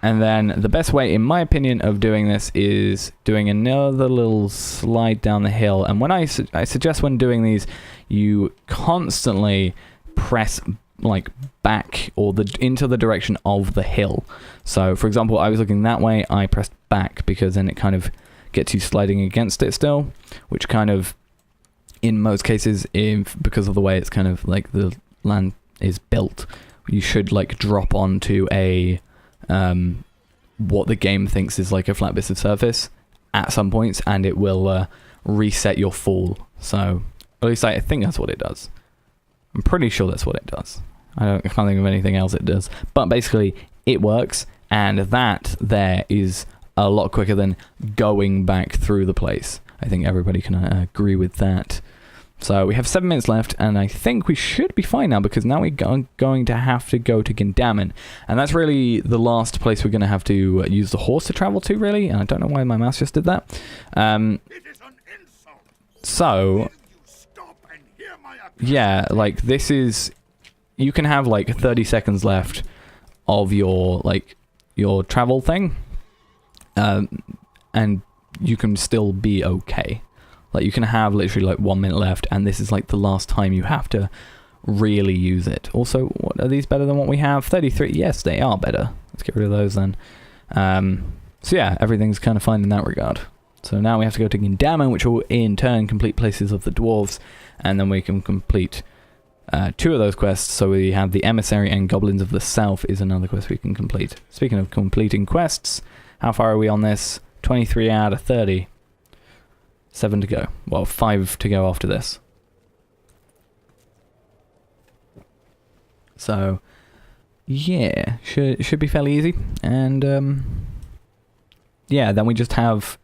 and then the best way, in my opinion, of doing this is doing another little slide down the hill. And when I suggest when doing these, you constantly press like back or into the direction of the hill. So for example, I was looking that way, I pressed back because then it kind of gets you sliding against it still, which kind of, in most cases, because of the way it's kind of like the land is built, you should like drop onto a what the game thinks is like a flat bit of surface at some points, and it will reset your fall. So at least I think that's what it does. I'm pretty sure that's what it does. I can't think of anything else it does. But basically, it works, and that there is a lot quicker than going back through the place. I think everybody can agree with that. So we have 7 minutes left, and I think we should be fine now, because now we're going to have to go to Gindamon. And that's really the last place we're going to have to use the horse to travel to, really. And I don't know why my mouse just did that. So... yeah, like this is, you can have like 30 seconds left of your travel thing, and you can still be okay. Like you can have literally like 1 minute left, and this is like the last time you have to really use it. Also, what are these better than what we have? 33. Yes, they are better. Let's get rid of those then. So yeah, everything's kind of fine in that regard. So now we have to go to Gindama, which will in turn complete places of the dwarves, and then we can complete 2 of those quests. So we have the Emissary and Goblins of the South is another quest we can complete. Speaking of completing quests, how far are we on this? 23 out of 30. 7 to go. Well, 5 to go after this. So, yeah, should be fairly easy. And, yeah, then we just have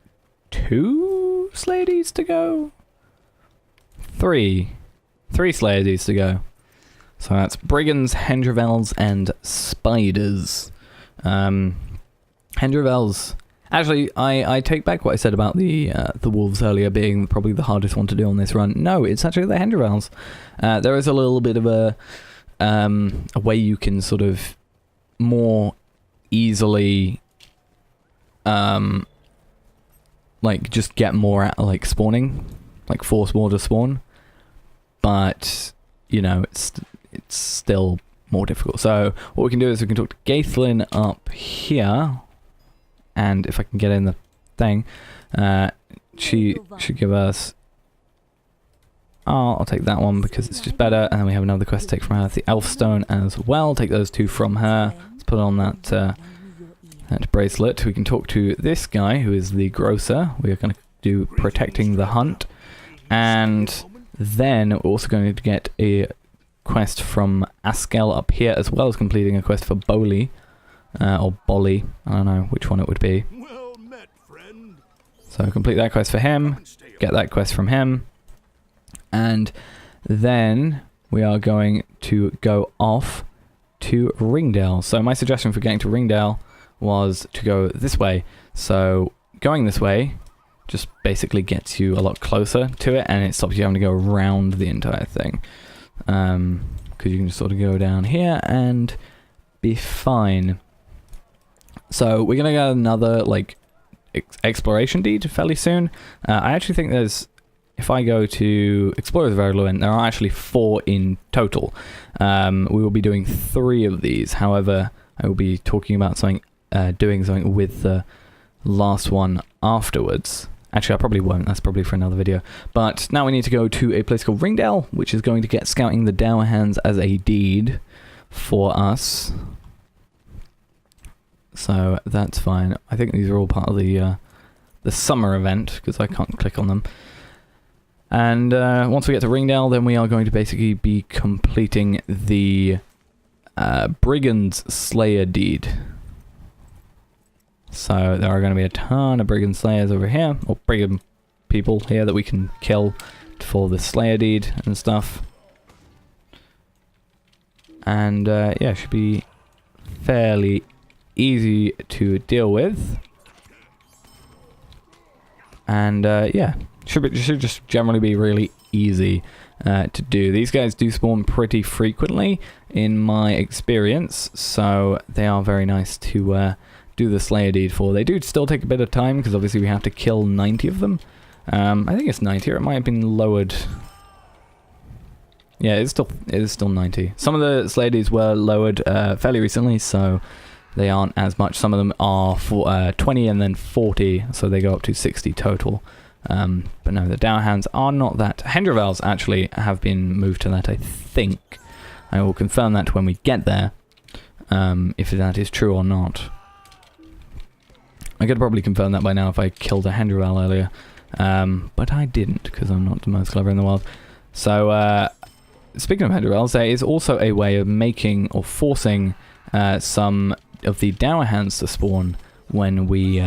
2 Slayer Deeds to go? 3. 3 Slayer Deeds to go. So that's Brigands, Hendravels, and Spiders. Hendravels... Actually, I take back what I said about the wolves earlier being probably the hardest one to do on this run. No, it's actually the Hendravels. There is a little bit of a way you can sort of more easily like just get more at like spawning, like force more to spawn, but you know it's still more difficult. So what we can do is we can talk to Gaithlin up here. And if I can get in the thing, she should give us... Oh, I'll take that one because it's just better. And then we have another quest to take from her, the Elfstone as well. Take those 2 from her. Let's put on that that bracelet. We can talk to this guy who is the grocer. We are going to do Protecting the Hunt. And then we're also going to get a quest from Askel up here, as well as completing a quest for Boli. Or Bolly, I don't know which one it would be. Well met, friend. So complete that quest for him, get that quest from him, and then we are going to go off to Ringdale. So my suggestion for getting to Ringdale was to go this way. So going this way just basically gets you a lot closer to it, and it stops you having to go around the entire thing. Because you can just sort of go down here and be fine. So we're going to get another, like, exploration deed fairly soon. I actually think there's, if I go to Explorers of Erluin, there are actually 4 in total. We will be doing 3 of these. However, I will be talking about something, doing something with the last one afterwards. Actually, I probably won't. That's probably for another video. But now we need to go to a place called Ringdale, which is going to get Scouting the Dower Hands as a deed for us. So that's fine. I think these are all part of the summer event, because I can't click on them. And once we get to Ringdale, then we are going to basically be completing the Brigand's Slayer deed. So there are going to be a ton of Brigand Slayers over here, or Brigand people here that we can kill for the Slayer deed and stuff. And yeah, should be fairly easy to deal with, and yeah, should just generally be really easy to do. These guys do spawn pretty frequently in my experience, so they are very nice to do the Slayer deed for. They do still take a bit of time because obviously we have to kill 90 of them. I think it's 90, or it might have been lowered. Yeah, it is still 90. Some of the Slayer deeds were lowered fairly recently, so they aren't as much. Some of them are for 20 and then 40, so they go up to 60 total. But no, the Dower Hands are not that. Hendravels actually have been moved to that, I think. I will confirm that when we get there, if that is true or not. I could probably confirm that by now if I killed a Hendravel earlier, but I didn't, because I'm not the most clever in the world. So, speaking of Hendravels, there is also a way of making or forcing some of the Dower Hands to spawn when we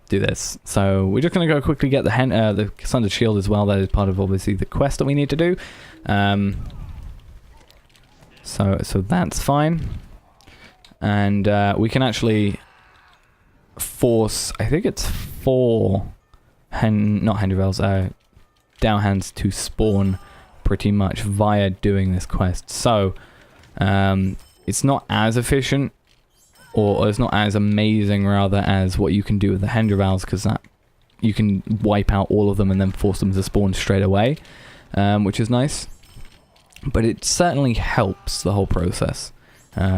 do this. So we're just going to go quickly get the Sundered Shield as well. That is part of obviously the quest that we need to do. So that's fine. And we can actually force, I think it's 4 not Hendravels, Dower Hands to spawn pretty much via doing this quest. So, it's not as efficient, or it's not as amazing, rather, as what you can do with the Hendravals, because that you can wipe out all of them and then force them to spawn straight away, which is nice. But it certainly helps the whole process,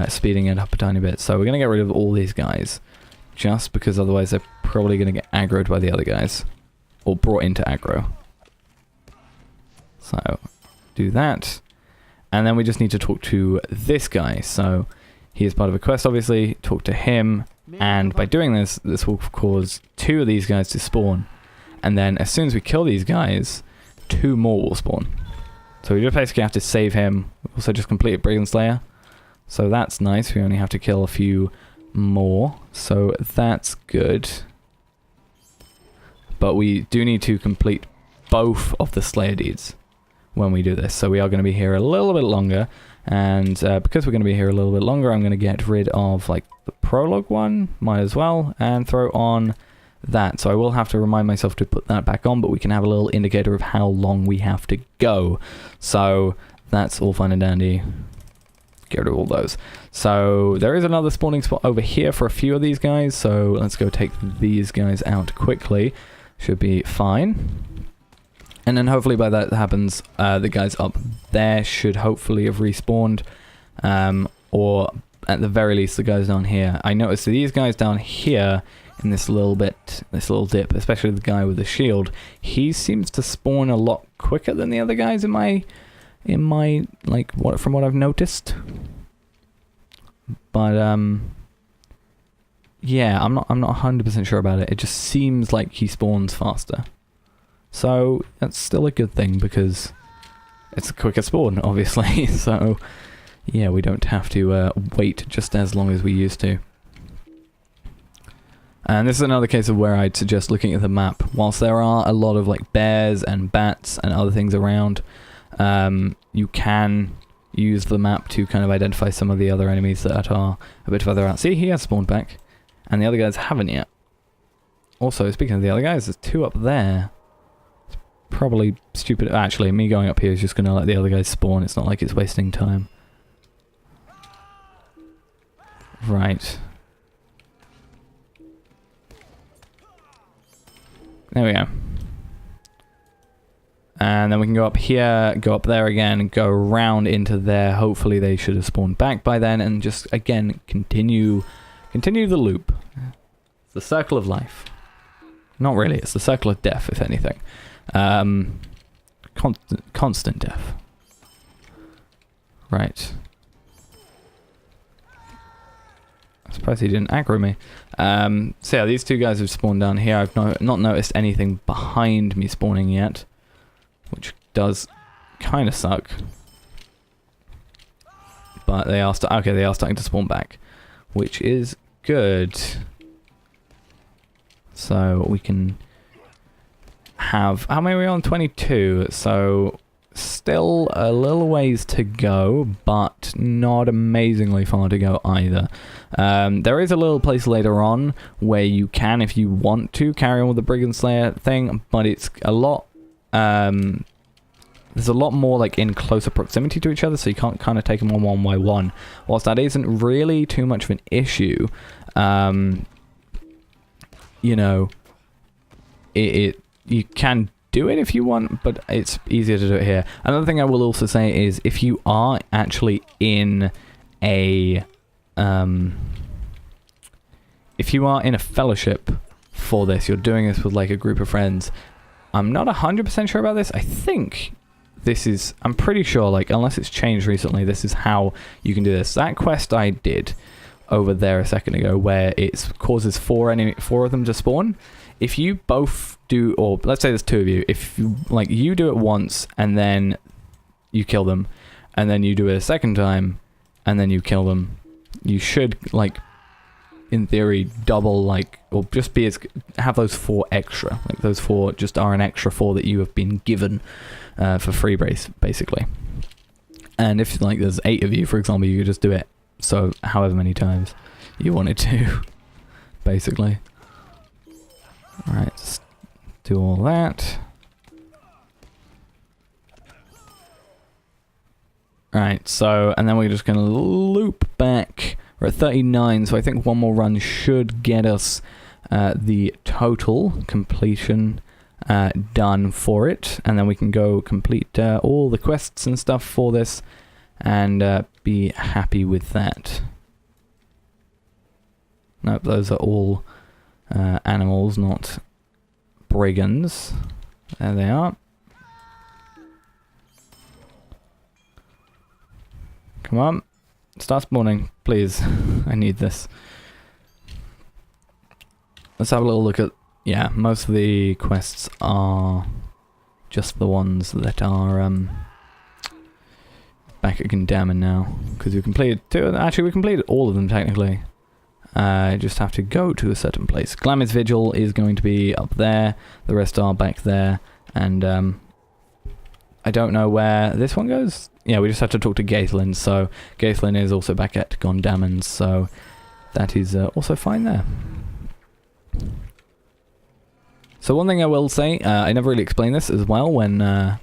speeding it up a tiny bit. So we're going to get rid of all these guys, just because otherwise they're probably going to get aggroed by the other guys, or brought into aggro. So, do that. And then we just need to talk to this guy. So, he is part of a quest, obviously. Talk to him. And by doing this, this will cause 2 of these guys to spawn. And then as soon as we kill these guys, 2 more will spawn. So we just basically have to save him. We also just completed Brigand Slayer. So that's nice. We only have to kill a few more. So that's good. But we do need to complete both of the Slayer deeds when we do this. So we are going to be here a little bit longer. And because we're going to be here a little bit longer, I'm going to get rid of like the prologue one, might as well, and throw on that. So I will have to remind myself to put that back on, but we can have a little indicator of how long we have to go. So that's all fine and dandy. Get rid of all those. So there is another spawning spot over here for a few of these guys. So let's go take these guys out quickly. Should be fine. And then hopefully by that happens, the guys up there should hopefully have respawned. Or at the very least, the guys down here. I noticed that these guys down here in this little dip, especially the guy with the shield, he seems to spawn a lot quicker than the other guys in my like from what I've noticed. But yeah, I'm not 100% sure about it. It just seems like he spawns faster. So that's still a good thing because it's a quicker spawn, obviously. So yeah, we don't have to wait just as long as we used to. And this is another case of where I'd suggest looking at the map. Whilst there are a lot of like bears and bats and other things around, you can use the map to kind of identify some of the other enemies that are a bit further out. See, he has spawned back, and the other guys haven't yet. Also, speaking of the other guys, there's 2 up there. It's probably stupid. Actually, me going up here is just going to let the other guys spawn. It's not like it's wasting time. Right. There we go. And then we can go up here, go up there again, go around into there. Hopefully they should have spawned back by then, and just, again, continue the loop. It's the circle of life. Not really, it's the circle of death, if anything. Constant death. Right. I suppose he didn't aggro me. So yeah, these 2 guys have spawned down here. I've not noticed anything behind me spawning yet, which does kind of suck. But they are they are starting to spawn back, which is good. So we can have, how many are we on? 22. So still a little ways to go, but not amazingly far to go either. There is a little place later on where you can, if you want to, carry on with the Brigand Slayer thing, but it's a lot, there's a lot more like in closer proximity to each other, so you can't kind of take them on one by one. Whilst that isn't really too much of an issue, you know, you can do it if you want, but it's easier to do it here. Another thing I will also say is if you are actually in a fellowship for this, you're doing this with like a group of friends. I'm not 100% sure about this. I think this is, I'm pretty sure, like, unless it's changed recently, this is how you can do this. That quest I did over there a second ago, where it causes 4 of them to spawn. If you both do, or let's say there's 2 of you, if you, like, you do it once and then you kill them, and then you do it a second time and then you kill them, you should, like, in theory, double, like, or just be as, have those 4 extra. Like, those 4 just are an extra 4 that you have been given for free, basically. And if, like, there's 8 of you, for example, you could just do it so however many times you wanted to, basically. Alright, do all that. Right, so, and then we're just going to loop back. We're at 39, so I think one more run should get us the total completion done for it. And then we can go complete all the quests and stuff for this and be happy with that. Nope, those are all animals, not brigands. There they are. Come on. Start spawning, please. I need this. Let's have a little look at... Yeah, most of the quests are just the ones that are back at Gundamon now. Because we completed two... Actually, we completed all of them, technically. Just have to go to a certain place. Glamis Vigil is going to be up there. The rest are back there. And I don't know where this one goes. Yeah, we just have to talk to Gaithlin. So Gaithlin is also back at Gondamon. So that is also fine there. So one thing I will say, I never really explained this as well when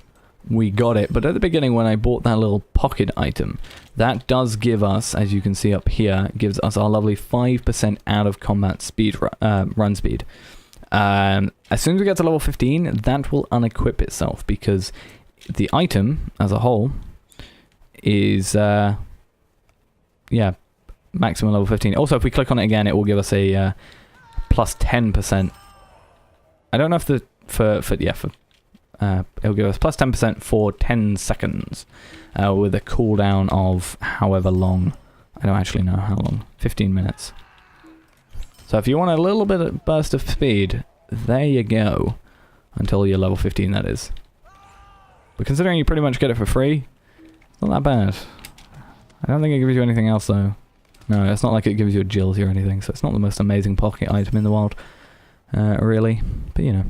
we got it. But at the beginning when I bought that little pocket item, that does give us, as you can see up here, gives us our lovely 5% out of combat speed, run speed. As soon as we get to level 15, that will unequip itself because the item as a whole is, yeah, maximum level 15. Also, if we click on it again, it will give us a plus 10%. I don't know if the, it'll give us plus 10% for 10 seconds with a cooldown of however long. I don't actually know how long. 15 minutes. So if you want a little bit of burst of speed, there you go. Until you're level 15, that is. But considering you pretty much get it for free, it's not that bad. I don't think it gives you anything else though. No, it's not like it gives you agility or anything, so it's not the most amazing pocket item in the world. Really. But you know.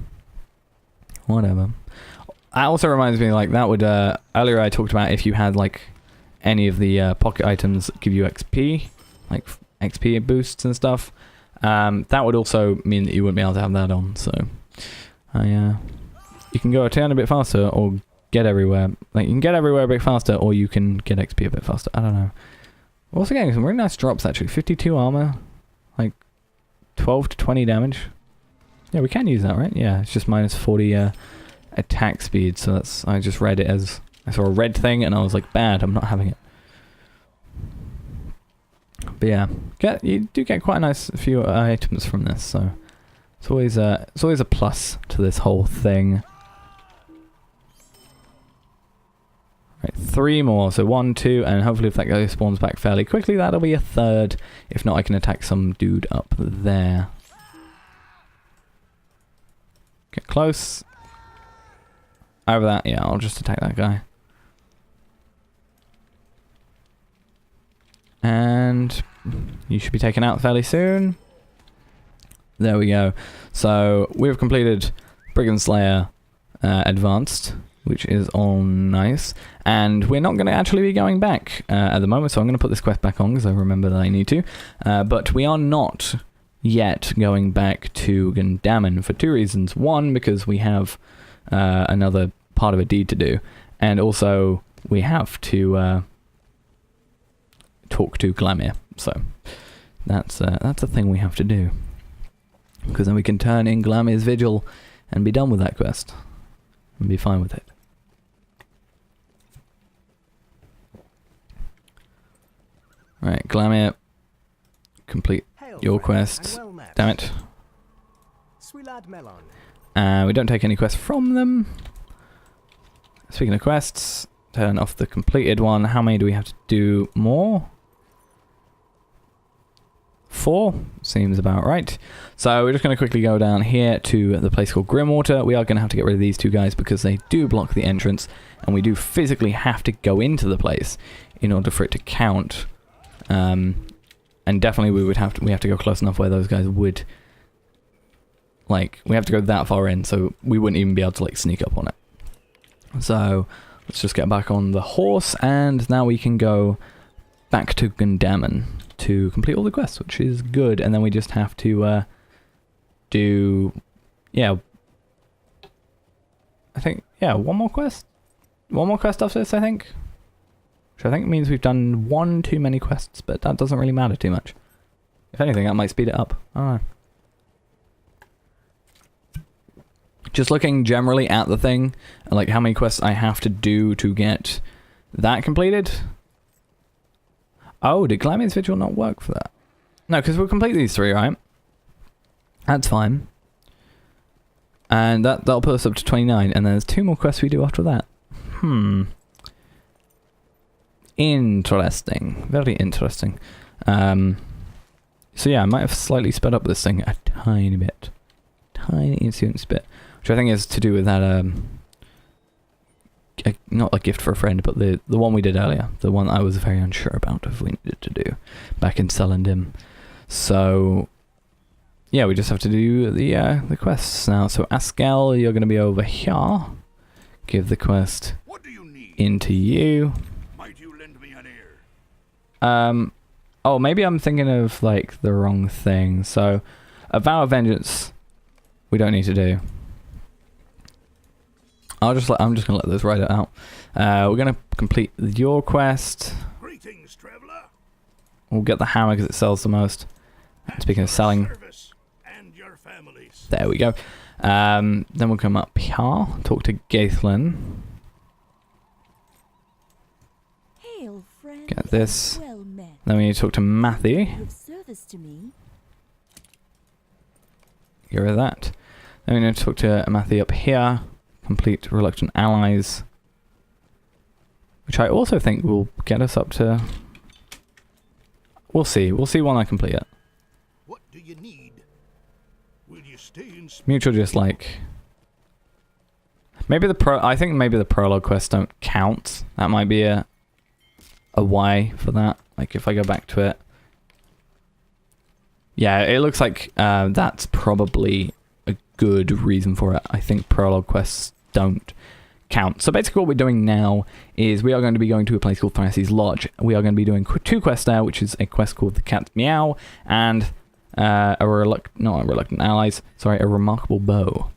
Whatever. That also reminds me, like, that would, earlier I talked about if you had, like, any of the pocket items that give you XP, like XP boosts and stuff, that would also mean that you wouldn't be able to have that on, so, you can go a turn a bit faster, or get everywhere, like, you can get everywhere a bit faster, or you can get XP a bit faster, I don't know. We're also getting some really nice drops, actually, 52 armor, like, 12 to 20 damage. Yeah, we can use that, right? Yeah, it's just minus 40, attack speed, so that's, I just read it as, I saw a red thing and I was like, bad, I'm not having it. But yeah, you do get quite a nice few items from this, so it's always a plus to this whole thing. Right, 3 more, so 1, 2, and hopefully if that guy spawns back fairly quickly, that'll be a third. If not, I can attack some dude up there. Get close. Over that, yeah, I'll just attack that guy. And you should be taken out fairly soon. There we go. So we've completed Brigand Slayer Advanced, which is all nice. And we're not going to actually be going back at the moment, so I'm going to put this quest back on because I remember that I need to. But we are not yet going back to Gundamon for 2 reasons. One, because we have another part of a deed to do, and also we have to talk to Glamir. So that's a thing we have to do, because then we can turn in Glamir's Vigil and be done with that quest and be fine with it. Right, Glamir, complete your quest. Damn it. We don't take any quests from them. Speaking of quests, turn off the completed one. How many do we have to do more? 4 seems about right. So we're just going to quickly go down here to the place called Grimwater. We are going to have to get rid of these 2 guys because they do block the entrance, and we do physically have to go into the place in order for it to count. And definitely we have to go close enough where those guys would, like, we have to go that far in, so we wouldn't even be able to, like, sneak up on it. So let's just get back on the horse, and now we can go back to Gundamon to complete all the quests, which is good. And then we just have to do, yeah, I think, yeah, one more quest after this, I think. Which I think means we've done one too many quests, but that doesn't really matter too much. If anything, that might speed it up. I don't know. Just looking generally at the thing, like how many quests I have to do to get that completed. Oh, did Glamion's Vigil not work for that? No, because we'll complete these 3, right? That's fine. And that'll put us up to 29, and then there's 2 more quests we do after that. Interesting. Very interesting. So yeah, I might have slightly sped up this thing a tiny bit. Tiny incident bit. Which I think is to do with that, not a gift for a friend, but the one we did earlier. The one I was very unsure about if we needed to do back in Celandim. So, yeah, we just have to do the quests now. So, Askel, you're going to be over here. Give the quest What do you need? into you. Might you lend me an ear? Oh, maybe I'm thinking of, like, the wrong thing. So, a Vow of Vengeance, we don't need to do. I'm just gonna let this write it out. We're gonna complete your quest. Greetings, traveler. We'll get the hammer because it sells the most. Speaking of selling, Service and your families. there we go. Then we'll come up here, talk to Gaithlin. Hail, friend. Get this. Well met. Then we need to talk to Matthew. Of service to me. Get rid of that. Then we need to talk to Matthew up here. Complete Reluctant Allies. Which I also think will get us up to... We'll see. We'll see when I complete it. What do you need? Will you stay in Mutual just like... Maybe I think maybe the prologue quests don't count. That might be a why for that. Like if I go back to it. Yeah, it looks like that's probably a good reason for it. I think prologue quests don't count. So basically what we're doing now is we are going to be going to a place called Thrassy's Lodge. We are going to be doing 2 quests there, which is a quest called The Cat's Meow and not a Reluctant Allies, sorry, a Remarkable Bow.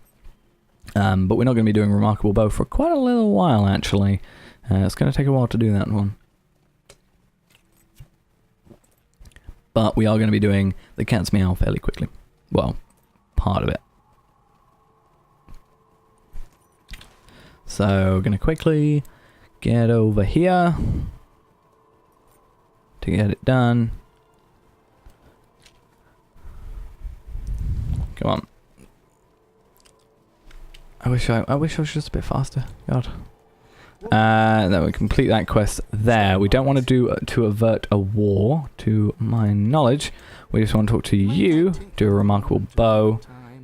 But we're not going to be doing Remarkable Bow for quite a little while actually. It's going to take a while to do that one. But we are going to be doing The Cat's Meow fairly quickly. Well, part of it. So we're going to quickly get over here to get it done. Come on. I wish I was just a bit faster. God. Then we complete that quest there. We don't want to do to avert a war, to my knowledge. We just want to talk to you, do a Remarkable Bow,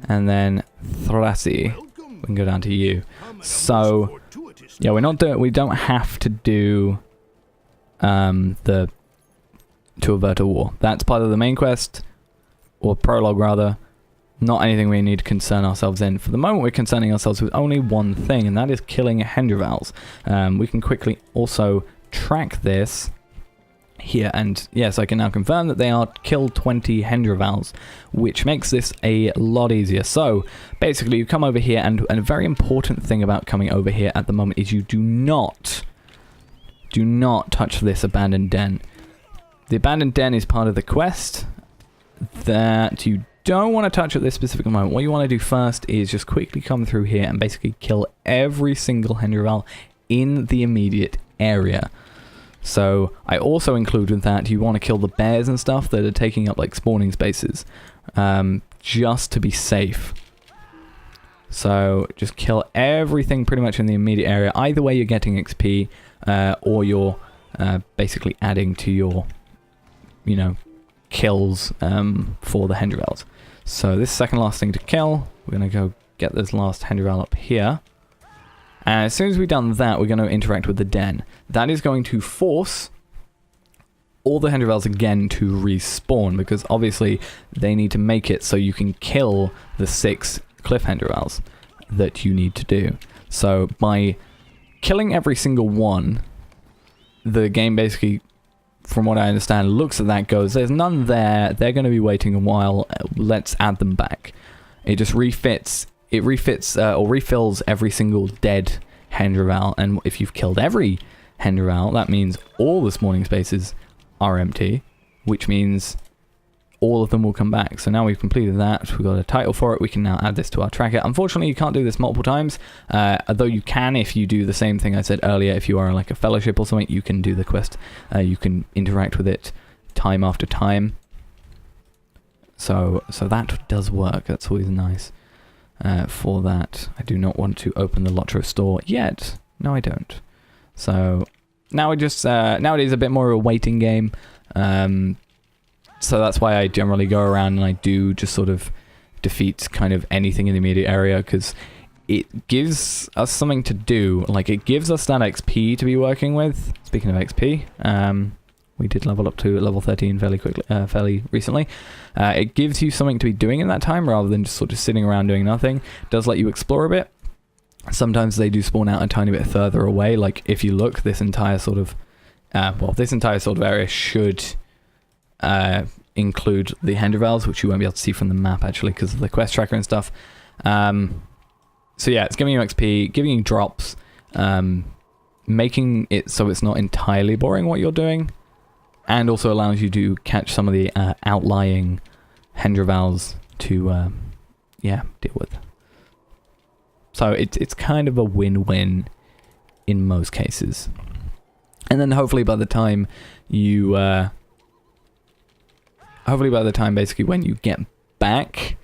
and then Thrasy. We can go down to you. So, yeah, we don't have to do to avert a war. That's part of the main quest, or prologue rather. Not anything we need to concern ourselves in. For the moment, we're concerning ourselves with only one thing, and that is killing Hendravals. We can quickly also track this here, and yes, I can now confirm that they are kill 20 Hendravals, which makes this a lot easier. So, basically, you come over here, and a very important thing about coming over here at the moment is you do not touch this abandoned den. The abandoned den is part of the quest that you don't want to touch at this specific moment. What you want to do first is just quickly come through here and basically kill every single Hendraval in the immediate area. So I also include with that you want to kill the bears and stuff that are taking up like spawning spaces, just to be safe. So just kill everything pretty much in the immediate area. Either way you're getting XP, or you're basically adding to your, you know, kills for the Hendravals. So this second last thing to kill, we're going to go get this last Hendraval up here. And as soon as we've done that, we're going to interact with the den. That is going to force all the Hendravals again to respawn, because obviously they need to make it so you can kill the 6 cliff Hendravals that you need to do. So by killing every single one, the game basically, from what I understand, looks at that, goes, there's none there, they're going to be waiting a while, let's add them back. It just refits or refills every single dead Hendraval, and if you've killed every Henderal, that means all the spawning spaces are empty, which means all of them will come back. So now we've completed that, we've got a title for it, we can now add this to our tracker. Unfortunately, you can't do this multiple times, although you can if you do the same thing I said earlier. If you are like a fellowship or something, you can do the quest, you can interact with it time after time. So that does work, that's always nice for that. I do not want to open the LOTRO store yet. No, I don't. So now we just, now it is a bit more of a waiting game. So that's why I generally go around and I do just sort of defeat kind of anything in the immediate area, because it gives us something to do. Like, it gives us that XP to be working with. Speaking of XP, we did level up to level 13 fairly recently. It gives you something to be doing in that time rather than just sort of sitting around doing nothing. It does let you explore a bit. Sometimes they do spawn out a tiny bit further away. Like, if you look, this entire sort of, this entire sort of area should include the Hendervals, which you won't be able to see from the map actually because of the quest tracker and stuff. So yeah, it's giving you XP, giving you drops, making it so it's not entirely boring what you're doing, and also allows you to catch some of the outlying Hendervals to yeah, deal with. So it's kind of a win-win in most cases. And then hopefully by the time you basically when you get back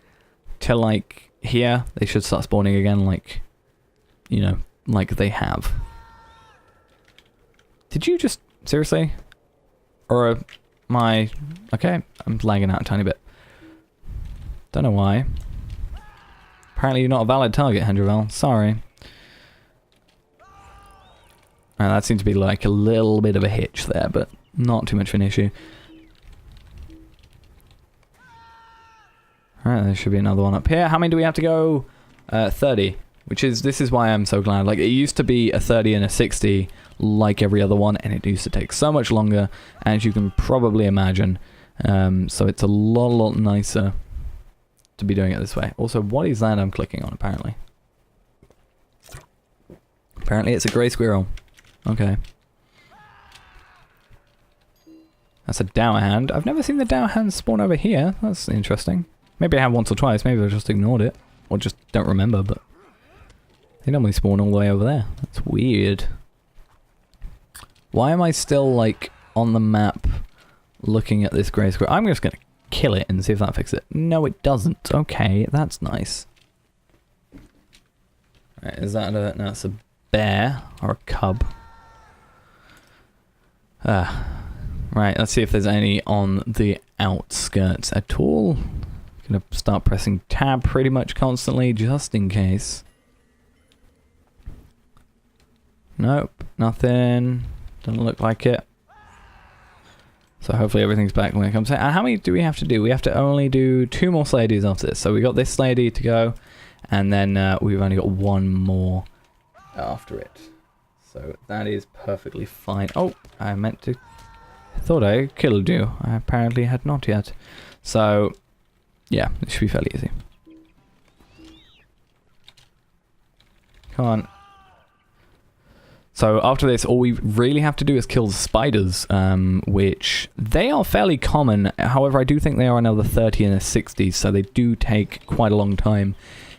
to like here, they should start spawning again, like, you know, like they have. Did you just seriously? Or my okay, I'm lagging out a tiny bit. Don't know why. Apparently you're not a valid target, Henderval. Sorry. That seems to be like a little bit of a hitch there, but not too much of an issue. Alright, there should be another one up here. How many do we have to go? 30. This is why I'm so glad. Like, it used to be a 30 and a 60 like every other one, and it used to take so much longer, as you can probably imagine. So it's a lot nicer to be doing it this way. Also, what is that I'm clicking on, apparently? Apparently it's a grey squirrel. Okay. That's a dower hand. I've never seen the dower hand spawn over here. That's interesting. Maybe I have once or twice. Maybe I just ignored it. Or just don't remember, but they normally spawn all the way over there. That's weird. Why am I still, like, on the map looking at this grey squirrel? I'm just going to kill it and see if that fixes it. No, it doesn't. Okay, that's nice. Right, is that a... No, that's a bear or a cub. Right, let's see if there's any on the outskirts at all. Gonna start pressing tab pretty much constantly, just in case. Nope, nothing. Doesn't look like it. So hopefully everything's back when it comes out. How many do we have to do? We have to only do 2 more Slayer Deeds after this. So we got this Slayer Deed to go, and then we've only got 1 more after it. So that is perfectly fine. Oh, I meant to... I thought I killed you. I apparently had not yet. So, yeah, it should be fairly easy. Come on. So after this, all we really have to do is kill the spiders, which they are fairly common. However, I do think they are another 30 and a 60, so they do take quite a long time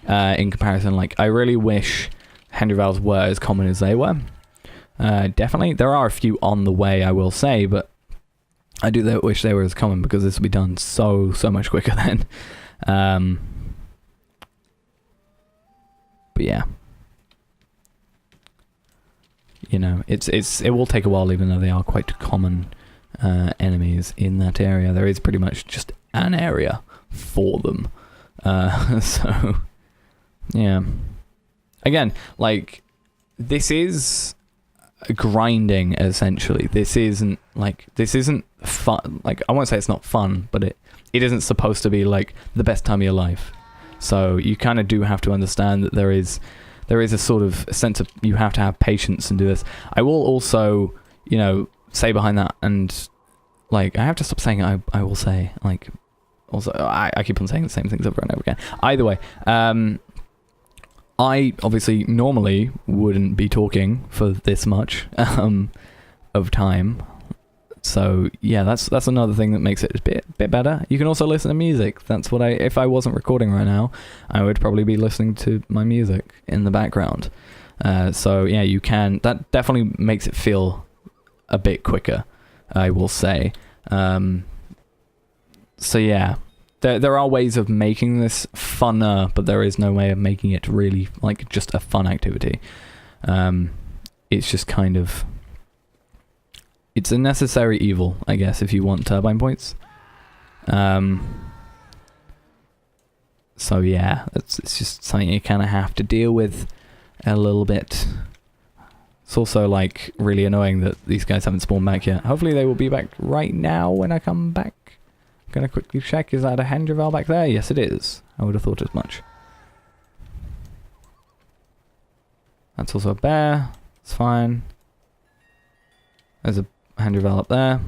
in comparison. Like, I really wish Hendervals were as common as they were. Definitely. There are a few on the way, I will say, but I do wish they were as common because this will be done so much quicker then. But yeah. You know, it will take a while, even though they are quite common enemies in that area. There is pretty much just an area for them. So, yeah. Again, like, this is grinding, essentially. This isn't fun. Like, I won't say it's not fun, but it isn't supposed to be, like, the best time of your life. So, you kind of do have to understand that there is a sort of sense of you have to have patience and do this. I will also, you know, say behind that, and like, I have to stop saying I will say, like, also I keep on saying the same things over and over again. Either way, I obviously normally wouldn't be talking for this much of time. So yeah, that's another thing that makes it a bit better. You can also listen to music. That's what if I wasn't recording right now, I would probably be listening to my music in the background. So yeah, you can. That definitely makes it feel a bit quicker, I will say. So yeah, there are ways of making this funner, but there is no way of making it really like just a fun activity. It's just kind of... It's a necessary evil, I guess, if you want turbine points. So yeah, it's just something you kind of have to deal with a little bit. It's also like really annoying that these guys haven't spawned back yet. Hopefully they will be back right now when I come back. I'm gonna quickly check, is that a Hendravel back there? Yes it is. I would have thought as much. That's also a bear. It's fine. There's a Hendravel up there.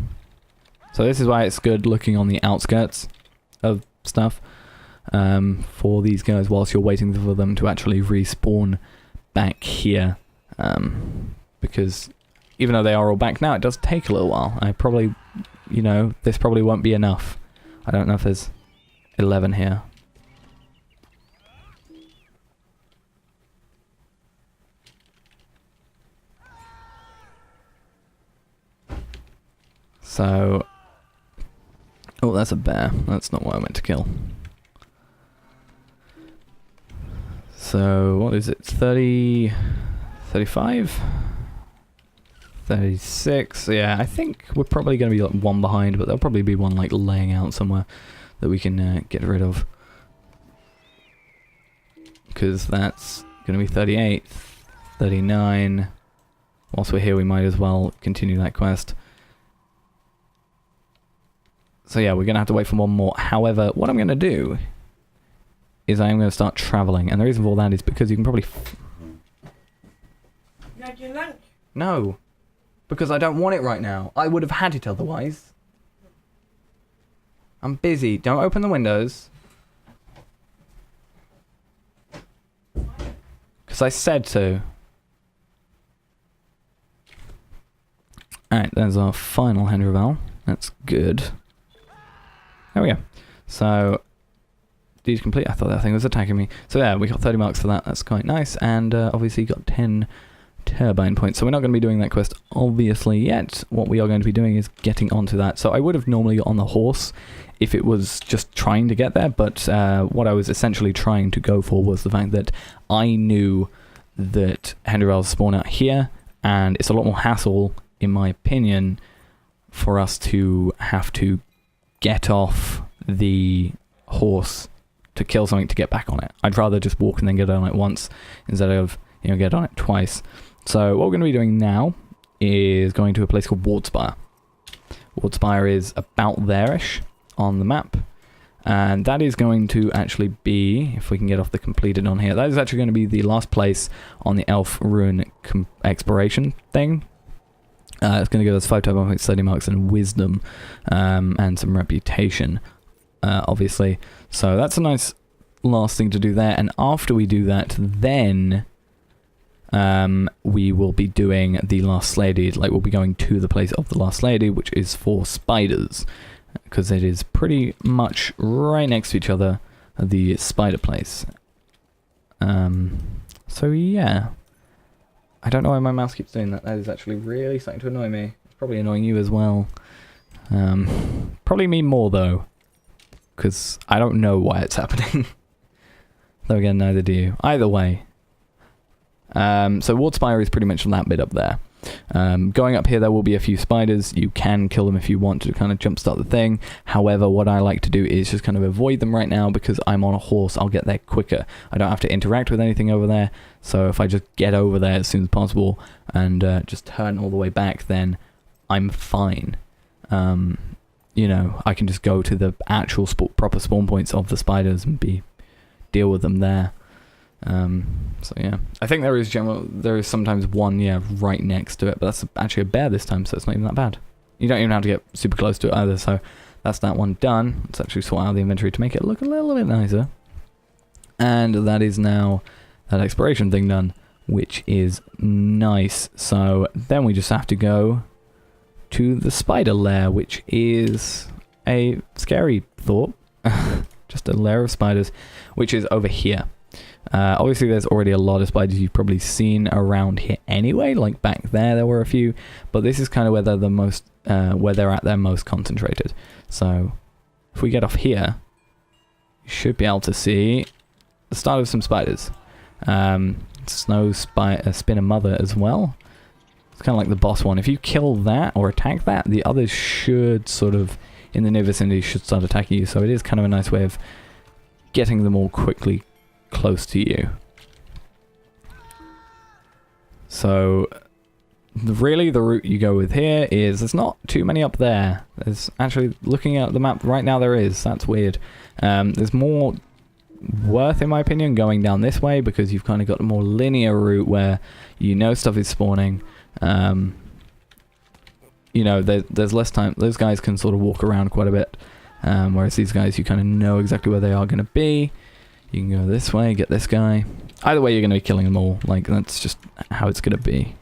So this is why it's good looking on the outskirts of stuff for these guys whilst you're waiting for them to actually respawn back here. Because even though they are all back now, it does take a little while. I probably, you know, this probably won't be enough. I don't know if there's 11 here. So, oh, that's a bear. That's not what I meant to kill. So, what is it? 30, 35, 36. Yeah, I think we're probably going to be like one behind, but there'll probably be one like laying out somewhere that we can get rid of. Because that's going to be 38, 39. Whilst we're here, we might as well continue that quest. So yeah, we're going to have to wait for one more. However, what I'm going to do is I am going to start travelling. And the reason for that is because you can probably... No. Because I don't want it right now. I would have had it otherwise. I'm busy. Don't open the windows. Because I said to. Alright, there's our final Hendravel. That's good. There we go. So, deed complete. I thought that thing was attacking me. So yeah, we got 30 marks for that. That's quite nice. And obviously got 10 turbine points. So we're not going to be doing that quest obviously yet. What we are going to be doing is getting onto that. So I would have normally got on the horse if it was just trying to get there. But what I was essentially trying to go for was the fact that I knew that Hendravels spawn out here. And it's a lot more hassle, in my opinion, for us to have to get off the horse to kill something to get back on it. I'd rather just walk and then get on it once instead of, you know, get on it twice. So what we're going to be doing now is going to a place called Wardspire. Wardspire is about there-ish on the map. And that is going to actually be, if we can get off the completed on here, that is actually going to be the last place on the Elf Rune exploration thing. It's going to give us 5 turbine points, 30 marks, and wisdom, and some reputation, obviously. So that's a nice last thing to do there. And after we do that, then we will be doing the last lady. Like, we'll be going to the place of the last lady, which is for spiders, because it is pretty much right next to each other, the spider place. So yeah. I don't know why my mouse keeps doing that. That is actually really starting to annoy me. It's probably annoying you as well. Probably me more though, because I don't know why it's happening. Though again, neither do you. Either way. So Wardspire is pretty much that bit up there. Going up here, there will be a few spiders. You can kill them if you want to kind of jumpstart the thing. However, what I like to do is just kind of avoid them right now because I'm on a horse. I'll get there quicker. I don't have to interact with anything over there. So if I just get over there as soon as possible and just turn all the way back, then I'm fine. You know, I can just go to the actual proper spawn points of the spiders and deal with them there. So yeah, I think there is sometimes one right next to it, but that's actually a bear this time, so it's not even that bad. You don't even have to get super close to it either, so that's that one done. Let's actually sort out the inventory to make it look a little bit nicer. And that is now that exploration thing done, which is nice. So then we just have to go to the spider lair, which is a scary thought. Just a lair of spiders, which is over here. Obviously there's already a lot of spiders you've probably seen around here anyway, like back there were a few, but this is kind of where they're the most, where they're at their most concentrated. So if we get off here, you should be able to see the start of some spiders. Snow spinner mother as well. It's kind of like the boss one. If you kill that or attack that, the others should sort of, in the near vicinity, should start attacking you. So it is kind of a nice way of getting them all quickly close to you. So really the route you go with here is, there's not too many up there. There's actually, looking at the map right now, there is. That's weird. There's more worth, in my opinion, going down this way, because you've kind of got a more linear route where you know stuff is spawning. You know, there's less time. Those guys can sort of walk around quite a bit, whereas these guys, you kind of know exactly where they are going to be. You can go this way, get this guy. Either way, you're going to be killing them all. Like, that's just how it's going to be.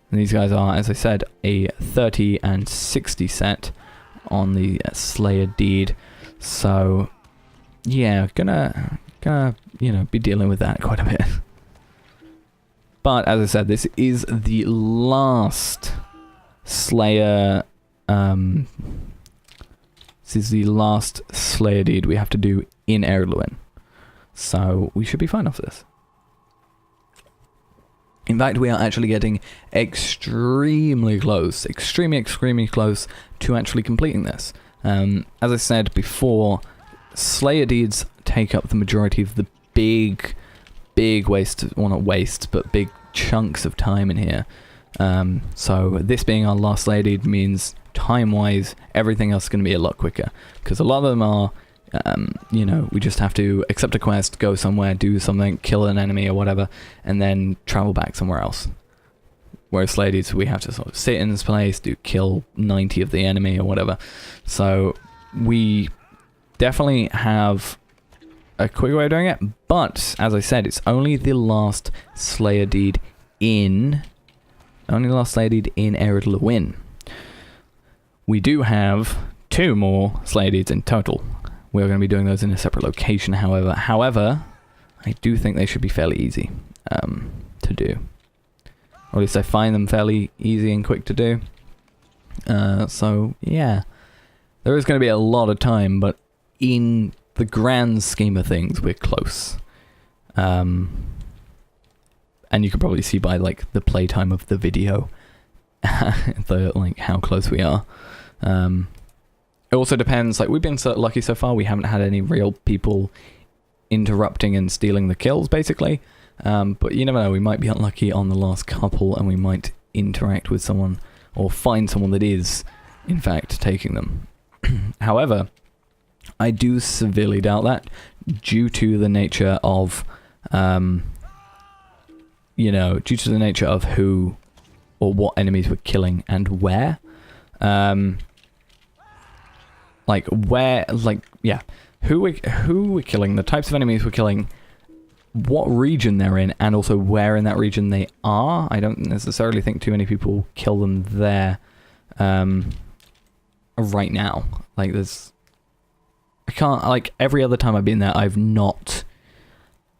And these guys are, as I said, a 30 and 60 set on the Slayer Deed. So, yeah, gonna you know, be dealing with that quite a bit. But as I said, this is the last Slayer. This is the last Slayer Deed we have to do in Erluin. So we should be fine off this. In fact, we are actually getting extremely close, extremely close to actually completing this. As I said before, Slayer Deeds take up the majority of the big waste, well not waste, but big chunks of time in here. So this being our last Slayer Deed means time-wise, everything else is going to be a lot quicker. Because a lot of them are, you know, we just have to accept a quest, go somewhere, do something, kill an enemy or whatever, and then travel back somewhere else. Whereas Slayer Deeds, we have to sort of sit in this place, kill 90 of the enemy or whatever. So we definitely have a quick way of doing it, but as I said, it's only the last Slayer Deed in Ered Luin. We do have 2 more Slayer Deeds in total. We're going to be doing those in a separate location, however, I do think they should be fairly easy to do. Or at least I find them fairly easy and quick to do. So, yeah. There is going to be a lot of time, but in the grand scheme of things, we're close. And you can probably see by, like, the playtime of the video, how close we are. It also depends, like, we've been so lucky so far, we haven't had any real people interrupting and stealing the kills, basically. But you never know, we might be unlucky on the last couple, and we might interact with someone, or find someone that is, in fact, taking them. However, I do severely doubt that, due to the nature of, you know, due to the nature of who or what enemies we're killing and where. Who we're killing, the types of enemies we're killing, what region they're in, and also where in that region they are. I don't necessarily think too many people kill them there right now. Like, I can't, like, every other time I've been there, I've not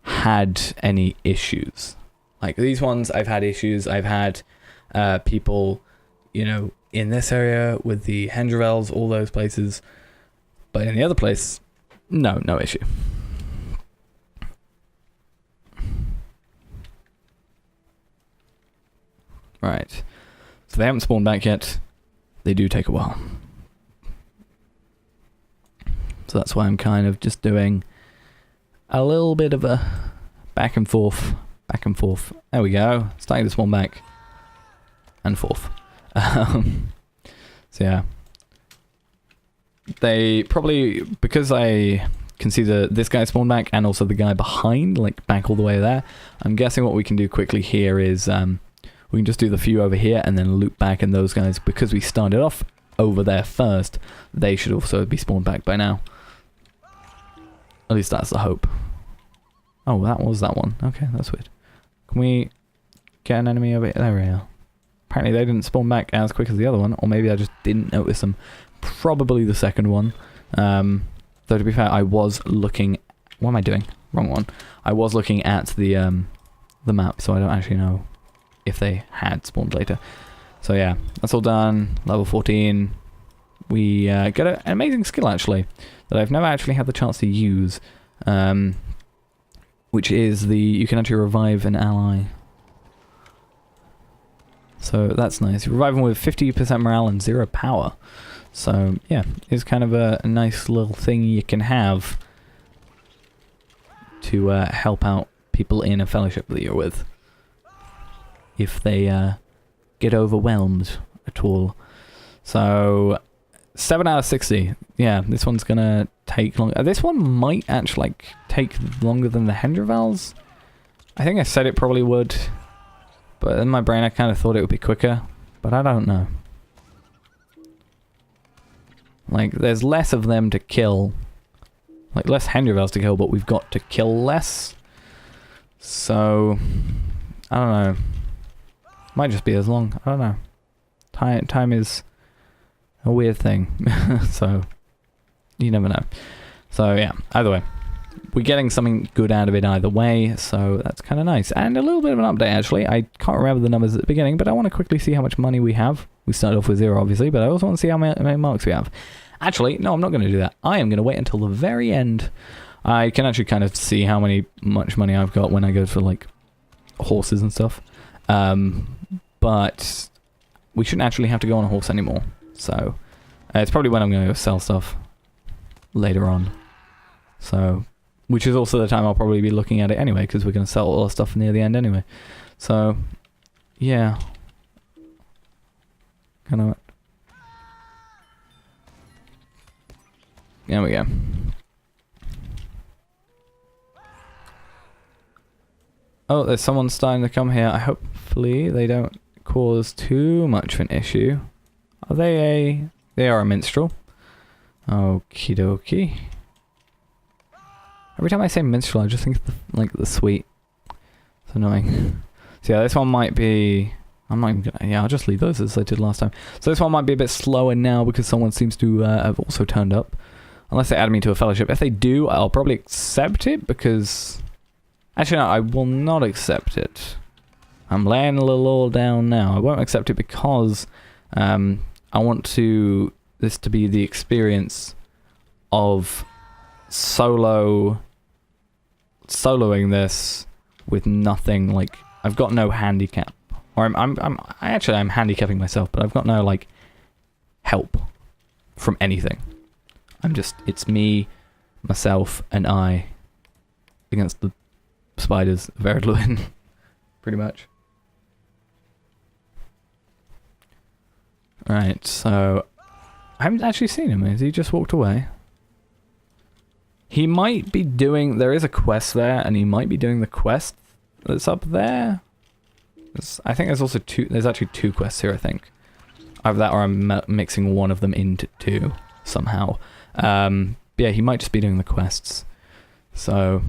had any issues. Like, these ones, I've had issues. I've had people, you know, in this area with the Hendravels, all those places. But in the other place, no issue. Right. So they haven't spawned back yet. They do take a while. So that's why I'm kind of just doing a little bit of a back and forth. There we go. Starting to spawn back and forth. So yeah. They probably, because I can see this guy spawn back and also the guy behind, like back all the way there, I'm guessing what we can do quickly here is we can just do the few over here and then loop back, and those guys, because we started off over there first, they should also be spawned back by now. At least that's the hope. Oh, that was that one. Okay, that's weird. Can we get an enemy over here? There we are. Apparently they didn't spawn back as quick as the other one, or maybe I just didn't notice them. Probably the second one. Though to be fair, I was looking... What am I doing? Wrong one. I was looking at the map, so I don't actually know if they had spawned later. So yeah, that's all done. Level 14. We get an amazing skill, actually, that I've never actually had the chance to use. Which is the... You can actually revive an ally. So that's nice. You revive them with 50% morale and 0 power. So yeah, it's kind of a nice little thing you can have to help out people in a fellowship that you're with. If they get overwhelmed at all. So 7 out of 60. Yeah, this one's gonna take long. This one might actually like take longer than the Hendravals. I think I said it probably would, but in my brain I kind of thought it would be quicker, but I don't know. Like, there's less of them to kill, like less Hendravals to kill, but we've got to kill less. So I don't know. Might just be as long. I don't know. Time is a weird thing. So you never know. So yeah, either way, we're getting something good out of it either way, so that's kind of nice. And a little bit of an update, actually. I can't remember the numbers at the beginning, but I want to quickly see how much money we have. We started off with 0, obviously, but I also want to see how many marks we have. Actually, no, I'm not going to do that. I am going to wait until the very end. I can actually kind of see how much money I've got when I go for, like, horses and stuff. But we shouldn't actually have to go on a horse anymore. So it's probably when I'm going to go sell stuff later on. So, which is also the time I'll probably be looking at it anyway, because we're going to sell all our stuff near the end anyway. So, yeah. Kind of. There we go. Oh, there's someone starting to come here. Hopefully they don't cause too much of an issue. Are they a... They are a minstrel. Okie dokie. Every time I say minstrel, I just think of the sweet. It's annoying. So yeah, this one might be... I'm not even gonna... Yeah, I'll just leave those as I did last time. So this one might be a bit slower now because someone seems to have also turned up. Unless they add me to a fellowship. If they do, I'll probably accept it because... Actually, no, I will not accept it. I'm laying a little all down now. I won't accept it because I want this to be the experience of soloing this with nothing, like, I've got no handicap. Or I'm handicapping myself, but I've got no, like, help from anything. It's me, myself, and I against the spiders of Eredluin, pretty much. Right, so I haven't actually seen him. Has he just walked away? He might be doing... There is a quest there, and he might be doing the quest that's up there. I think there's also two... There's actually 2 quests here, I think. Either that or I'm mixing one of them into 2 somehow. Yeah, he might just be doing the quests. So...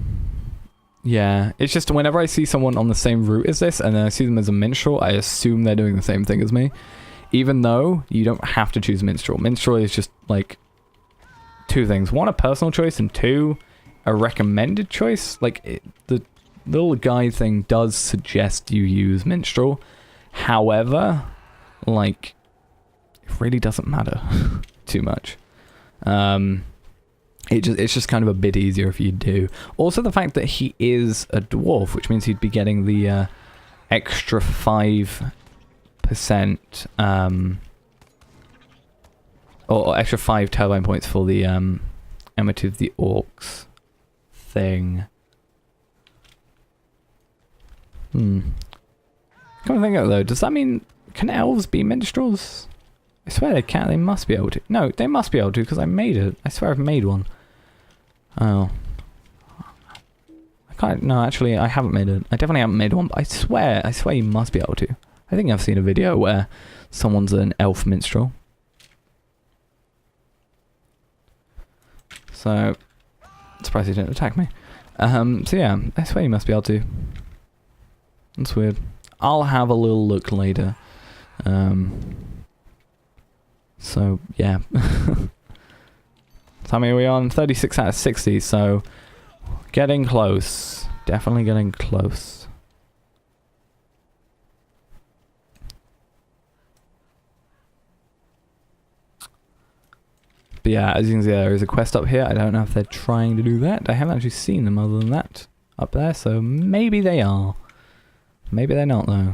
Yeah, it's just whenever I see someone on the same route as this, and then I see them as a minstrel, I assume they're doing the same thing as me. Even though you don't have to choose minstrel. Minstrel is just, like, 2 things. 1, a personal choice, and 2, a recommended choice. Like, the little guide thing does suggest you use minstrel. However, like, it really doesn't matter too much. It's just kind of a bit easier if you do. Also, the fact that he is a dwarf, which means he'd be getting the extra 5%, or extra 5 turbine points for the Enmity of the Orcs thing. Come to think of it though, does that mean, can elves be minstrels? I swear they can. They must be able to. No, they must be able to because I made it. I swear I've made one. Oh. I can't... No, actually, I haven't made it. I definitely haven't made one, but I swear you must be able to. I think I've seen a video where someone's an elf minstrel. So, surprised he didn't attack me. So yeah, that's where you must be able to. That's weird. I'll have a little look later. So yeah. How many are we on? 36 out of 60, so getting close. Definitely getting close. But yeah, as you can see, there is a quest up here. I don't know if they're trying to do that. I haven't actually seen them other than that up there, so maybe they are. Maybe they're not, though.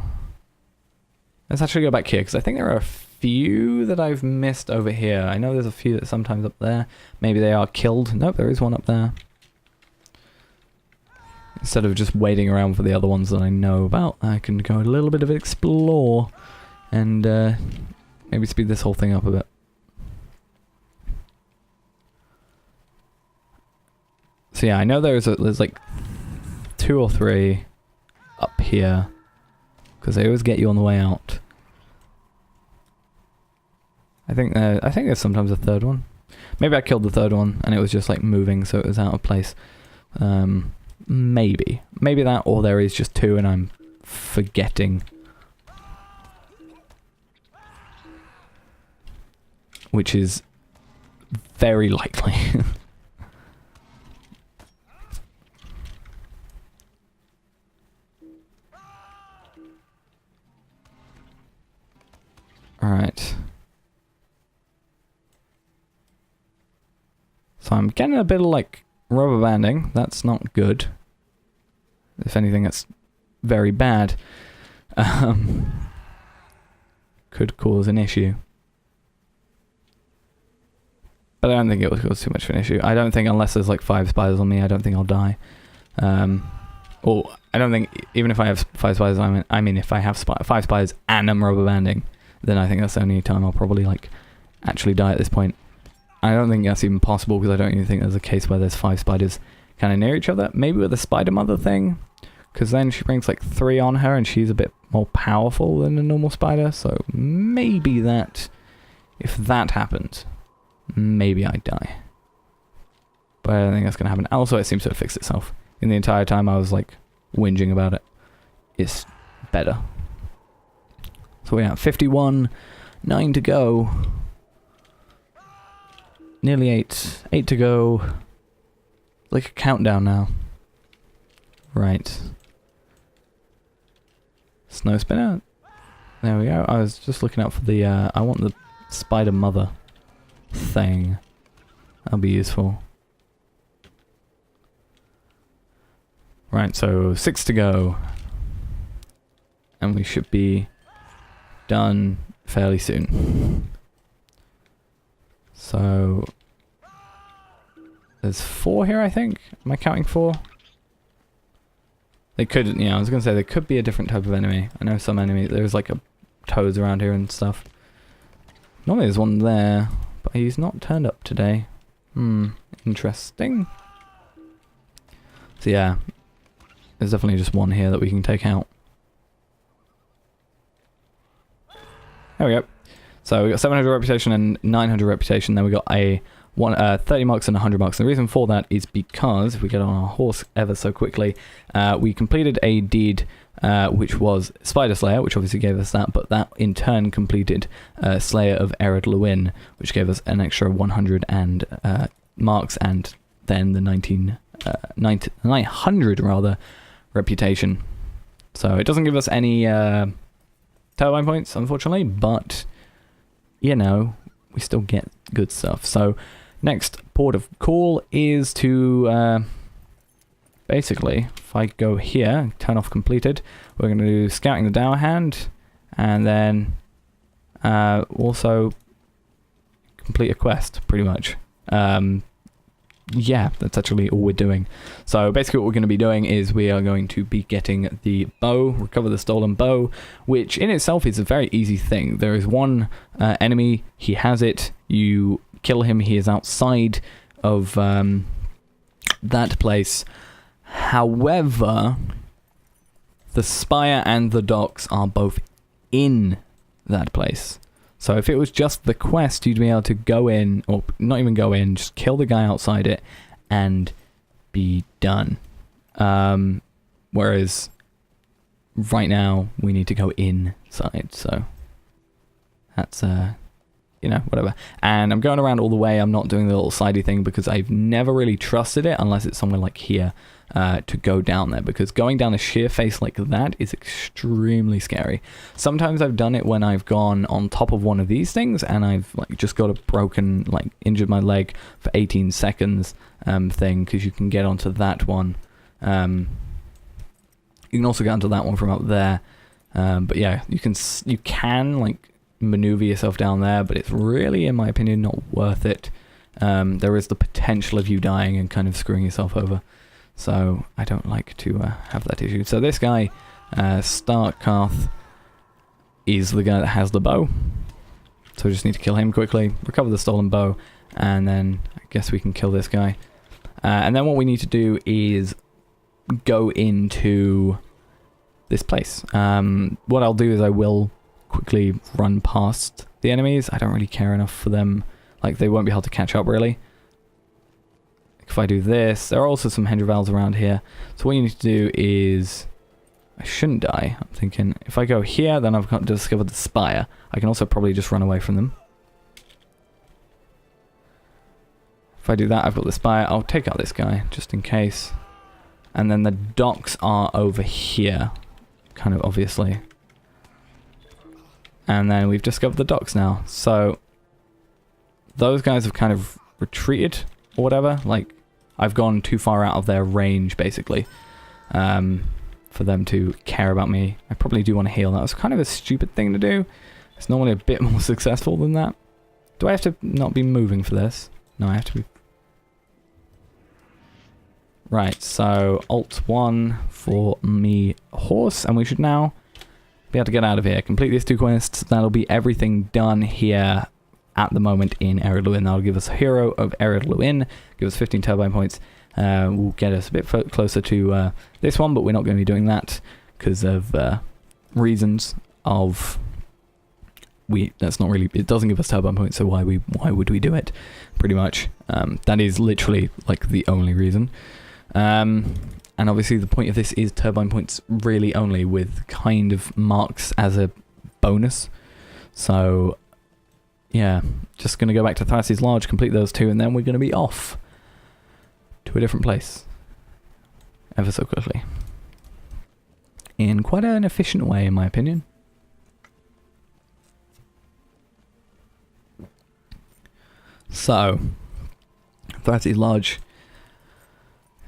Let's actually go back here, because I think there are a few that I've missed over here. I know there's a few that sometimes up there. Maybe they are killed. Nope, there is one up there. Instead of just waiting around for the other ones that I know about, I can go a little bit of explore and maybe speed this whole thing up a bit. So yeah, I know there's like 2 or 3 up here, because they always get you on the way out. I think there's sometimes a 3rd one. Maybe I killed the 3rd one and it was just like moving, so it was out of place. Maybe that, or there is just 2 and I'm forgetting. Which is very likely. Alright. So I'm getting a bit of like rubber banding. That's not good. If anything, that's very bad. Could cause an issue. But I don't think it will cause too much of an issue. I don't think, unless there's like 5 spiders on me, I don't think I'll die. Or I don't think, even if I have 5 spiders, I mean if I have 5 spiders and I'm rubber banding, then I think that's the only time I'll probably like actually die at this point. I don't think that's even possible, because I don't even think there's a case where there's 5 spiders kind of near each other. Maybe with the spider mother thing, because then she brings like 3 on her and she's a bit more powerful than a normal spider, so maybe that, if that happened, maybe I'd die. But I don't think that's going to happen. Also, it seems to have fixed itself. In the entire time I was like whinging about it, it's better. So we're at 51, 9 to go. Nearly 8 to go. Like a countdown now. Right. Snow spinner. There we go. I was just looking out for the, I want the spider mother thing. That'll be useful. Right, so 6 to go. And we should be done fairly soon. So there's 4 here, I think. Am I counting 4? They could, yeah, I was gonna say there could be a different type of enemy. I know some enemy, there's like a toads around here and stuff. Normally there's one there, but he's not turned up today. Interesting. So yeah, there's definitely just one here that we can take out. There we go. So we got 700 reputation and 900 reputation. Then we got a 30 marks and 100 marks. And the reason for that is because, if we get on our horse ever so quickly, we completed a deed which was Spider Slayer, which obviously gave us that, but that in turn completed Slayer of Ered Lewin, which gave us an extra 100 and marks, and then the 900 rather reputation. So it doesn't give us any turbine points, unfortunately, but you know, we still get good stuff. So next port of call is to basically, if I go here, turn off completed, we're going to do scouting the Dower Hand, and then also complete a quest, pretty much. Yeah, that's actually all we're doing. So basically what we're going to be doing is we are going to be getting the bow, recover the stolen bow, which in itself is a very easy thing. There is one enemy, he has it, you kill him, he is outside of that place. However, the spire and the docks are both in that place. So if it was just the quest, you'd be able to go in, or not even go in, just kill the guy outside it, and be done. Whereas right now we need to go inside, so that's you know, whatever. And I'm going around all the way. I'm not doing the little sidey thing because I've never really trusted it unless it's somewhere like here to go down there, because going down a sheer face like that is extremely scary. Sometimes I've done it when I've gone on top of one of these things and I've like just got a broken, like injured my leg for 18 seconds thing, because you can get onto that one. You can also get onto that one from up there. But yeah, you can like maneuver yourself down there, but it's really, in my opinion, not worth it. There is the potential of you dying and kind of screwing yourself over, so I don't like to have that issue. So this guy, Starkarth, is the guy that has the bow, so we just need to kill him quickly, recover the stolen bow, and then I guess we can kill this guy. And then what we need to do is go into this place. What I'll do is I will quickly run past the enemies. I don't really care enough for them. Like, they won't be able to catch up, really. If I do this, there are also some Hendravals around here. So what you need to do is... I shouldn't die. I'm thinking, if I go here, then I've got to discover the spire. I can also probably just run away from them. If I do that, I've got the spire. I'll take out this guy, just in case. And then the docks are over here. Kind of obviously. And then we've discovered the docks now. So those guys have kind of retreated or whatever. Like, I've gone too far out of their range, basically, for them to care about me. I probably do want to heal. That was kind of a stupid thing to do. It's normally a bit more successful than that. Do I have to not be moving for this? No, I have to be... Right, so Alt 1 for me horse, and we should now be able to get out of here. Complete these 2 quests. That'll be everything done here at the moment in Ered Luin. That'll give us a hero of Ered Luin, give us 15 turbine points. Will get us a bit closer to this one, but we're not going to be doing that because of reasons of... That's not really... It doesn't give us turbine points, so why would we do it? Pretty much. That is literally like the only reason. And obviously the point of this is turbine points really only, with kind of marks as a bonus. So yeah, just going to go back to Thraci's Lodge, complete those 2, and then we're going to be off to a different place ever so quickly. In quite an efficient way, in my opinion. So, Thraci's Lodge.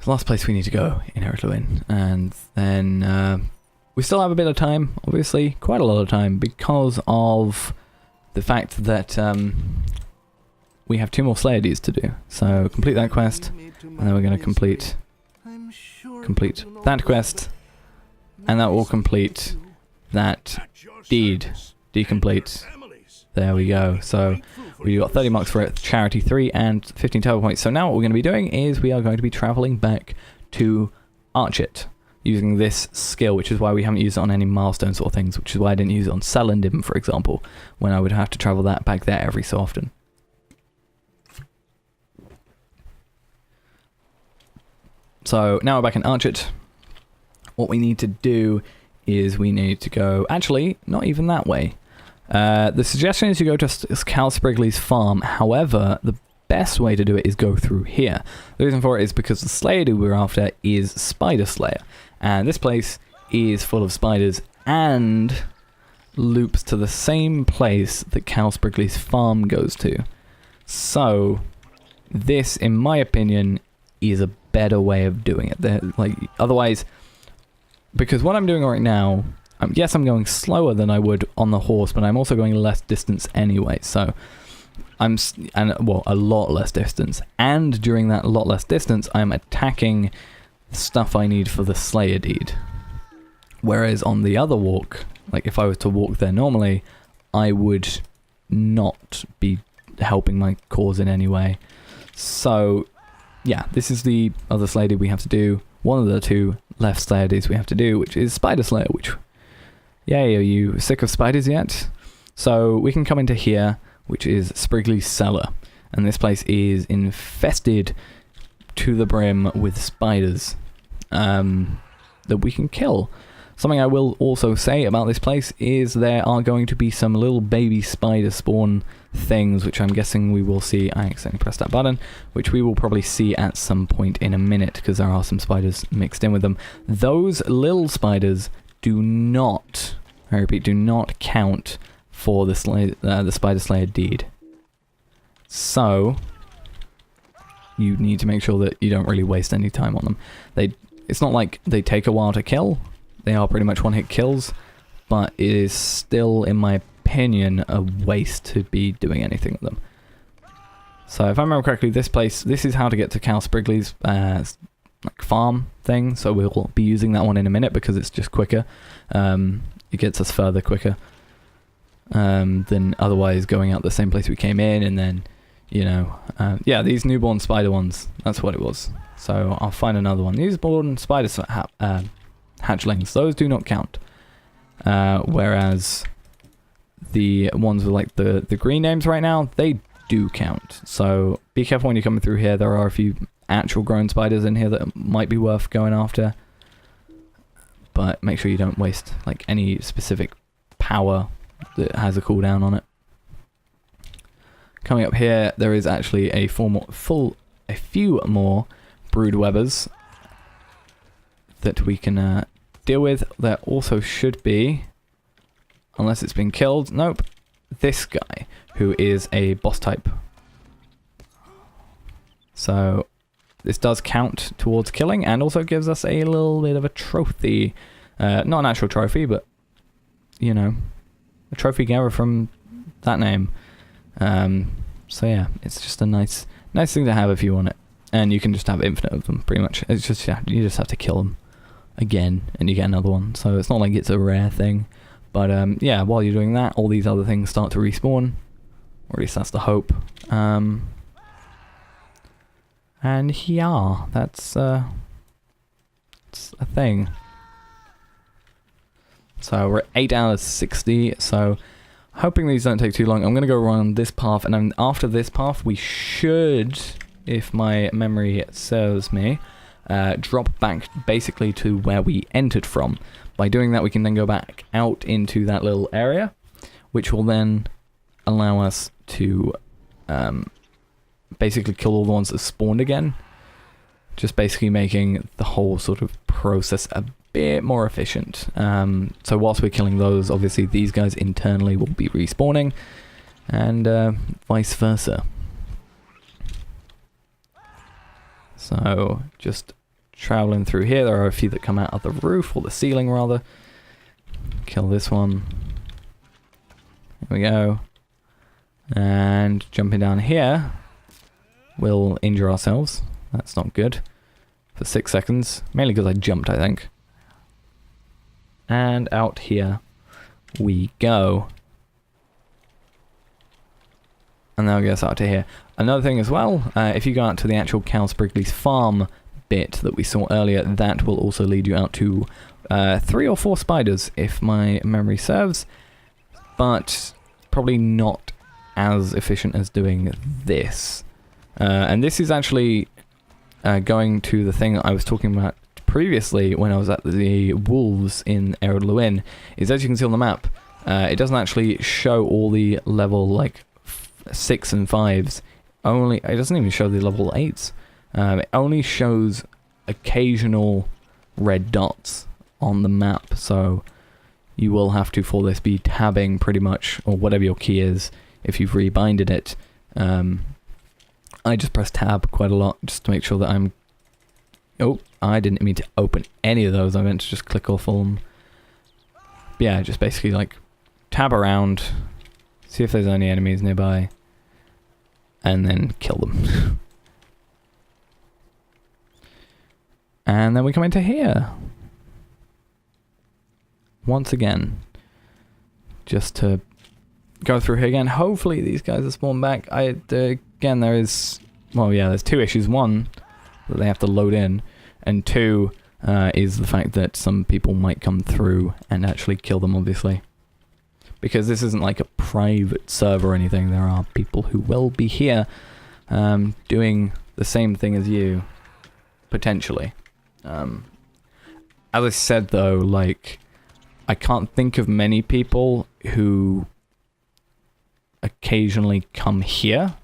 Last place we need to go in Ered Luin, and then we still have a bit of time, obviously, quite a lot of time, because of the fact that we have 2 more Slayer deeds to do. So complete that quest, and then we're going to complete that quest, and that will complete that deed. Decomplete. There we go. So we got 30 marks for it, charity 3, and 15 turbo points. So now what we're going to be doing is we are going to be traveling back to Archit using this skill, which is why we haven't used it on any milestone sort of things, which is why I didn't use it on Celandin, for example, when I would have to travel that back there every so often. So now we're back in Archit. What we need to do is we need to go... Actually, not even that way. The suggestion is you go to Cal Sprigley's farm. However, the best way to do it is go through here. The reason for it is because the Slayer dude we're after is Spider Slayer. And this place is full of spiders and loops to the same place that Cal Sprigley's farm goes to. So, this, in my opinion, is a better way of doing it. Like, otherwise, because what I'm doing right now... yes, I'm going slower than I would on the horse, but I'm also going less distance anyway, so well, a lot less distance. And during that lot less distance, I'm attacking stuff I need for the Slayer deed. Whereas on the other walk, like if I was to walk there normally, I would not be helping my cause in any way. So, yeah, this is the other Slayer deed we have to do. One of the 2 left Slayer deeds we have to do, which is Spider Slayer, which... Yay, are you sick of spiders yet? So we can come into here, which is Sprigley's Cellar. And this place is infested to the brim with spiders. that we can kill. Something I will also say about this place is there are going to be some little baby spider spawn things, which I'm guessing we will see. I accidentally pressed that button, which we will probably see at some point in a minute, because there are some spiders mixed in with them. Those little spiders do not, I repeat, do not count for the Spider Slayer deed. So you need to make sure that you don't really waste any time on them. It's not like they take a while to kill. They are pretty much one-hit kills, but it is still, in my opinion, a waste to be doing anything with them. So if I remember correctly, this is how to get to Cal Sprigley's like farm thing, so we'll be using that one in a minute because it's just quicker. It gets us further quicker than otherwise going out the same place we came in, and then, you know, yeah, these newborn spider ones, that's what it was. So I'll find another one. Newborn spider hatchlings, those do not count. Whereas the ones with like the green names right now, they do count. So be careful when you're coming through here. There are a few actual grown spiders in here that might be worth going after. But make sure you don't waste like any specific power that has a cooldown on it. Coming up here, there is actually a few more brood webbers that we can deal with. There also should be, unless it's been killed, nope, this guy, who is a boss type. So this does count towards killing, and also gives us a little bit of a trophy. Not an actual trophy, but, you know, a trophy gathered from that name. So yeah, it's just a nice thing to have if you want it. And you can just have infinite of them, pretty much. It's just, yeah, you just have to kill them again, and you get another one. So it's not like it's a rare thing. But yeah, while you're doing that, all these other things start to respawn. Or at least that's the hope. And yeah, that's it's a thing. So we're at 8 hours 60, so hoping these don't take too long. I'm going to go around this path, and then after this path we should, if my memory serves me, drop back basically to where we entered from. By doing that, we can then go back out into that little area, which will then allow us to basically kill all the ones that spawned again. Just basically making the whole sort of process a bit more efficient. So whilst we're killing those, obviously these guys internally will be respawning, and vice versa. So just traveling through here, there are a few that come out of the roof, or the ceiling rather. Kill this one. Here we go. And jumping down here, we'll injure ourselves. That's not good. For 6 seconds, mainly because I jumped, I think. And out here we go. And that'll get us out to here. Another thing as well, if you go out to the actual Cal Sprigley's farm bit that we saw earlier, that will also lead you out to 3 or 4 spiders, if my memory serves. But probably not as efficient as doing this. And this is actually going to the thing that I was talking about previously when I was at the wolves in Erod Luin, is as you can see on the map, it doesn't actually show all the level like 6 and 5s. Only it doesn't even show the level 8s. It only shows occasional red dots on the map, so you will have to, for this, be tabbing pretty much, or whatever your key is, if you've rebinded it. I just press tab quite a lot just to make sure that I'm... Oh, I didn't mean to open any of those. I meant to just click off all them. But yeah, just basically like tab around, see if there's any enemies nearby, and then kill them. And then we come into here. Once again. Just to go through here again. Hopefully these guys are spawned back. Again, there is... Well, yeah, there's 2 issues. 1, that they have to load in. And 2, is the fact that some people might come through and actually kill them, obviously. Because this isn't like a private server or anything. There are people who will be here doing the same thing as you. Potentially. as I said though, like, I can't think of many people who occasionally come here.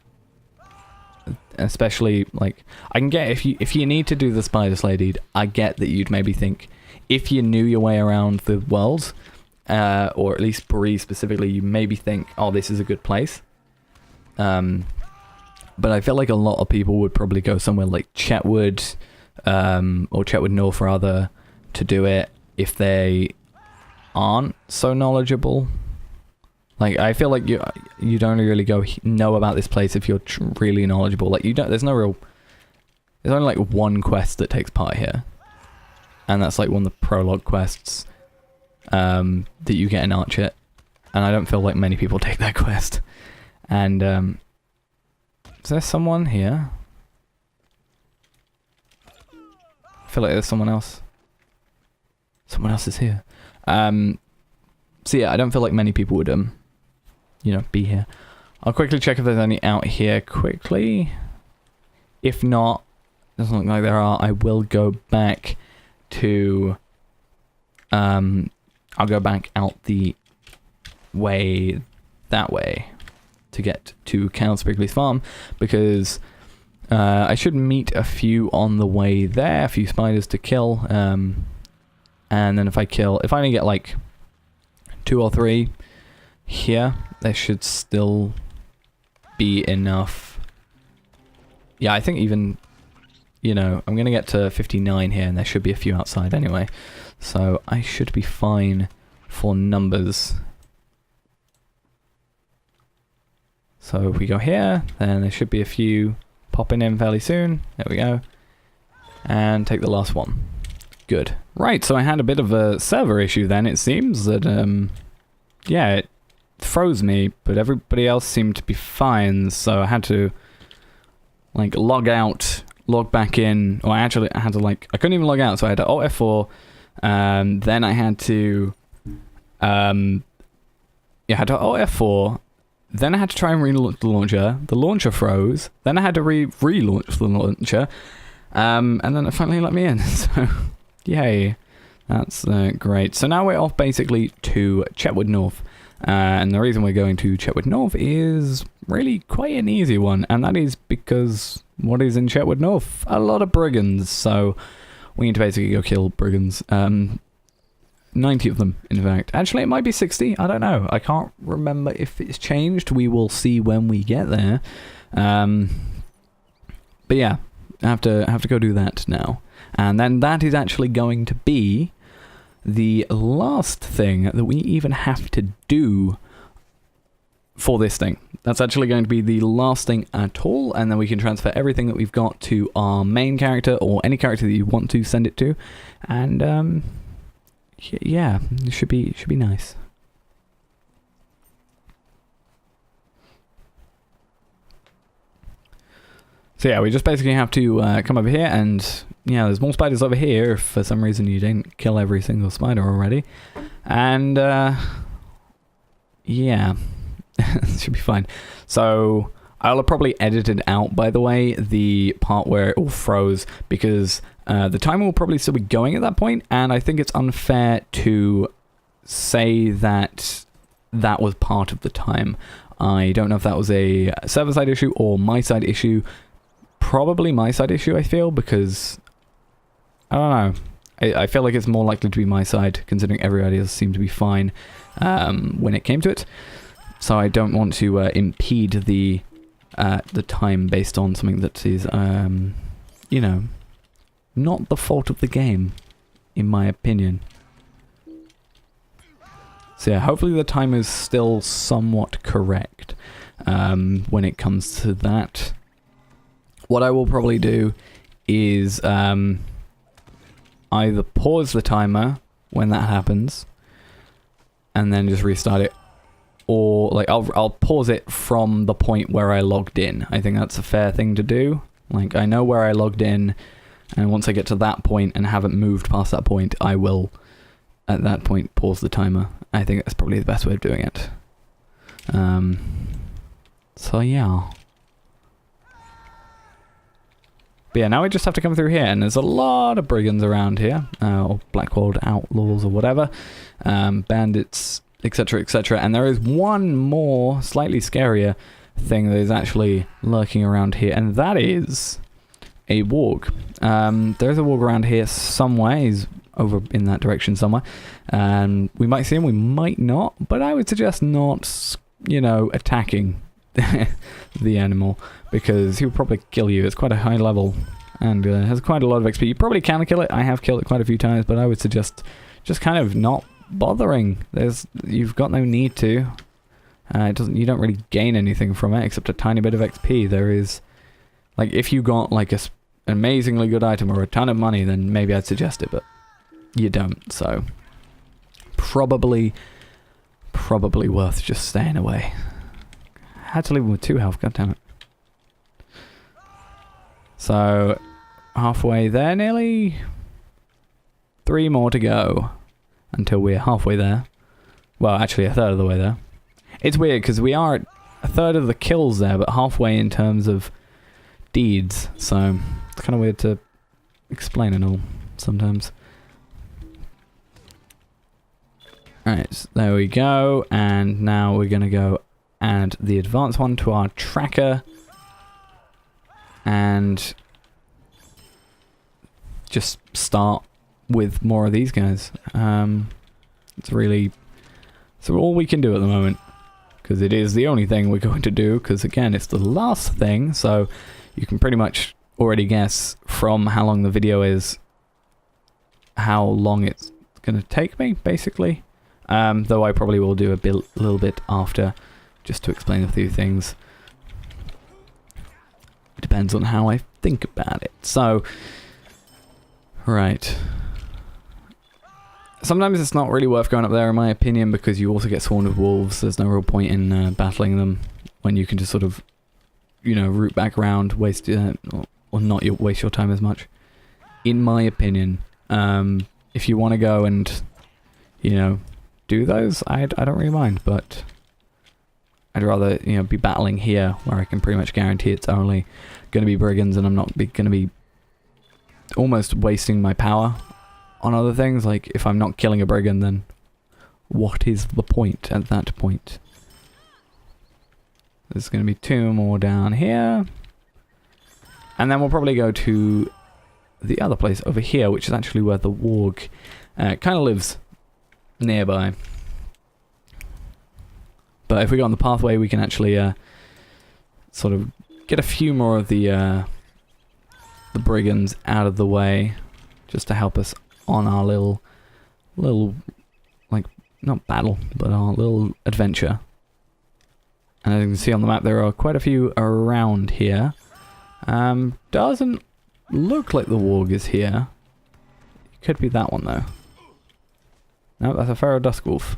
Especially, like, I can get, if you need to do the Spider Slay deed, I get that you'd maybe think, if you knew your way around the world, or at least Bree specifically, you maybe think, oh, this is a good place. But I feel like a lot of people would probably go somewhere like Chetwood, or Chetwood North rather, to do it if they aren't so knowledgeable. Like, I feel like you don't really know about this place if you're really knowledgeable. Like, there's only like one quest that takes part here. And that's like one of the prologue quests that you get in Archet. And I don't feel like many people take that quest. And, is there someone here? I feel like there's someone else. Someone else is here. So yeah, I don't feel like many people would, you know, be here. I'll quickly check if there's any out here quickly. If not, doesn't look like there are. I will go back to, I'll go back out the way, that way, to get to Count Sprigley's farm, because I should meet a few on the way there, a few spiders to kill, and then if I only get like 2 or 3 here, there should still be enough. Yeah, I think even, you know, I'm going to get to 59 here, and there should be a few outside anyway. So I should be fine for numbers. So if we go here, then there should be a few popping in fairly soon. There we go. And take the last one. Good. Right, so I had a bit of a server issue then. It seems that, yeah, it froze me, but everybody else seemed to be fine, so I had to, like, log out, log back in, or I had to, like, I couldn't even log out, so I had to Alt F4, then I had to, yeah, I had to Alt F4, then I had to try and relaunch the launcher froze, then I had to relaunch the launcher, and then it finally let me in, so, yay, that's great. So now we're off basically to Chetwood North. And the reason we're going to Chetwood North is really quite an easy one, and that is because what is in Chetwood North? A lot of brigands, so we need to basically go kill brigands. 90 of them, in fact. Actually, it might be 60, I don't know. I can't remember if it's changed. We will see when we get there. But yeah, I have to go do that now. And then that is actually going to be the last thing that we even have to do for this thing. That's actually going to be the last thing at all, and then we can transfer everything that we've got to our main character, or any character that you want to send it to, and yeah, it should be nice. So yeah, we just basically have to come over here, and yeah, there's more spiders over here if for some reason you didn't kill every single spider already. And yeah, it should be fine. So I'll have probably edited out, by the way, the part where it all froze, because the timer will probably still be going at that point, and I think it's unfair to say that that was part of the time. I don't know if that was a server-side issue or my side issue. Probably my side issue, I feel, because I don't know. I feel like it's more likely to be my side, considering everybody else seemed to be fine when it came to it. So I don't want to impede the time based on something that is, you know, not the fault of the game, in my opinion. So yeah, hopefully the time is still somewhat correct when it comes to that. What I will probably do is either pause the timer when that happens and then just restart it, or like I'll pause it from the point where I logged in. I think that's a fair thing to do. Like, I know where I logged in, and once I get to that point and haven't moved past that point, I will at that point pause the timer. I think that's probably the best way of doing it. So yeah. But yeah, now we just have to come through here, and there's a lot of brigands around here, or Blackwold outlaws or whatever, bandits, etc, etc. And there is one more, slightly scarier thing that is actually lurking around here, and that is a warg. There's a warg around here somewhere. He's over in that direction somewhere. And we might see him, we might not, but I would suggest not, you know, attacking the animal, because he would probably kill you. It's quite a high level and has quite a lot of XP. You probably can kill it. I have killed it quite a few times, but I would suggest just kind of not bothering. You've got no need to. You don't really gain anything from it except a tiny bit of XP. There is, like, if you got like an amazingly good item or a ton of money, then maybe I'd suggest it, but you don't. So probably worth just staying away. Had to leave him with 2 health, god damn it. So, halfway there nearly. 3 more to go until we're halfway there. Well, actually a third of the way there. It's weird because we are at a third of the kills there, but halfway in terms of deeds. So, it's kind of weird to explain it all sometimes. Alright, so there we go. And now we're going to go add the advanced one to our tracker and just start with more of these guys. It's all we can do at the moment, because it is the only thing we're going to do, because again it's the last thing, so you can pretty much already guess from how long the video is how long it's going to take me, basically. Though I probably will do a little bit after, just to explain a few things. It depends on how I think about it. So, right. Sometimes it's not really worth going up there, in my opinion, because you also get swarmed with wolves. There's no real point in battling them when you can just sort of, you know, route back around, waste or not waste your time as much. In my opinion, if you want to go and, you know, do those, I don't really mind, but I'd rather, you know, be battling here where I can pretty much guarantee it's only going to be brigands and I'm not going to be almost wasting my power on other things. Like, if I'm not killing a brigand, then what is the point at that point? There's going to be 2 more down here. And then we'll probably go to the other place over here, which is actually where the warg kind of lives nearby. But if we go on the pathway, we can actually sort of get a few more of the brigands out of the way, just to help us on our little like, not battle, but our little adventure. And as you can see on the map, there are quite a few around here. Doesn't look like the warg is here. It could be that one though. No, that's a Pharaoh Duskwolf.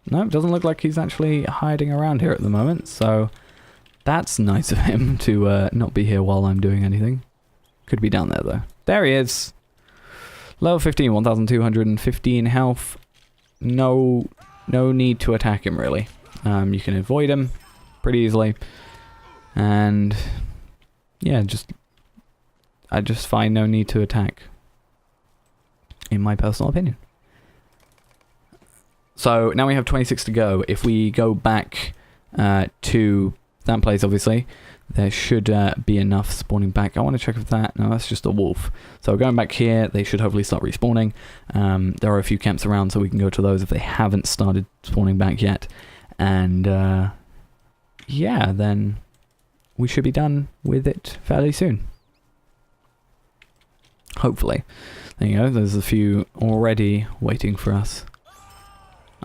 No, it doesn't look like he's actually hiding around here at the moment, so that's nice of him to not be here while I'm doing anything. Could be down there though. There he is! Level 15, 1215 health. No need to attack him really. You can avoid him pretty easily. And yeah, I just find no need to attack, in my personal opinion. So now we have 26 to go. If we go back to that place, obviously, there should be enough spawning back. I want to check if that... No, that's just a wolf. So going back here, they should hopefully start respawning. There are a few camps around, so we can go to those if they haven't started spawning back yet. And yeah, then we should be done with it fairly soon. Hopefully. There you go, there's a few already waiting for us.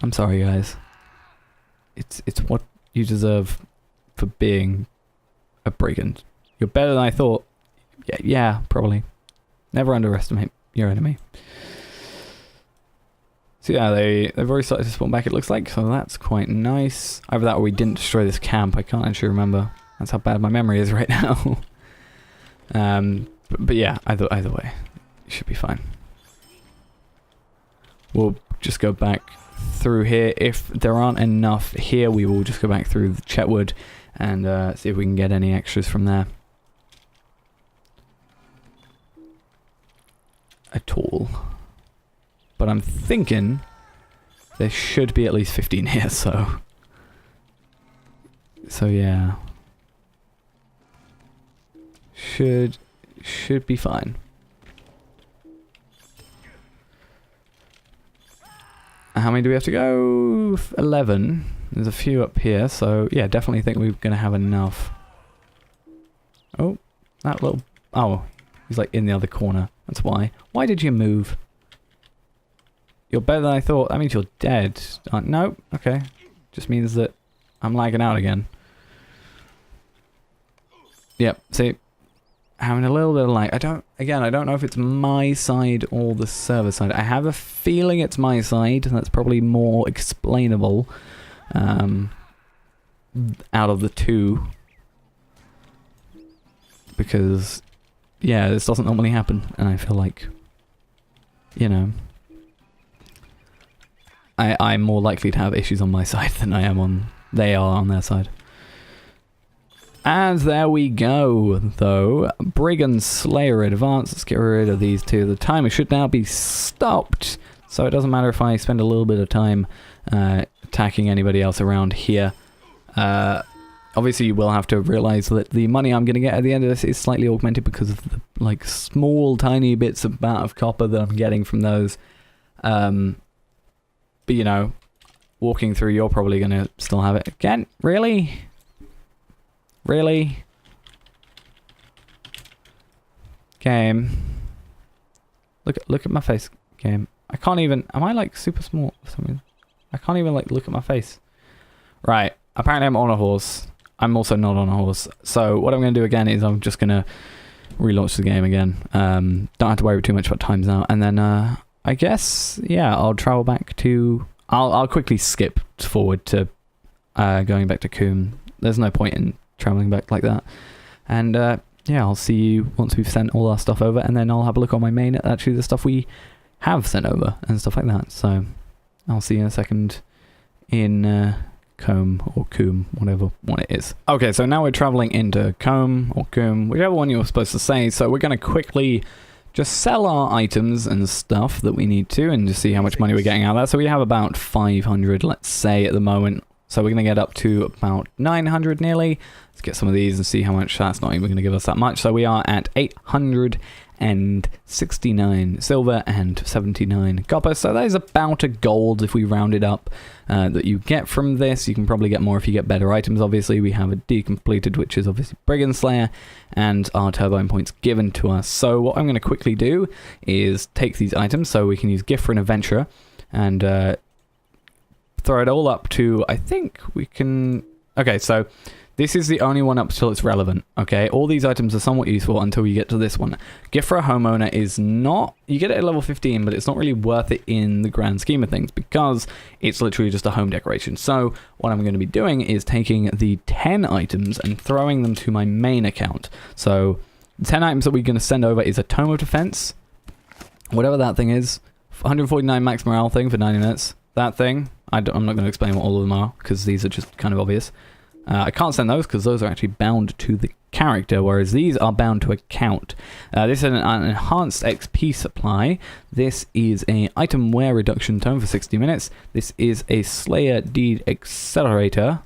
I'm sorry, guys. It's what you deserve for being a brigand. You're better than I thought. Yeah, probably. Never underestimate your enemy. So yeah, they've already started to spawn back, it looks like, so that's quite nice. Either that or we didn't destroy this camp. I can't actually remember. That's how bad my memory is right now. But yeah, either way, it should be fine. We'll just go back through here. If there aren't enough here, we will just go back through the Chetwood and see if we can get any extras from there. at all. But I'm thinking there should be at least 15 here, so... So yeah. Should be fine. How many do we have to go? 11. There's a few up here, so yeah, definitely think we're going to have enough. Oh, that little... Oh, he's like in the other corner. That's why. Why did you move? You're better than I thought. That means you're dead. No, okay. Just means that I'm lagging out again. Yep, see, having a little bit of lag. I don't know if it's my side or the server side. I have a feeling it's my side, and that's probably more explainable out of the two. Because, yeah, this doesn't normally happen, and I feel like, you know, I'm more likely to have issues on my side than they are on their side. And there we go, though. Brigand Slayer Advance. Let's get rid of these two. The timer should now be stopped, so it doesn't matter if I spend a little bit of time attacking anybody else around here. Obviously, you will have to realize that the money I'm going to get at the end of this is slightly augmented because of the like small, tiny bits of amount of copper that I'm getting from those. But you know, walking through, you're probably going to still have it. Again, really? Really? Game. Look at my face, game. I can't even... Am I like super small or something? I can't even like look at my face. Right. Apparently I'm on a horse. I'm also not on a horse. So what I'm going to do again is I'm just going to relaunch the game again. Don't have to worry too much about times now. And then I guess, yeah, I'll travel back to... I'll quickly skip forward to going back to Coombe. There's no point in traveling back like that. And yeah, I'll see you once we've sent all our stuff over, and then I'll have a look on my main at actually the stuff we have sent over and stuff like that. So I'll see you in a second in Coombe or Coombe, whatever one it is. Okay, so now we're traveling into Coombe or Coombe, whichever one you were supposed to say. So we're going to quickly just sell our items and stuff that we need to, and just see how much money we're getting out of that. So we have about 500, let's say, at the moment. So we're going to get up to about 900 nearly. Let's get some of these and see how much. That's not even going to give us that much. So we are at 869 silver and 79 copper. So that is about a gold if we round it up that you get from this. You can probably get more if you get better items. Obviously, we have a decompleted, which is obviously Brigand Slayer, and our turbine points given to us. So what I'm going to quickly do is take these items. So we can use gift for an adventurer and throw it all up to, I think we can... Okay, so this is the only one up till it's relevant, okay? All these items are somewhat useful until you get to this one. Gift for a homeowner is not... You get it at level 15, but it's not really worth it in the grand scheme of things because it's literally just a home decoration. So what I'm going to be doing is taking the 10 items and throwing them to my main account. So the 10 items that we're going to send over is a Tome of Defense, whatever that thing is, 149 max morale thing for 90 minutes, that thing... I'm not going to explain what all of them are, because these are just kind of obvious. I can't send those, because those are actually bound to the character, whereas these are bound to account. This is an enhanced XP supply. This is a item wear reduction tome for 60 minutes. This is a Slayer Deed Accelerator.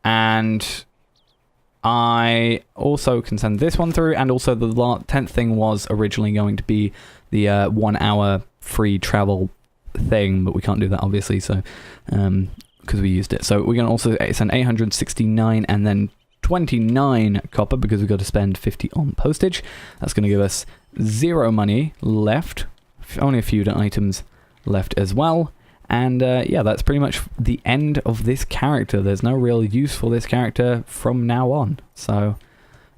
And I also can send this one through, and also the 10th thing was originally going to be the 1 hour free travel thing, but we can't do that obviously, so because we used it. So we're going to also send 869 and then 29 copper because we've got to spend 50 on postage. That's going to give us 0 money left, only a few items left as well. And yeah, that's pretty much the end of this character. There's no real use for this character from now on. So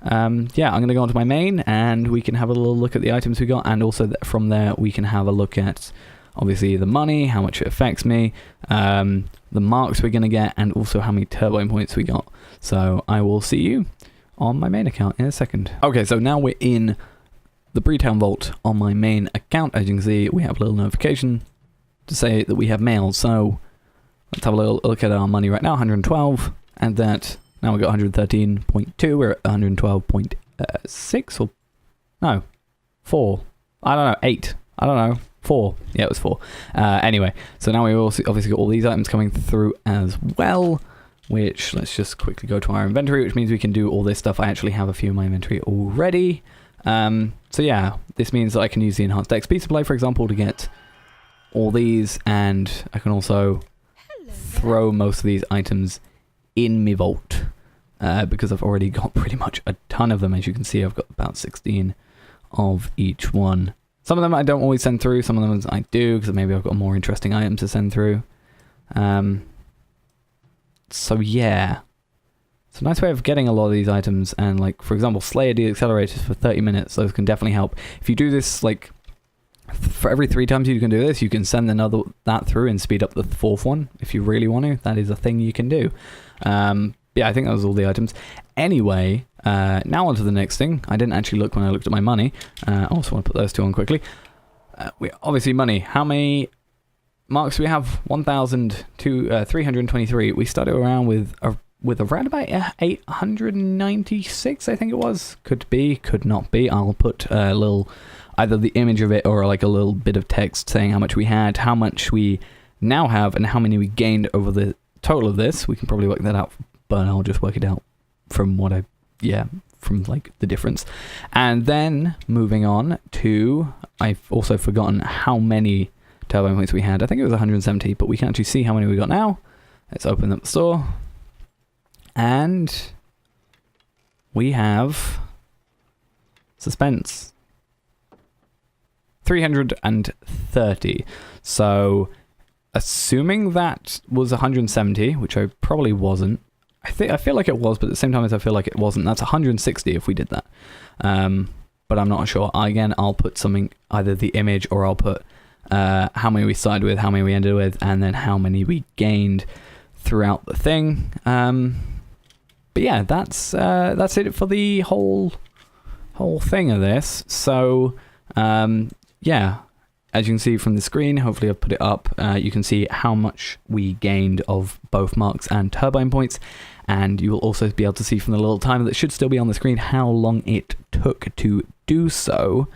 yeah, I'm going to go onto my main and we can have a little look at the items we got, and also from there we can have a look at obviously the money, how much it affects me, the marks we're going to get, and also how many turbine points we got. So I will see you on my main account in a second. Okay, so now we're in the Breetown Vault on my main account. As you can see, we have a little notification to say that we have mail. So let's have a little look at our money right now, 112, and that now we've got 113.2, we're at 112.6, or no, 4. I don't know, 8. I don't know, 4. Yeah, it was 4. Anyway, so now we also obviously got all these items coming through as well, which let's just quickly go to our inventory, which means we can do all this stuff. I actually have a few in my inventory already. So yeah, this means that I can use the enhanced XP supply, for example, to get all these, and I can also throw most of these items in my vault, because I've already got pretty much a ton of them. As you can see, I've got about 16 of each one. Some of them I don't always send through, some of them I do, because maybe I've got more interesting items to send through. So yeah, it's a nice way of getting a lot of these items, and like, for example, Slayer deaccelerators for 30 minutes, those can definitely help. If you do this, like, for every 3 times you can do this, you can send that through and speed up the 4th one, if you really want to. That is a thing you can do. Yeah, I think that was all the items. Anyway, now on to the next thing. I didn't actually look when I looked at my money. I also want to put those 2 on quickly. Obviously, money. How many marks do we have? 1,323. We started around with around about 896, I think it was. Could be, could not be. I'll put a little, either the image of it or like a little bit of text saying how much we had, how much we now have, and how many we gained over the total of this. We can probably work that out, but I'll just work it out from from like the difference. And then moving on to, I've also forgotten how many turbine points we had. I think it was 170, but we can actually see how many we got now. Let's open up the store. And we have, suspense, 330. So assuming that was 170, which I probably wasn't. I feel like it was, but at the same time as I feel like it wasn't. That's 160 if we did that. But I'm not sure. Again, I'll put something, either the image, or I'll put how many we started with, how many we ended with, and then how many we gained throughout the thing. But yeah, that's it for the whole thing of this. So yeah, as you can see from the screen, hopefully I've put it up, you can see how much we gained of both marks and turbine points, and you will also be able to see from the little timer that should still be on the screen how long it took to do so.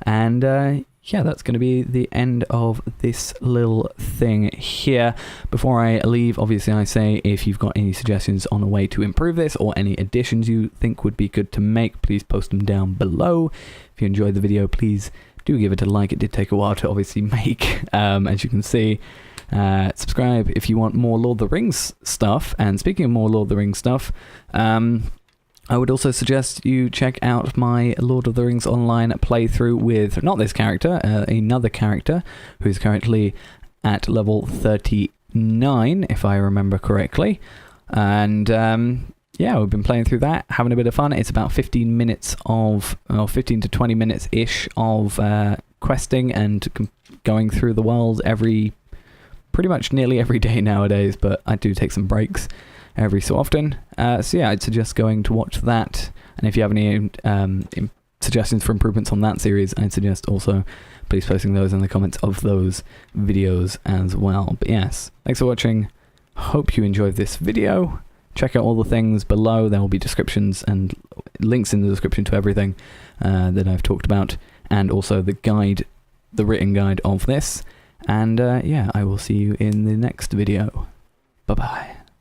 And yeah, that's going to be the end of this little thing here. Before I leave, obviously I say, if you've got any suggestions on a way to improve this, or any additions you think would be good to make, please post them down below. If you enjoyed the video, please do give it a like. It did take a while to obviously make, as you can see. Subscribe if you want more Lord of the Rings stuff. And speaking of more Lord of the Rings stuff, I would also suggest you check out my Lord of the Rings Online playthrough with, not this character, another character who's currently at level 39, if I remember correctly. And yeah, we've been playing through that, having a bit of fun. It's about 15 minutes of, or 15 to 20 minutes ish of questing and going through the world pretty much nearly every day nowadays, but I do take some breaks every so often. So yeah, I'd suggest going to watch that. And if you have any suggestions for improvements on that series, I'd suggest also please posting those in the comments of those videos as well. But yes, thanks for watching. Hope you enjoyed this video. Check out all the things below. There will be descriptions and links in the description to everything that I've talked about, and also the guide, the written guide of this. And yeah, I will see you in the next video. Bye bye.